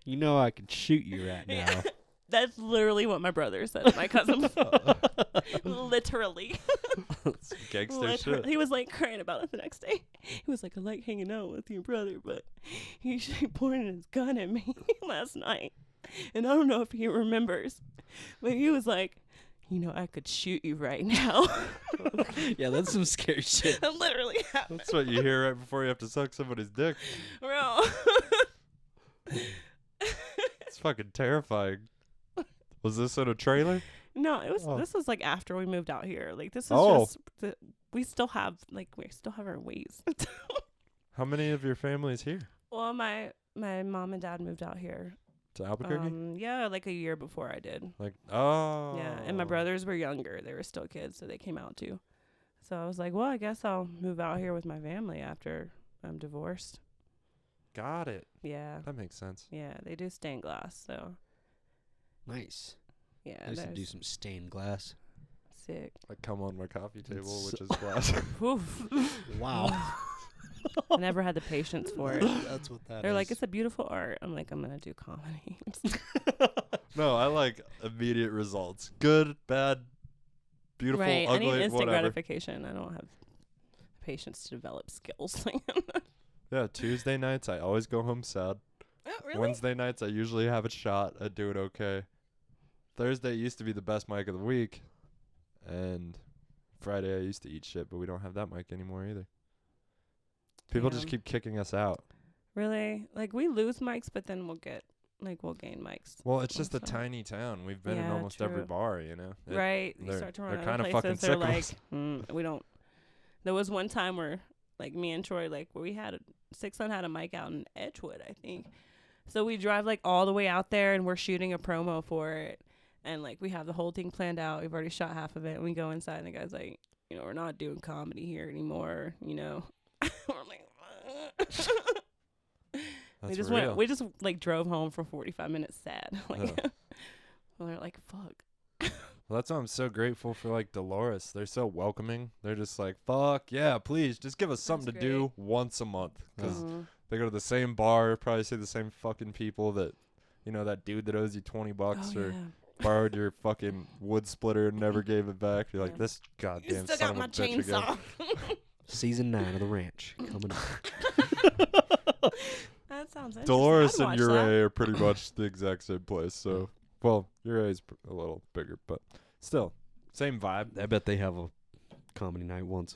Speaker 3: You know I could shoot you right now.
Speaker 4: Yeah. That's literally what my brother said to my cousin before. Literally.
Speaker 1: Gangster shit.
Speaker 4: He was like crying about it the next day. He was like, I like hanging out with your brother, but he pointed his gun at me last night. And I don't know if he remembers, but he was like, you know, I could shoot you right now.
Speaker 3: Yeah, that's some scary shit.
Speaker 4: That literally happened.
Speaker 1: That's what you hear right before you have to suck somebody's dick.
Speaker 4: Bro.
Speaker 1: It's fucking terrifying. Was this in a trailer?
Speaker 4: No, it was.
Speaker 1: Oh.
Speaker 4: This was like after we moved out here. Like this is
Speaker 1: Oh.
Speaker 4: just. We still have our ways.
Speaker 1: How many of your family is here?
Speaker 4: Well, my mom and dad moved out here.
Speaker 1: To Albuquerque?
Speaker 4: Yeah, like a year before I did.
Speaker 1: Like, oh.
Speaker 4: Yeah, and my brothers were younger. They were still kids, so they came out too. So I was like, well, I guess I'll move out here with my family after I'm divorced.
Speaker 1: Got it.
Speaker 4: Yeah.
Speaker 1: That makes sense.
Speaker 4: Yeah, they do stained glass, so
Speaker 3: Nice.
Speaker 4: yeah,
Speaker 3: I used to do
Speaker 4: there's
Speaker 3: some stained glass.
Speaker 4: sick.
Speaker 1: I come on my coffee table,
Speaker 3: It's
Speaker 1: which is glass.
Speaker 4: Oof.
Speaker 3: Wow.
Speaker 4: I never had the patience for it.
Speaker 3: That's what that
Speaker 4: They're
Speaker 3: is.
Speaker 4: like, it's a beautiful art. I'm like, I'm gonna do comedy.
Speaker 1: No, I like immediate results. Good, bad, beautiful,
Speaker 4: right. I need
Speaker 1: ugly,
Speaker 4: instant
Speaker 1: whatever.
Speaker 4: gratification. I don't have patience to develop skills.
Speaker 1: Yeah, Tuesday nights I always go home sad.
Speaker 4: Oh,
Speaker 1: Wednesday nights I usually have a shot. I do it okay. Thursday used to be the best mic of the week. And Friday I used to eat shit, but we don't have that mic anymore either. People just
Speaker 4: Damn.
Speaker 1: keep kicking us out.
Speaker 4: Really? Like we lose mics, but then we'll gain mics.
Speaker 1: Well, it's just a
Speaker 4: Also.
Speaker 1: tiny town. We've been in
Speaker 4: Yeah,
Speaker 1: almost every
Speaker 4: true.
Speaker 1: bar, you know.
Speaker 4: Right. You
Speaker 1: they're-
Speaker 4: start to
Speaker 1: they're
Speaker 4: run
Speaker 1: kinda
Speaker 4: other
Speaker 1: fucking
Speaker 4: places. They're
Speaker 1: sick of
Speaker 4: like,
Speaker 1: us.
Speaker 4: we don't. There was one time where, like, me and Troy, like, where we had Six Sun had a mic out in Edgewood, I think. So we drive like all the way out there, and we're shooting a promo for it, and like we have the whole thing planned out. We've already shot half of it, and we go inside, and the guy's like, you know, we're not doing comedy here anymore. You know, we're like.
Speaker 1: That's
Speaker 4: we
Speaker 1: real.
Speaker 4: we just like drove home for 45 minutes sad. Like,
Speaker 1: Yeah.
Speaker 4: we're like, fuck.
Speaker 1: Well, that's why I'm so grateful for like Dolores. They're so welcoming. They're just like, fuck yeah, please, just give us something
Speaker 4: That's
Speaker 1: to do once a month. Because
Speaker 4: Mhm.
Speaker 1: they go to the same bar, probably see the same fucking people that, you know, that dude that owes you $20
Speaker 4: Oh,
Speaker 1: or
Speaker 4: yeah.
Speaker 1: borrowed your fucking wood splitter and never gave it back. You're like,
Speaker 4: Yeah.
Speaker 1: this
Speaker 4: You
Speaker 1: goddamn
Speaker 4: still
Speaker 1: son
Speaker 4: got
Speaker 1: of
Speaker 4: my
Speaker 1: a bitch again.
Speaker 4: chainsaw.
Speaker 3: Season 9 of The Ranch coming up.
Speaker 4: That sounds interesting.
Speaker 1: Dolores
Speaker 4: I'd
Speaker 1: and
Speaker 4: watch
Speaker 1: Ure
Speaker 4: that.
Speaker 1: are pretty much the exact same place. So, well, Ure is a little bigger, but still, same vibe.
Speaker 3: I bet they have a comedy night once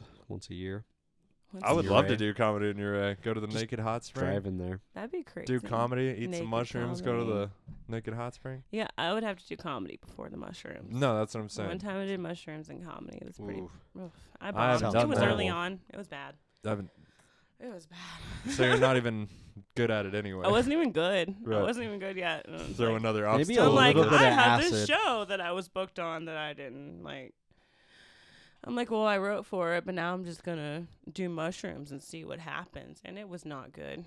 Speaker 3: a year.
Speaker 4: Once
Speaker 1: I would
Speaker 4: a
Speaker 1: love
Speaker 4: year.
Speaker 1: to do comedy in Ure. Go to the
Speaker 3: Just
Speaker 1: Naked Hot Spring.
Speaker 3: Drive in there.
Speaker 4: That'd be crazy.
Speaker 1: Do comedy, eat
Speaker 4: Naked
Speaker 1: some mushrooms, go to
Speaker 4: comedy.
Speaker 1: the Naked Hot Spring.
Speaker 4: Yeah, I would have to do comedy before the mushrooms.
Speaker 1: No, that's what I'm
Speaker 4: One
Speaker 1: saying.
Speaker 4: time I did mushrooms and comedy. It was pretty.
Speaker 3: Ooh.
Speaker 4: Oof. I
Speaker 1: I
Speaker 4: bombed.
Speaker 3: haven't
Speaker 4: It
Speaker 3: done
Speaker 4: was
Speaker 3: that.
Speaker 4: early on. It was bad.
Speaker 1: I haven't-
Speaker 4: It was bad.
Speaker 1: so you're not even good at it anyway.
Speaker 4: I wasn't even good.
Speaker 1: Right.
Speaker 4: I wasn't even good yet. And I was
Speaker 1: Throw
Speaker 4: like,
Speaker 1: another
Speaker 3: Maybe
Speaker 1: obstacle.
Speaker 3: a
Speaker 4: I'm like,
Speaker 3: little bit
Speaker 4: I
Speaker 3: of
Speaker 4: had this
Speaker 3: acid.
Speaker 4: show that I was booked on that I didn't like. I'm like, well, I wrote for it, but now I'm just gonna do mushrooms and see what happens. And it was not good.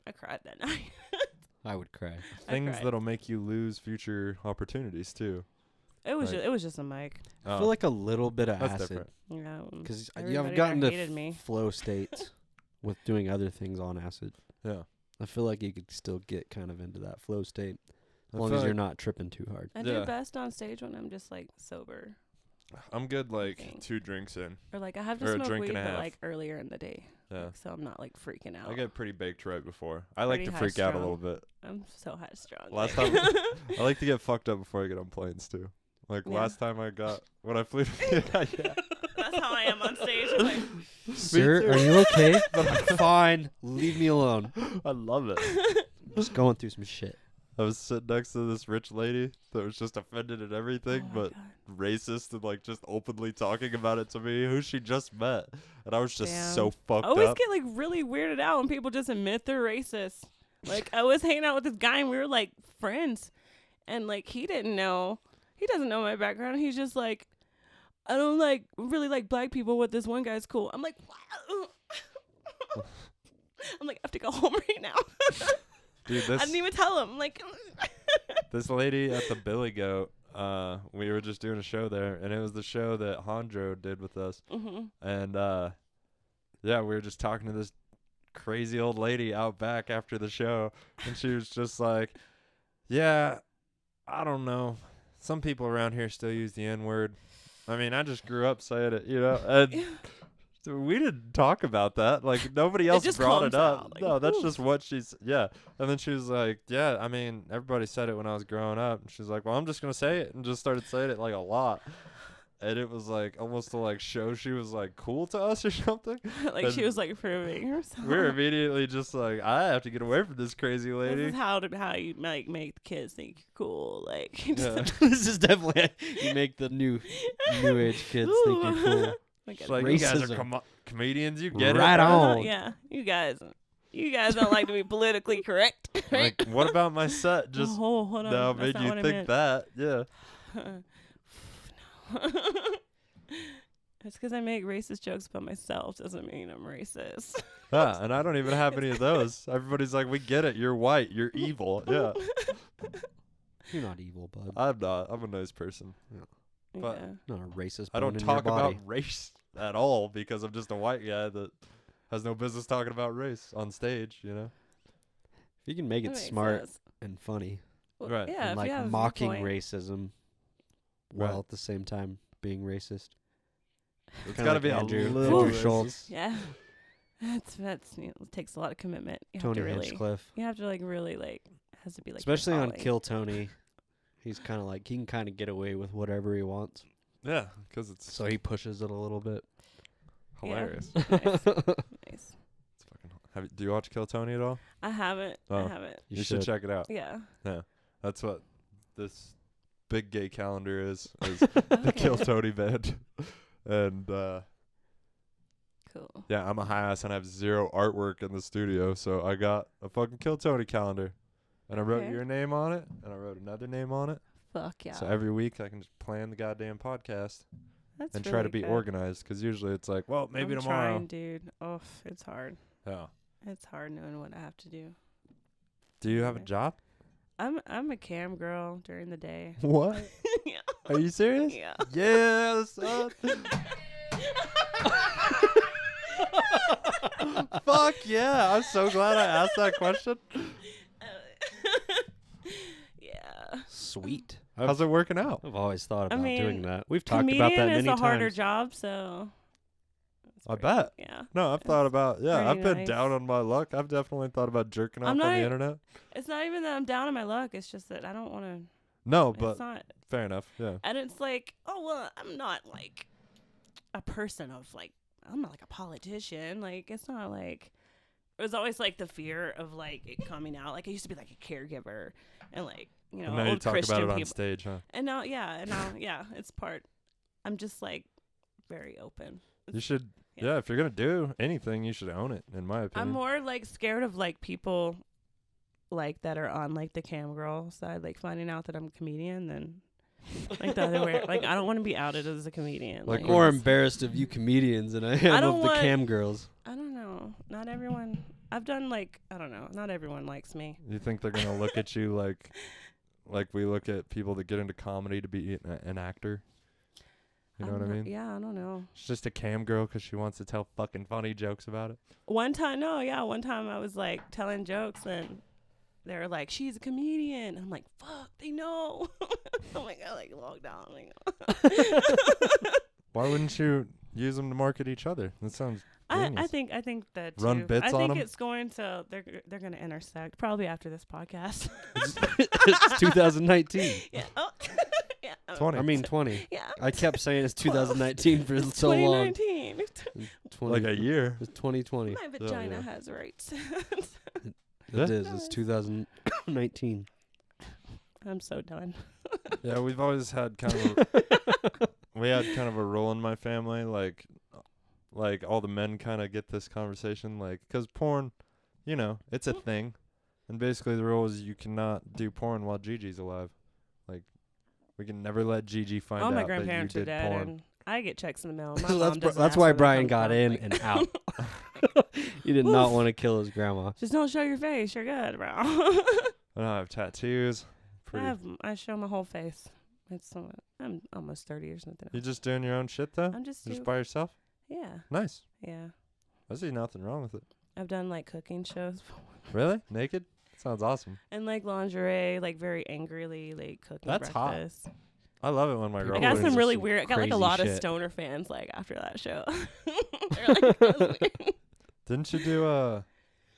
Speaker 4: I cried that night.
Speaker 3: I would cry.
Speaker 1: Things
Speaker 4: cried.
Speaker 1: that'll make you lose future opportunities too.
Speaker 4: It was
Speaker 1: Like-
Speaker 4: it was just a mic.
Speaker 3: I feel like a little bit of
Speaker 1: that's
Speaker 3: acid.
Speaker 1: different.
Speaker 4: Yeah.
Speaker 3: Because
Speaker 4: Everybody
Speaker 3: I've gotten to
Speaker 4: hated me.
Speaker 3: flow states with doing other things on acid.
Speaker 1: Yeah.
Speaker 3: I feel like you could still get kind of into that flow state
Speaker 1: I
Speaker 3: as long
Speaker 1: feel
Speaker 3: as you're
Speaker 1: like
Speaker 3: not tripping too hard.
Speaker 4: I
Speaker 1: Yeah.
Speaker 4: do best on stage when I'm just like sober,
Speaker 1: I'm good like
Speaker 4: Think.
Speaker 1: 2 drinks in.
Speaker 4: or like I have to
Speaker 1: Or a
Speaker 4: smoke
Speaker 1: drink
Speaker 4: weed,
Speaker 1: and a
Speaker 4: but
Speaker 1: half.
Speaker 4: like earlier in the day,
Speaker 1: Yeah.
Speaker 4: so I'm not like freaking out.
Speaker 1: I get pretty baked right before. I like
Speaker 4: Pretty
Speaker 1: to freak out a
Speaker 4: high-strung.
Speaker 1: little bit.
Speaker 4: I'm so high strung.
Speaker 1: Last
Speaker 4: like-
Speaker 1: time- I like to get fucked up before I get on planes too. Like
Speaker 4: Yeah.
Speaker 1: last time when I flew to yeah.
Speaker 4: Last That's how I am on stage. I'm like,
Speaker 3: Sir, are you okay? Fine. Leave me alone.
Speaker 1: I love it.
Speaker 3: Just going through some shit.
Speaker 1: I was sitting next to this rich lady that was just offended at everything,
Speaker 4: oh my
Speaker 1: but
Speaker 4: God.
Speaker 1: racist and like just openly talking about it to me, who she just met, and I was just
Speaker 4: Damn.
Speaker 1: so fucked
Speaker 4: I always
Speaker 1: up.
Speaker 4: get like really weirded out when people just admit they're racist. Like I was hanging out with this guy and we were like friends, and like he doesn't know my background. He's just like, I don't really like black people, but this one guy's cool. I'm like, wow. I'm like, I have to go home right now.
Speaker 1: Dude,
Speaker 4: I didn't even tell him. Like,
Speaker 1: this lady at the Billy Goat, we were just doing a show there, and it was the show that Hondro did with us. And yeah, we were just talking to this crazy old lady out back after the show, and she was just like, yeah, I don't know, some people around here still use the N-word. I mean, I just grew up saying it, you know, and we didn't talk about that. Like, nobody else
Speaker 4: just
Speaker 1: brought it
Speaker 4: comes
Speaker 1: up.
Speaker 4: out, like,
Speaker 1: No, that's
Speaker 4: oof.
Speaker 1: just what she's, yeah. And then she was like, yeah, I mean, everybody said it when I was growing up. And she's like, well, I'm just going to say it, and just started saying it like a lot. And it was like almost to like show she was like cool to us or something.
Speaker 4: like she was like proving herself.
Speaker 1: We were immediately just like, I have to get away from this crazy
Speaker 4: This
Speaker 1: lady.
Speaker 4: is how you like make the kids think you're cool. Like,
Speaker 1: Yeah.
Speaker 3: This is definitely you make the new age kids think you're cool.
Speaker 4: Like,
Speaker 1: She's like, you guys are
Speaker 3: Racism.
Speaker 1: comedians, you get
Speaker 3: Right
Speaker 1: it.
Speaker 3: on.
Speaker 4: yeah, you guys don't like to be politically correct.
Speaker 1: Like, what about my set? Just
Speaker 4: oh, hold on.
Speaker 1: now
Speaker 4: That's
Speaker 1: made
Speaker 4: not
Speaker 1: you
Speaker 4: what I
Speaker 1: think
Speaker 4: meant.
Speaker 1: that? Yeah.
Speaker 4: It's because I make racist jokes about myself doesn't mean I'm racist.
Speaker 1: Yeah, and I don't even have any of those. Everybody's like, we get it. You're white. You're evil. Yeah.
Speaker 3: You're not evil, bud.
Speaker 1: I'm not. I'm a nice person. But
Speaker 4: yeah.
Speaker 3: Not a racist.
Speaker 1: I don't
Speaker 3: bone in
Speaker 1: talk
Speaker 3: your body.
Speaker 1: about race at all because I'm just a white guy that has no business talking about race on stage, you know?
Speaker 3: If you can make
Speaker 4: That
Speaker 3: it
Speaker 4: makes
Speaker 3: smart
Speaker 4: sense.
Speaker 3: and funny,
Speaker 4: Well,
Speaker 1: Right.
Speaker 4: Yeah,
Speaker 3: and
Speaker 4: if
Speaker 3: like
Speaker 4: you have a
Speaker 3: mocking
Speaker 4: viewpoint.
Speaker 3: racism, while
Speaker 1: Right.
Speaker 3: at the same time being racist.
Speaker 1: It's
Speaker 3: Kinda
Speaker 1: got to
Speaker 3: like
Speaker 1: be
Speaker 3: Andrew-
Speaker 1: a little
Speaker 3: Andrew
Speaker 1: racist.
Speaker 3: Schultz.
Speaker 4: Yeah. That's it takes a lot of commitment. You have
Speaker 3: Tony
Speaker 4: to really
Speaker 3: Hinchcliffe.
Speaker 4: you have to like really like has to be like your
Speaker 3: Especially on
Speaker 4: calling.
Speaker 3: Kill Tony. He's kind of like, he can kind of get away with whatever he wants.
Speaker 1: Yeah, because it's
Speaker 3: So he pushes it a little bit.
Speaker 1: hilarious.
Speaker 4: Nice. Nice.
Speaker 1: It's fucking. Do you watch Kill Tony at all?
Speaker 4: I haven't.
Speaker 1: Oh.
Speaker 4: I haven't.
Speaker 1: You should check it out.
Speaker 4: Yeah.
Speaker 1: That's what this big gay calendar is the Kill
Speaker 4: Okay.
Speaker 1: Tony band. And
Speaker 4: Cool.
Speaker 1: yeah, I'm a high ass and I have zero artwork in the studio, so I got a fucking Kill Tony calendar. And I wrote
Speaker 4: Okay.
Speaker 1: your name on it, and I wrote another name on it.
Speaker 4: Fuck yeah.
Speaker 1: So every week I can just plan the goddamn podcast
Speaker 4: That's
Speaker 1: and
Speaker 4: really
Speaker 1: try to be
Speaker 4: good.
Speaker 1: organized, because usually it's like, well, maybe
Speaker 4: I'm
Speaker 1: tomorrow.
Speaker 4: trying, dude. Oh, it's hard.
Speaker 1: Yeah.
Speaker 4: It's hard knowing what I have to do.
Speaker 1: Do you have a
Speaker 4: Okay.
Speaker 1: job?
Speaker 4: I'm a cam girl during the day.
Speaker 1: What?
Speaker 4: Yeah.
Speaker 1: Are you serious?
Speaker 4: Yeah.
Speaker 1: Yeah, son. Fuck yeah. I'm so glad I asked that question.
Speaker 4: Yeah.
Speaker 3: Sweet.
Speaker 1: How's it working out?
Speaker 3: I've always thought
Speaker 4: I
Speaker 3: about
Speaker 4: mean,
Speaker 3: doing that. We've talked
Speaker 4: Comedian
Speaker 3: about that
Speaker 4: is
Speaker 3: many
Speaker 4: a
Speaker 3: times.
Speaker 4: harder job, so. it's
Speaker 1: I
Speaker 4: pretty-
Speaker 1: bet.
Speaker 4: Yeah.
Speaker 1: No, I've thought about,
Speaker 4: pretty
Speaker 1: I've been
Speaker 4: nice.
Speaker 1: down on my luck. I've definitely thought about jerking off
Speaker 4: I'm
Speaker 1: on
Speaker 4: not-
Speaker 1: the internet.
Speaker 4: It's not even that I'm down on my luck. It's just that I don't want to.
Speaker 1: No,
Speaker 4: It's
Speaker 1: but
Speaker 4: not.
Speaker 1: fair enough. Yeah.
Speaker 4: And it's like, oh, well, I'm not like a person of like, I'm not like a politician. Like, it's not like, it was always like the fear of like it coming out. Like, I used to be like a caregiver and like, you know,
Speaker 1: And now you
Speaker 4: old
Speaker 1: talk
Speaker 4: Christian
Speaker 1: about it on
Speaker 4: people.
Speaker 1: stage, huh?
Speaker 4: And now, yeah, it's part. I'm just like very open.
Speaker 1: You should,
Speaker 4: Yeah.
Speaker 1: yeah, if you're going to do anything, you should own it, in my opinion.
Speaker 4: I'm more like scared of like people like that are on like the cam girl side, like finding out that I'm a comedian than like the other way. Like, I don't want to be outed as a comedian.
Speaker 1: Like,
Speaker 3: More
Speaker 4: it's-
Speaker 3: embarrassed of you comedians than I am
Speaker 4: don't
Speaker 3: of the
Speaker 4: want-
Speaker 3: cam girls.
Speaker 4: I don't know. Not everyone. I've done like, I don't know. Not everyone likes me.
Speaker 1: You think they're going to look at you like we look at people that get into comedy to be an actor? You know what I mean?
Speaker 4: Yeah, I don't know.
Speaker 1: She's just a cam girl because she wants to tell fucking funny jokes about it.
Speaker 4: One time I was like telling jokes and they were like, she's a comedian. I'm like, fuck, they know. I'm like, I like logged out. I'm like,
Speaker 1: Why wouldn't you use them to market each other? That sounds
Speaker 4: I
Speaker 1: genius.
Speaker 4: think that
Speaker 1: Run
Speaker 4: too.
Speaker 1: bits
Speaker 4: I
Speaker 1: on
Speaker 4: think
Speaker 1: 'em?
Speaker 4: it's going to they're going to intersect probably after this podcast.
Speaker 3: It's 2019.
Speaker 4: Yeah. Oh. Yeah.
Speaker 1: 20.
Speaker 3: I mean 20.
Speaker 4: Yeah.
Speaker 3: I kept saying it's 2019 for so long.
Speaker 4: 2019.
Speaker 3: 20,
Speaker 1: Like a year.
Speaker 3: It's 2020.
Speaker 4: My vagina
Speaker 1: yeah.
Speaker 4: has rights.
Speaker 3: It is. It's 2019.
Speaker 4: I'm so done.
Speaker 1: Yeah, we've always had kind of we had kind of a rule in my family, like all the men kind of get this conversation, like, 'cause porn, you know, it's a thing, and basically the rule is you cannot do porn while Gigi's alive. Like, we can never let Gigi find
Speaker 4: All
Speaker 1: out
Speaker 4: my
Speaker 1: that you
Speaker 4: grandparents are
Speaker 1: did
Speaker 4: dead,
Speaker 1: porn.
Speaker 4: and I get checks in the mail. My
Speaker 3: So
Speaker 4: mom doesn't
Speaker 3: that's
Speaker 4: ask
Speaker 3: why
Speaker 4: where they
Speaker 3: Brian
Speaker 4: come
Speaker 3: got
Speaker 4: from.
Speaker 3: in
Speaker 4: Like,
Speaker 3: and out. He did not want to kill his grandma.
Speaker 4: just don't show your face. You're good, bro.
Speaker 1: I don't have tattoos. Pretty.
Speaker 4: I show my whole face. I'm almost 30 or something.
Speaker 1: You just doing your own shit though?
Speaker 4: I'm just
Speaker 1: Just by yourself?
Speaker 4: yeah,
Speaker 1: Nice.
Speaker 4: yeah.
Speaker 1: I see nothing wrong with it.
Speaker 4: I've done like cooking shows
Speaker 1: Really? Naked? Sounds awesome.
Speaker 4: and like lingerie, like very angrily like cooking
Speaker 1: That's hot.
Speaker 4: breakfast.
Speaker 1: I love it when my
Speaker 3: I
Speaker 1: girl.
Speaker 4: I got
Speaker 3: Always
Speaker 4: some
Speaker 3: just
Speaker 4: really
Speaker 3: some
Speaker 4: weird. I got like a
Speaker 3: crazy
Speaker 4: lot of
Speaker 3: shit.
Speaker 4: stoner fans like after that show. They're like, "That was weird."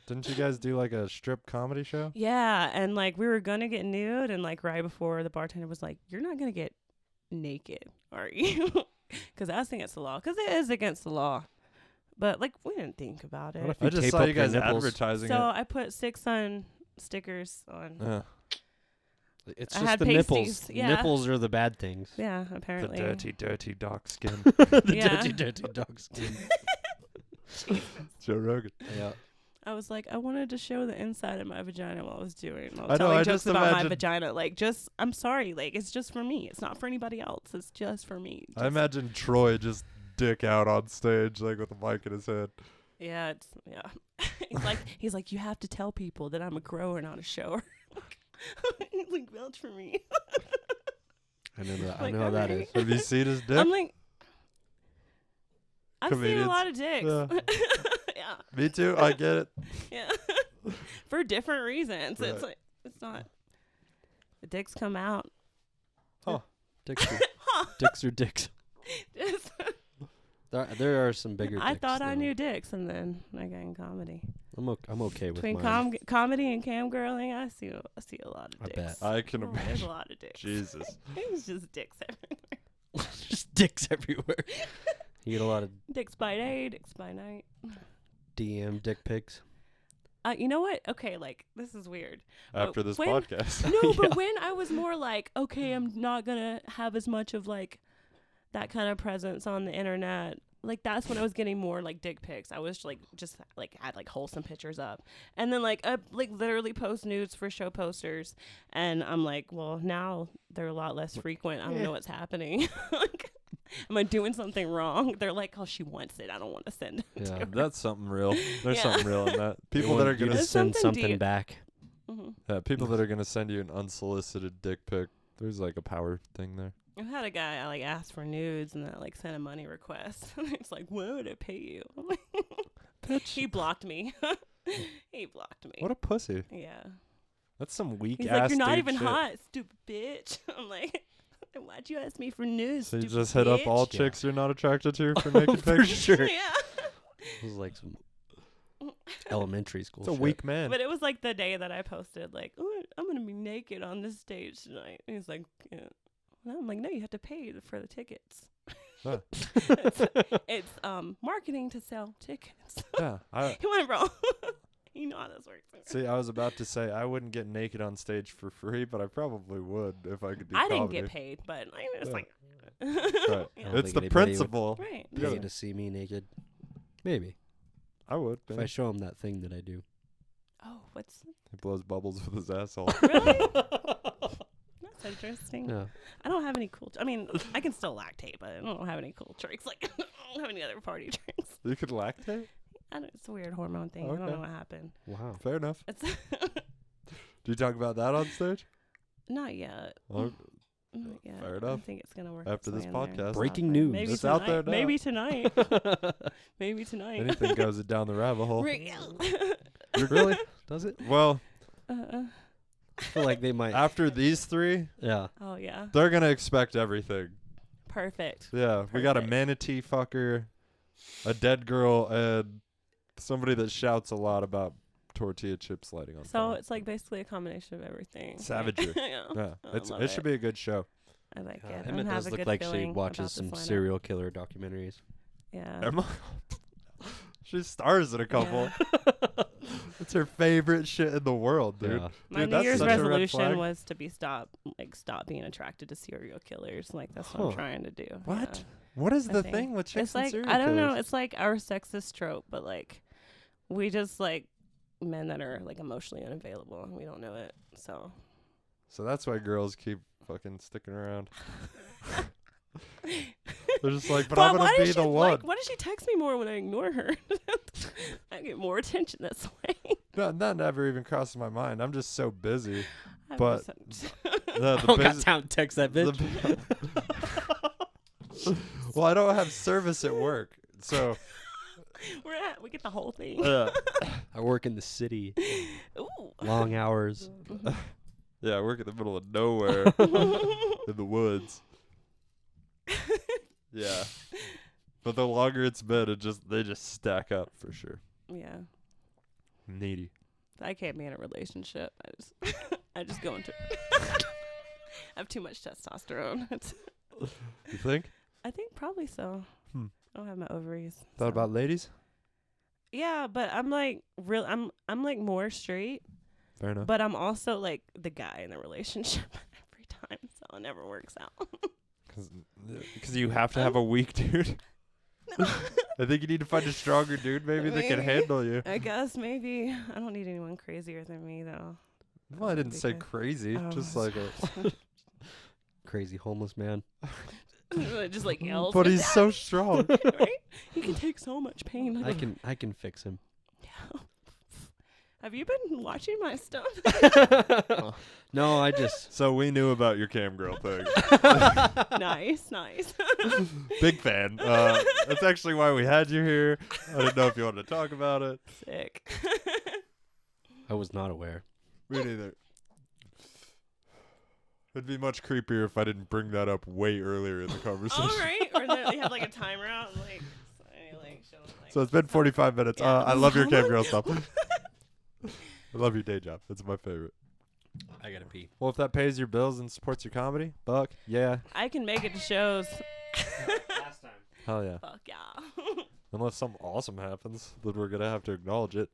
Speaker 1: Didn't you guys do like a strip comedy show?
Speaker 4: Yeah, and like we were gonna get nude, and like right before the bartender was like, "You're not gonna get naked, are you?" Because I was against the law. Because it is against the law. But like we didn't think about it.
Speaker 3: What if
Speaker 1: I
Speaker 3: you
Speaker 1: just
Speaker 3: tape
Speaker 1: saw
Speaker 3: up
Speaker 1: you
Speaker 3: your
Speaker 1: guys
Speaker 3: nipples?
Speaker 1: advertising
Speaker 4: So I put 6 on stickers on.
Speaker 1: it.
Speaker 3: It's
Speaker 4: I
Speaker 3: just
Speaker 4: had
Speaker 3: the nipples.
Speaker 4: pasties, yeah.
Speaker 3: Nipples are the bad things.
Speaker 4: Yeah,
Speaker 1: The
Speaker 4: apparently.
Speaker 1: dirty dog skin.
Speaker 3: The
Speaker 4: Yeah.
Speaker 3: dirty dog skin.
Speaker 1: Joe Rogan.
Speaker 3: Yeah.
Speaker 4: I was like, I wanted to show the inside of my vagina while I was doing. I was
Speaker 1: I know,
Speaker 4: telling
Speaker 1: I
Speaker 4: jokes
Speaker 1: just
Speaker 4: about my
Speaker 1: imagine-
Speaker 4: vagina. Like, just I'm sorry. Like, it's just for me. It's not for anybody else. It's just for me.
Speaker 1: I imagine Troy just dick out on stage, like with a mic in his head.
Speaker 4: Yeah, he's like, you have to tell people that I'm a grower, not a shower. Like, vouch for me.
Speaker 3: I know that. I
Speaker 4: Like,
Speaker 3: know how that
Speaker 4: okay.
Speaker 3: is.
Speaker 1: Have you seen his dick?
Speaker 4: I'm like, I've seen
Speaker 1: Comedians.
Speaker 4: a lot of dicks.
Speaker 1: Yeah.
Speaker 4: Yeah,
Speaker 1: Me too. I get it.
Speaker 4: yeah. For different reasons.
Speaker 1: Right.
Speaker 4: It's like it's not. The dicks come out.
Speaker 3: Dicks are dicks.
Speaker 4: Just-
Speaker 3: There are some bigger dicks.
Speaker 4: I thought I
Speaker 3: though.
Speaker 4: knew dicks, and then I got in comedy.
Speaker 3: I'm okay with
Speaker 4: Between
Speaker 3: mine.
Speaker 4: comedy and cam girling, I see a lot of
Speaker 3: I
Speaker 4: dicks.
Speaker 3: bet.
Speaker 1: I can
Speaker 4: There's
Speaker 1: imagine.
Speaker 4: a lot of dicks.
Speaker 1: Jesus.
Speaker 4: It's just dicks everywhere.
Speaker 3: Just dicks everywhere. You get a lot of
Speaker 4: Dicks by day, dicks by night.
Speaker 3: DM dick pics.
Speaker 4: You know what? Okay, like this is weird.
Speaker 1: After this
Speaker 4: when-
Speaker 1: podcast.
Speaker 4: No, but
Speaker 3: Yeah.
Speaker 4: when I was more like, okay, I'm not gonna have as much of like that kind of presence on the internet. Like that's when I was getting more like dick pics. I was like just like had like wholesome pictures up, and then like I like literally post nudes for show posters, and I'm like, well now they're a lot less frequent. I don't know what's happening. Like, am I doing something wrong? They're like, oh, she wants it. I don't want to send it.
Speaker 3: Yeah.
Speaker 1: That's something real. There's
Speaker 4: Yeah.
Speaker 1: something real in that.
Speaker 3: They
Speaker 1: People that
Speaker 3: want
Speaker 1: are
Speaker 3: you
Speaker 1: gonna
Speaker 3: to
Speaker 4: There's
Speaker 3: send
Speaker 4: something
Speaker 3: something
Speaker 4: deep.
Speaker 3: back.
Speaker 4: Mm-hmm.
Speaker 1: people that are gonna send you an unsolicited dick pic. There's like a power thing there.
Speaker 4: I've had a guy I like asked for nudes and then I like sent a money request. And it's like, what would I pay you? I'm like, he blocked me. He blocked me.
Speaker 1: What a pussy.
Speaker 4: Yeah.
Speaker 1: That's some weak
Speaker 4: He's
Speaker 1: ass
Speaker 4: like, you're not
Speaker 1: dude
Speaker 4: even
Speaker 1: shit.
Speaker 4: hot, stupid bitch. I'm like, then why'd you ask me for nudes?
Speaker 1: So you
Speaker 4: stupid
Speaker 1: just hit up all
Speaker 4: bitch?
Speaker 1: chicks you're not attracted to for naked
Speaker 3: For
Speaker 1: pics?
Speaker 3: sure.
Speaker 4: Yeah.
Speaker 3: It was like some elementary school
Speaker 1: It's a
Speaker 3: shit.
Speaker 1: weak man.
Speaker 4: But it was like the day that I posted, like, oh, I'm going to be naked on this stage tonight. And he's like, yeah. And I'm like, no, you have to pay for the tickets.
Speaker 1: Huh.
Speaker 4: It's marketing to sell tickets.
Speaker 1: Yeah.
Speaker 4: He went wrong. You know how this works.
Speaker 1: See, I was about to say I wouldn't get naked on stage for free, but I probably would if I could do
Speaker 4: I didn't
Speaker 1: comedy.
Speaker 4: get paid, but I was
Speaker 1: Yeah.
Speaker 4: like,
Speaker 1: Right.
Speaker 4: Yeah.
Speaker 3: don't
Speaker 1: It's
Speaker 3: think
Speaker 1: the
Speaker 3: anybody would-
Speaker 1: principle.
Speaker 4: Right.
Speaker 1: Yeah.
Speaker 3: Pay to see me naked. Maybe.
Speaker 1: I would.
Speaker 3: If
Speaker 1: man.
Speaker 3: I show him that thing that I do.
Speaker 4: Oh, what's
Speaker 1: He blows bubbles with his asshole.
Speaker 4: really? That's interesting.
Speaker 3: Yeah.
Speaker 4: I don't have any cool. I mean, I can still lactate, but I don't have any cool tricks. Like, I don't have any other party tricks.
Speaker 1: You could lactate?
Speaker 4: It's a weird hormone thing. I don't
Speaker 1: Okay.
Speaker 4: know what happened.
Speaker 3: Wow.
Speaker 1: Fair enough.
Speaker 4: It's
Speaker 1: Do you talk about that on stage?
Speaker 4: not yet.
Speaker 1: Well,
Speaker 4: Not yet.
Speaker 1: fair
Speaker 4: I
Speaker 1: enough.
Speaker 4: think it's gonna work
Speaker 1: After
Speaker 4: its
Speaker 1: this
Speaker 4: way in there.
Speaker 1: podcast.
Speaker 3: Breaking news.
Speaker 4: Maybe
Speaker 1: It's
Speaker 4: tonight.
Speaker 1: out there now.
Speaker 4: Maybe tonight. Maybe tonight.
Speaker 1: anything goes down the rabbit hole.
Speaker 3: Really? Does it?
Speaker 1: Well,
Speaker 4: Uh-uh.
Speaker 3: I feel like they might.
Speaker 1: after these three,
Speaker 3: Yeah.
Speaker 4: Oh yeah.
Speaker 1: they're going to expect everything.
Speaker 4: Perfect.
Speaker 1: Yeah, we got a
Speaker 4: Perfect.
Speaker 1: manatee fucker, a dead girl, and somebody that shouts a lot about tortilla chips lighting on
Speaker 4: So
Speaker 1: fire.
Speaker 4: it's like basically a combination of everything.
Speaker 1: Savagery.
Speaker 4: Yeah.
Speaker 1: Yeah,
Speaker 4: I
Speaker 1: it
Speaker 4: love
Speaker 1: should be a good show.
Speaker 4: I like it.
Speaker 3: Emma
Speaker 4: and have
Speaker 3: does
Speaker 4: a
Speaker 3: look
Speaker 4: good
Speaker 3: like she
Speaker 4: feeling
Speaker 3: watches
Speaker 4: about
Speaker 3: some
Speaker 4: this lineup.
Speaker 3: serial killer documentaries.
Speaker 4: Yeah.
Speaker 1: Emma, she stars in a couple.
Speaker 4: Yeah.
Speaker 1: It's her favorite shit in the world, dude.
Speaker 3: Yeah.
Speaker 4: My
Speaker 1: Dude,
Speaker 4: New
Speaker 1: that's
Speaker 4: Year's
Speaker 1: such a red
Speaker 4: resolution
Speaker 1: flag.
Speaker 4: was to stop being attracted to serial killers. Like that's what
Speaker 3: Huh.
Speaker 4: I'm trying to do.
Speaker 1: What?
Speaker 4: Yeah.
Speaker 1: What is
Speaker 4: I
Speaker 1: the
Speaker 4: think.
Speaker 1: thing with chicks
Speaker 4: It's
Speaker 1: and
Speaker 4: like
Speaker 1: serial
Speaker 4: I don't know.
Speaker 1: killers?
Speaker 4: It's like our sexist trope, but like we just like men that are like emotionally unavailable and we don't know it. So
Speaker 1: So that's why girls keep fucking sticking around. They're just like, but I'm
Speaker 4: why
Speaker 1: gonna
Speaker 4: does
Speaker 1: be
Speaker 4: she,
Speaker 1: the one.
Speaker 4: Like, why does she text me more when I ignore her? I get more attention this way.
Speaker 1: No, that never even crosses my mind. I'm just so busy.
Speaker 4: I'm
Speaker 1: But-
Speaker 4: just-
Speaker 1: The
Speaker 3: I don't got
Speaker 1: busy-
Speaker 3: time to text that bitch.
Speaker 1: well, I don't have service at work, so
Speaker 4: we get the whole thing.
Speaker 3: I work in the city.
Speaker 4: Ooh.
Speaker 3: Long hours.
Speaker 1: yeah, I work in the middle of nowhere in the woods. Yeah, but the longer it's been, they just stack up for sure.
Speaker 4: Yeah.
Speaker 1: Needy.
Speaker 4: I can't be in a relationship. I just go into I have too much testosterone.
Speaker 1: You think?
Speaker 4: I think probably so.
Speaker 1: Hmm.
Speaker 4: I don't have my ovaries.
Speaker 1: Thought
Speaker 4: so.
Speaker 1: about ladies?
Speaker 4: Yeah, but I'm like I'm like more straight,
Speaker 1: Fair enough.
Speaker 4: but I'm also like the guy in the relationship every time, so it never works out.
Speaker 1: Because you have to have a weak dude. I think you need to find a stronger dude, maybe that can
Speaker 4: Maybe.
Speaker 1: handle you.
Speaker 4: I guess maybe I don't need anyone crazier than me though.
Speaker 1: Well, I didn't say
Speaker 4: Because-
Speaker 1: crazy,
Speaker 4: Oh,
Speaker 1: just like a.
Speaker 3: Crazy homeless man.
Speaker 4: Just like yells.
Speaker 1: But he's so strong.
Speaker 4: right? He can take so much pain.
Speaker 3: I can fix him.
Speaker 4: Have you been watching my stuff?
Speaker 3: No, I just
Speaker 1: So we knew about your cam girl thing.
Speaker 4: Nice.
Speaker 1: Big fan. That's actually why we had you here. I didn't know if you wanted to talk about it.
Speaker 4: Sick.
Speaker 3: I was not aware.
Speaker 1: Me neither. It'd be much creepier if I didn't bring that up way earlier in the conversation.
Speaker 4: All right. Or they have like a timer out and like, show them, like
Speaker 1: So it's been 45 minutes.
Speaker 4: Yeah.
Speaker 1: I love your cam girl stuff. I love your day job. It's my favorite.
Speaker 3: I gotta pee.
Speaker 1: Well, if that pays your bills and supports your comedy, buck, yeah.
Speaker 4: I can make it to shows.
Speaker 3: Last time.
Speaker 1: Hell yeah.
Speaker 4: Fuck yeah.
Speaker 1: Unless something awesome happens, then we're going to have to acknowledge it.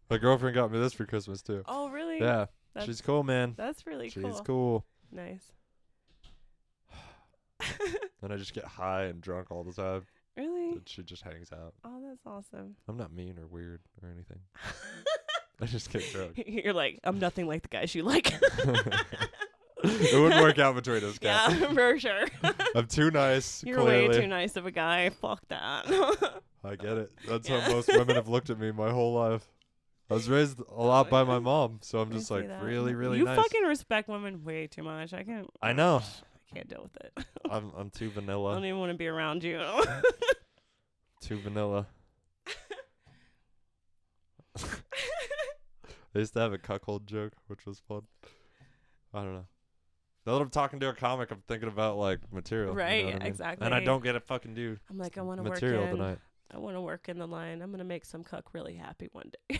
Speaker 1: My girlfriend got me this for Christmas, too.
Speaker 4: Oh, really?
Speaker 1: Yeah.
Speaker 4: That's-
Speaker 1: She's cool, man.
Speaker 4: That's really
Speaker 1: She's
Speaker 4: cool.
Speaker 1: cool.
Speaker 4: Nice.
Speaker 1: And I just get high and drunk all the time.
Speaker 4: Really?
Speaker 1: And she just hangs out.
Speaker 4: Oh, that's awesome.
Speaker 1: I'm not mean or weird or anything. I just get drunk.
Speaker 4: You're like, I'm nothing like the guys you like.
Speaker 1: It wouldn't work out between us guys.
Speaker 4: Yeah, for sure.
Speaker 1: I'm too nice.
Speaker 4: You're
Speaker 1: clearly.
Speaker 4: way too nice of a guy. Fuck that.
Speaker 1: I get it. That's
Speaker 4: Yeah.
Speaker 1: how most women have looked at me my whole life. I was raised a lot by my mom, so I'm
Speaker 4: I
Speaker 1: just
Speaker 4: see
Speaker 1: like
Speaker 4: that.
Speaker 1: really, really
Speaker 4: you
Speaker 1: nice.
Speaker 4: fucking respect women way too much. I can't.
Speaker 1: I know.
Speaker 4: I can't deal with it.
Speaker 1: I'm too
Speaker 4: I
Speaker 1: vanilla.
Speaker 4: don't even want to be around you.
Speaker 1: Too vanilla. I used to have a cuckold joke, which was fun. I don't know. Now that I'm talking to a comic, I'm thinking about like material. you know
Speaker 4: Right,
Speaker 1: what I mean?
Speaker 4: exactly.
Speaker 1: And I don't get a fucking dude.
Speaker 4: I'm like, I want to work
Speaker 1: material
Speaker 4: in.
Speaker 1: tonight.
Speaker 4: I want to work in the line. I'm gonna make some cuck really happy one day.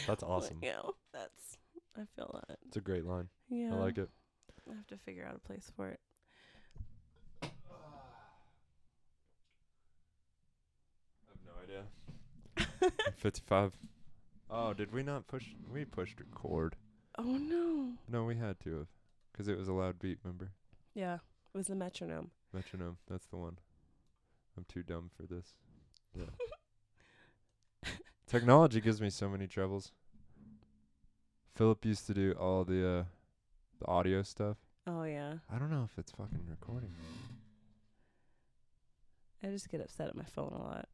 Speaker 1: That's awesome.
Speaker 4: You know, that's. I feel that.
Speaker 1: It's a great line.
Speaker 4: Yeah.
Speaker 1: I like it.
Speaker 4: I have to figure out a place for it.
Speaker 1: I have no idea. I'm 55. Oh, did we not push? We pushed record.
Speaker 4: Oh no.
Speaker 1: No, we had to have. Because it was a loud beat, remember?
Speaker 4: Yeah, it was the metronome.
Speaker 1: Metronome. That's the one. I'm too dumb for this. Yeah. Technology gives me so many troubles. Philip used to do all the audio stuff.
Speaker 4: Oh yeah.
Speaker 1: I don't know if it's fucking recording.
Speaker 4: I just get upset at my phone a lot.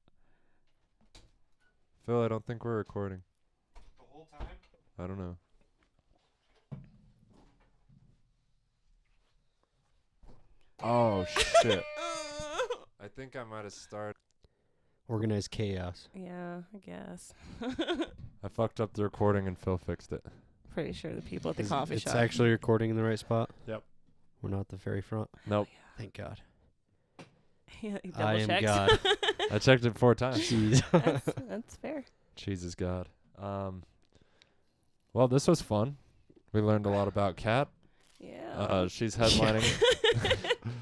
Speaker 1: Phil, I don't think we're recording. The whole time? I don't know. Oh, shit. I think I might have started.
Speaker 3: Organized chaos.
Speaker 4: Yeah, I guess.
Speaker 1: I fucked up the recording and Phil fixed it.
Speaker 4: Pretty sure the people at the
Speaker 3: Is-
Speaker 4: coffee
Speaker 3: it's
Speaker 4: shop.
Speaker 3: actually recording in the right spot.
Speaker 1: Yep.
Speaker 3: We're not at the very front.
Speaker 1: Nope.
Speaker 3: Thank God.
Speaker 4: Yeah, he
Speaker 3: I am
Speaker 4: double-checked.
Speaker 3: God.
Speaker 1: I checked it 4 times.
Speaker 3: Jeez.
Speaker 4: That's fair.
Speaker 1: Jesus God. Well, this was fun. We learned a lot about Kat.
Speaker 4: Yeah.
Speaker 1: She's headlining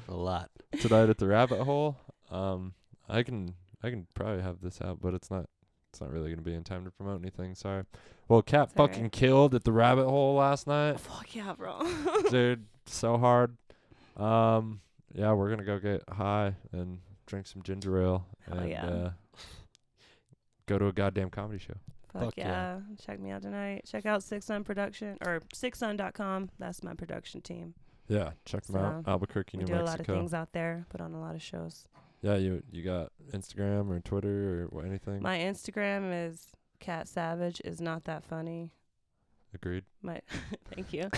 Speaker 3: A lot.
Speaker 1: tonight at the Rabbit Hole. I can probably have this out, but it's not really gonna be in time to promote anything. Sorry. Well, Kat
Speaker 4: It's all
Speaker 1: fucking
Speaker 4: right.
Speaker 1: killed at the Rabbit Hole last night,
Speaker 4: Fuck yeah, bro.
Speaker 1: dude. So hard. Yeah, we're gonna go get high and drink some ginger ale
Speaker 4: Hell
Speaker 1: and
Speaker 4: yeah.
Speaker 1: go to a goddamn comedy show.
Speaker 4: Fuck
Speaker 3: Fuck yeah.
Speaker 4: yeah. Check me out tonight. Check out Six Sun Production or sixsun.com. That's my production team.
Speaker 1: Yeah, check them out.
Speaker 4: So,
Speaker 1: Albuquerque,
Speaker 4: We
Speaker 1: New
Speaker 4: do a lot of
Speaker 1: Mexico.
Speaker 4: things out there. Put on a lot of shows.
Speaker 1: Yeah, you got Instagram or Twitter or anything?
Speaker 4: My Instagram is Cat Savage. Is not that funny.
Speaker 1: Agreed.
Speaker 4: My thank you.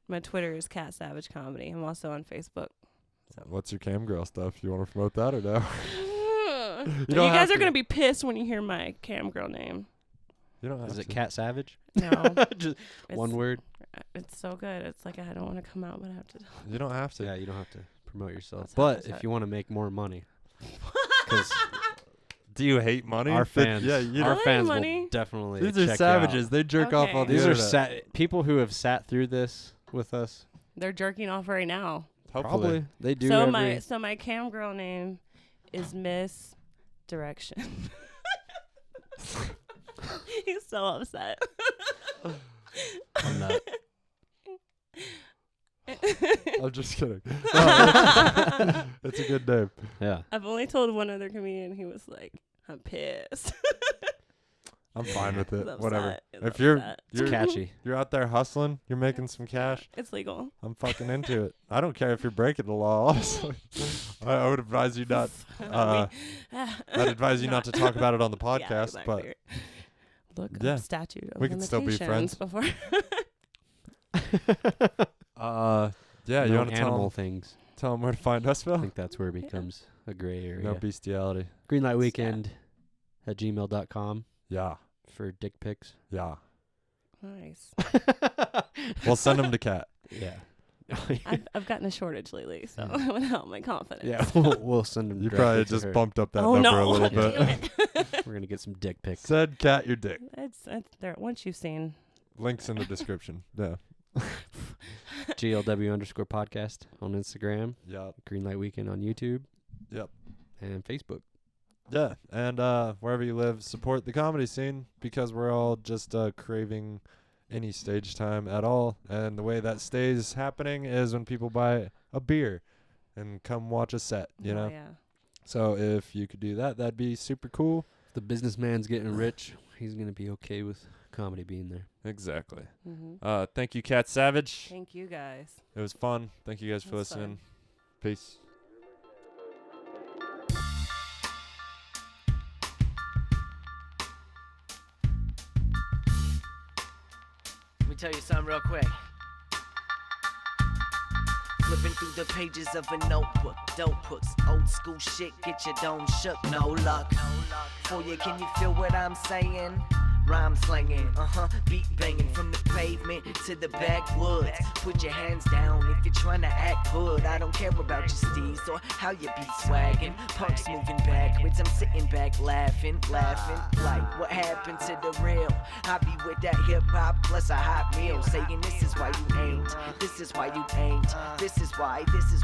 Speaker 4: my Twitter is Cat Savage Comedy. I'm also on Facebook. So.
Speaker 1: What's your cam girl stuff? You want to promote that or no?
Speaker 4: You
Speaker 1: don't have
Speaker 4: guys are
Speaker 1: to.
Speaker 4: gonna be pissed when you hear my cam girl name.
Speaker 1: You don't have
Speaker 3: Is it
Speaker 1: to.
Speaker 3: Cat Savage?
Speaker 4: No,
Speaker 3: Just
Speaker 4: it's,
Speaker 3: one word.
Speaker 4: It's so good. It's like I don't want to come out, but I have to.
Speaker 1: You don't have to.
Speaker 3: Yeah, you don't have to promote yourself.
Speaker 4: That's how
Speaker 3: But
Speaker 4: it's
Speaker 3: if
Speaker 4: at.
Speaker 3: you want to make more money, because
Speaker 1: Do you hate money?
Speaker 3: our fans,
Speaker 1: Yeah, you
Speaker 4: I
Speaker 3: our
Speaker 4: like
Speaker 3: fans
Speaker 4: money.
Speaker 3: will definitely.
Speaker 1: These are
Speaker 3: check you
Speaker 1: savages.
Speaker 3: out.
Speaker 1: They jerk off on
Speaker 4: Okay.
Speaker 1: the
Speaker 3: These are
Speaker 1: internet.
Speaker 3: people who have sat through this with us.
Speaker 4: They're jerking off right now.
Speaker 1: Hopefully.
Speaker 3: They do.
Speaker 4: So
Speaker 3: every,
Speaker 4: my cam girl name is Miss Direction. He's so upset.
Speaker 3: I'm not.
Speaker 1: I'm just kidding. No, it's a good name.
Speaker 3: Yeah.
Speaker 4: I've only told one other comedian. He was like, "I'm pissed."
Speaker 1: I'm fine with
Speaker 4: He's
Speaker 1: it.
Speaker 4: upset.
Speaker 1: He's
Speaker 4: He's
Speaker 1: If you're-
Speaker 4: upset.
Speaker 3: It's catchy.
Speaker 1: You're out there hustling. You're making some cash.
Speaker 4: It's legal.
Speaker 1: I'm fucking into it. I don't care if you're breaking the law. Honestly, I would advise you not. I'd advise you not to talk about it on the podcast.
Speaker 4: Yeah, exactly. Look
Speaker 1: Yeah.
Speaker 4: up statute of
Speaker 1: We can still be friends.
Speaker 4: before.
Speaker 1: Yeah, you
Speaker 3: No
Speaker 1: want to
Speaker 3: animal things.
Speaker 1: tell them where to find us,
Speaker 3: I
Speaker 1: Phil?
Speaker 3: think that's where it becomes a gray area.
Speaker 1: No bestiality.
Speaker 3: Greenlightweekend@gmail.com
Speaker 1: Yeah,
Speaker 3: for dick pics.
Speaker 1: yeah.
Speaker 4: Nice.
Speaker 1: We'll send them to Kat.
Speaker 3: Yeah.
Speaker 4: I've gotten a shortage lately, so
Speaker 1: Yeah.
Speaker 4: it would help my confidence.
Speaker 3: Yeah, we'll send them.
Speaker 1: You
Speaker 3: directly
Speaker 1: probably
Speaker 3: to
Speaker 1: just
Speaker 3: her.
Speaker 1: bumped up that
Speaker 4: Oh
Speaker 1: number
Speaker 4: no!
Speaker 1: a little
Speaker 4: Damn
Speaker 1: bit.
Speaker 4: it.
Speaker 3: We're gonna get some dick pics.
Speaker 1: Send Kat your dick.
Speaker 4: it's there. Once you've seen.
Speaker 1: Links in the description. Yeah.
Speaker 3: GLW_podcast on Instagram.
Speaker 1: Yeah.
Speaker 3: Greenlight Weekend on YouTube.
Speaker 1: Yep.
Speaker 3: And Facebook.
Speaker 1: Yeah. And wherever you live, support the comedy scene because we're all just craving any stage time at all. And the way that stays happening is when people buy a beer and come watch a set, you know?
Speaker 4: Yeah.
Speaker 1: So if you could do that, that'd be super cool.
Speaker 3: If the businessman's getting rich, he's gonna be okay with comedy being there.
Speaker 1: Exactly.
Speaker 4: Mm-hmm.
Speaker 1: Thank you, Cat Savage.
Speaker 4: Thank you guys.
Speaker 1: It was fun. Thank you guys for
Speaker 4: It was fun.
Speaker 1: listening. Peace.
Speaker 2: Let me tell you something real quick. Flipping through the pages of a notebook, dope hooks, old school shit, get your dome shook, no luck. For you, can you feel what I'm saying? Rhyme slanging, beat banging from the pavement to the backwoods. Put your hands down if you're trying to act hood. I don't care about your steez or how you be swagging. Punks moving backwards, I'm sitting back laughing. Like what happened to the real? I be with that hip hop plus a hot meal, saying this is why you ain't, this is why you ain't, this is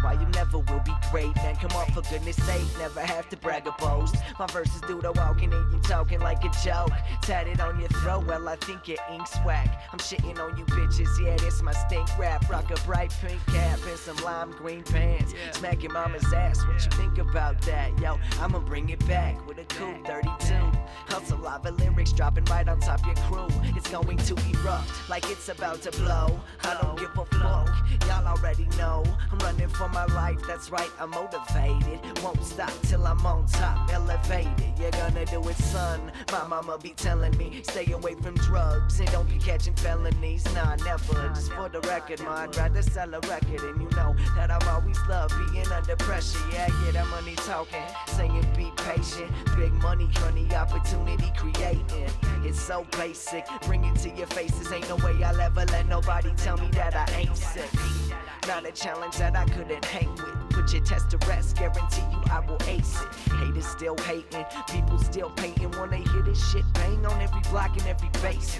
Speaker 2: why you never will be great. Man, come on, for goodness sake, never have to brag or boast. My verses do the walking and you talking like a joke. Tatted on your throat, well I think your ink's whack. I'm shitting on you bitches, yeah, this my stink rap. Rock a bright pink cap and some lime green pants. Smack your mama's ass, what you think about that? Yo, I'ma bring it back with a cool 32. Hustle lava lyrics dropping right on top your crew. It's going to erupt like it's about to blow. I don't give a fuck, y'all already know. I'm running for my life, that's right, I'm motivated. Won't stop till I'm on top, elevated. You're gonna do it, son. My mama be telling me, stay away from drugs and don't be catching felonies. Nah, never. Just for the record, ma, I'd rather sell a record. And you know that I've always loved being under pressure. Yeah, that money talking, saying be patient. Big money, honey, opportunity creating. It's so basic, bring it to your faces. Ain't no way I'll ever let nobody tell me that I ain't sick. Not a challenge that I couldn't hang with. put your test to rest. Guarantee you I will ace it. Haters still hating, people still painting. Wanna hear this shit bang on every block and every base.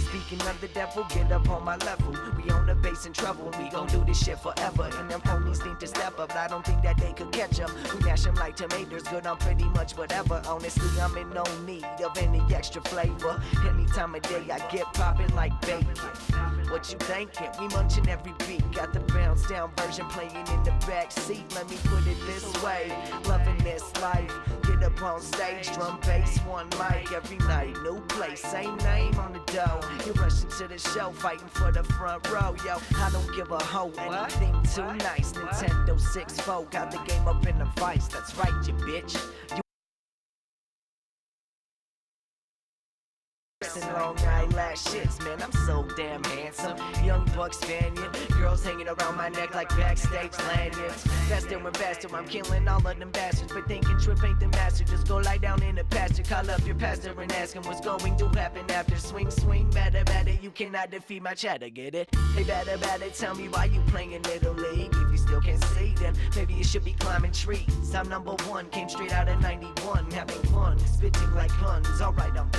Speaker 2: Speaking of the devil, get up on my level. We on the base in trouble, and we gon' do this shit forever. And them ponies need to step up, I don't think that they could catch up. We mash them like tomatoes, good on pretty much whatever. Honestly, I'm in no need of any extra flavor. Any time of day, I get poppin' like bacon. What you thinking? We munchin' every beat. Got the bounce down version playing in the back seat. Let me put it this way, loving this life. Get up on stage, drum bass, one mic every night. New place, same name on the dough. You rushing to the show, fighting for the front row. Yo, I don't give a hoe, anything too nice. Nintendo 6-4, got the game up in a vice. That's right, you bitch. Long eyelash shits, man, I'm so damn handsome. Young buck Spaniard, girls hanging around my neck like backstage lanyards. Faster and faster, I'm killing all of them bastards. But thinking trip ain't the master, just go lie down in the pasture. Call up your pastor and ask him what's going to happen after. Swing, swing, batter, batter, you cannot defeat my chatter, get it? Hey, batter, batter, tell me why you playing Little League. If you still can't see, then maybe you should be climbing trees. I'm number one, came straight out of 91, having fun, spitting like guns. Alright, I'm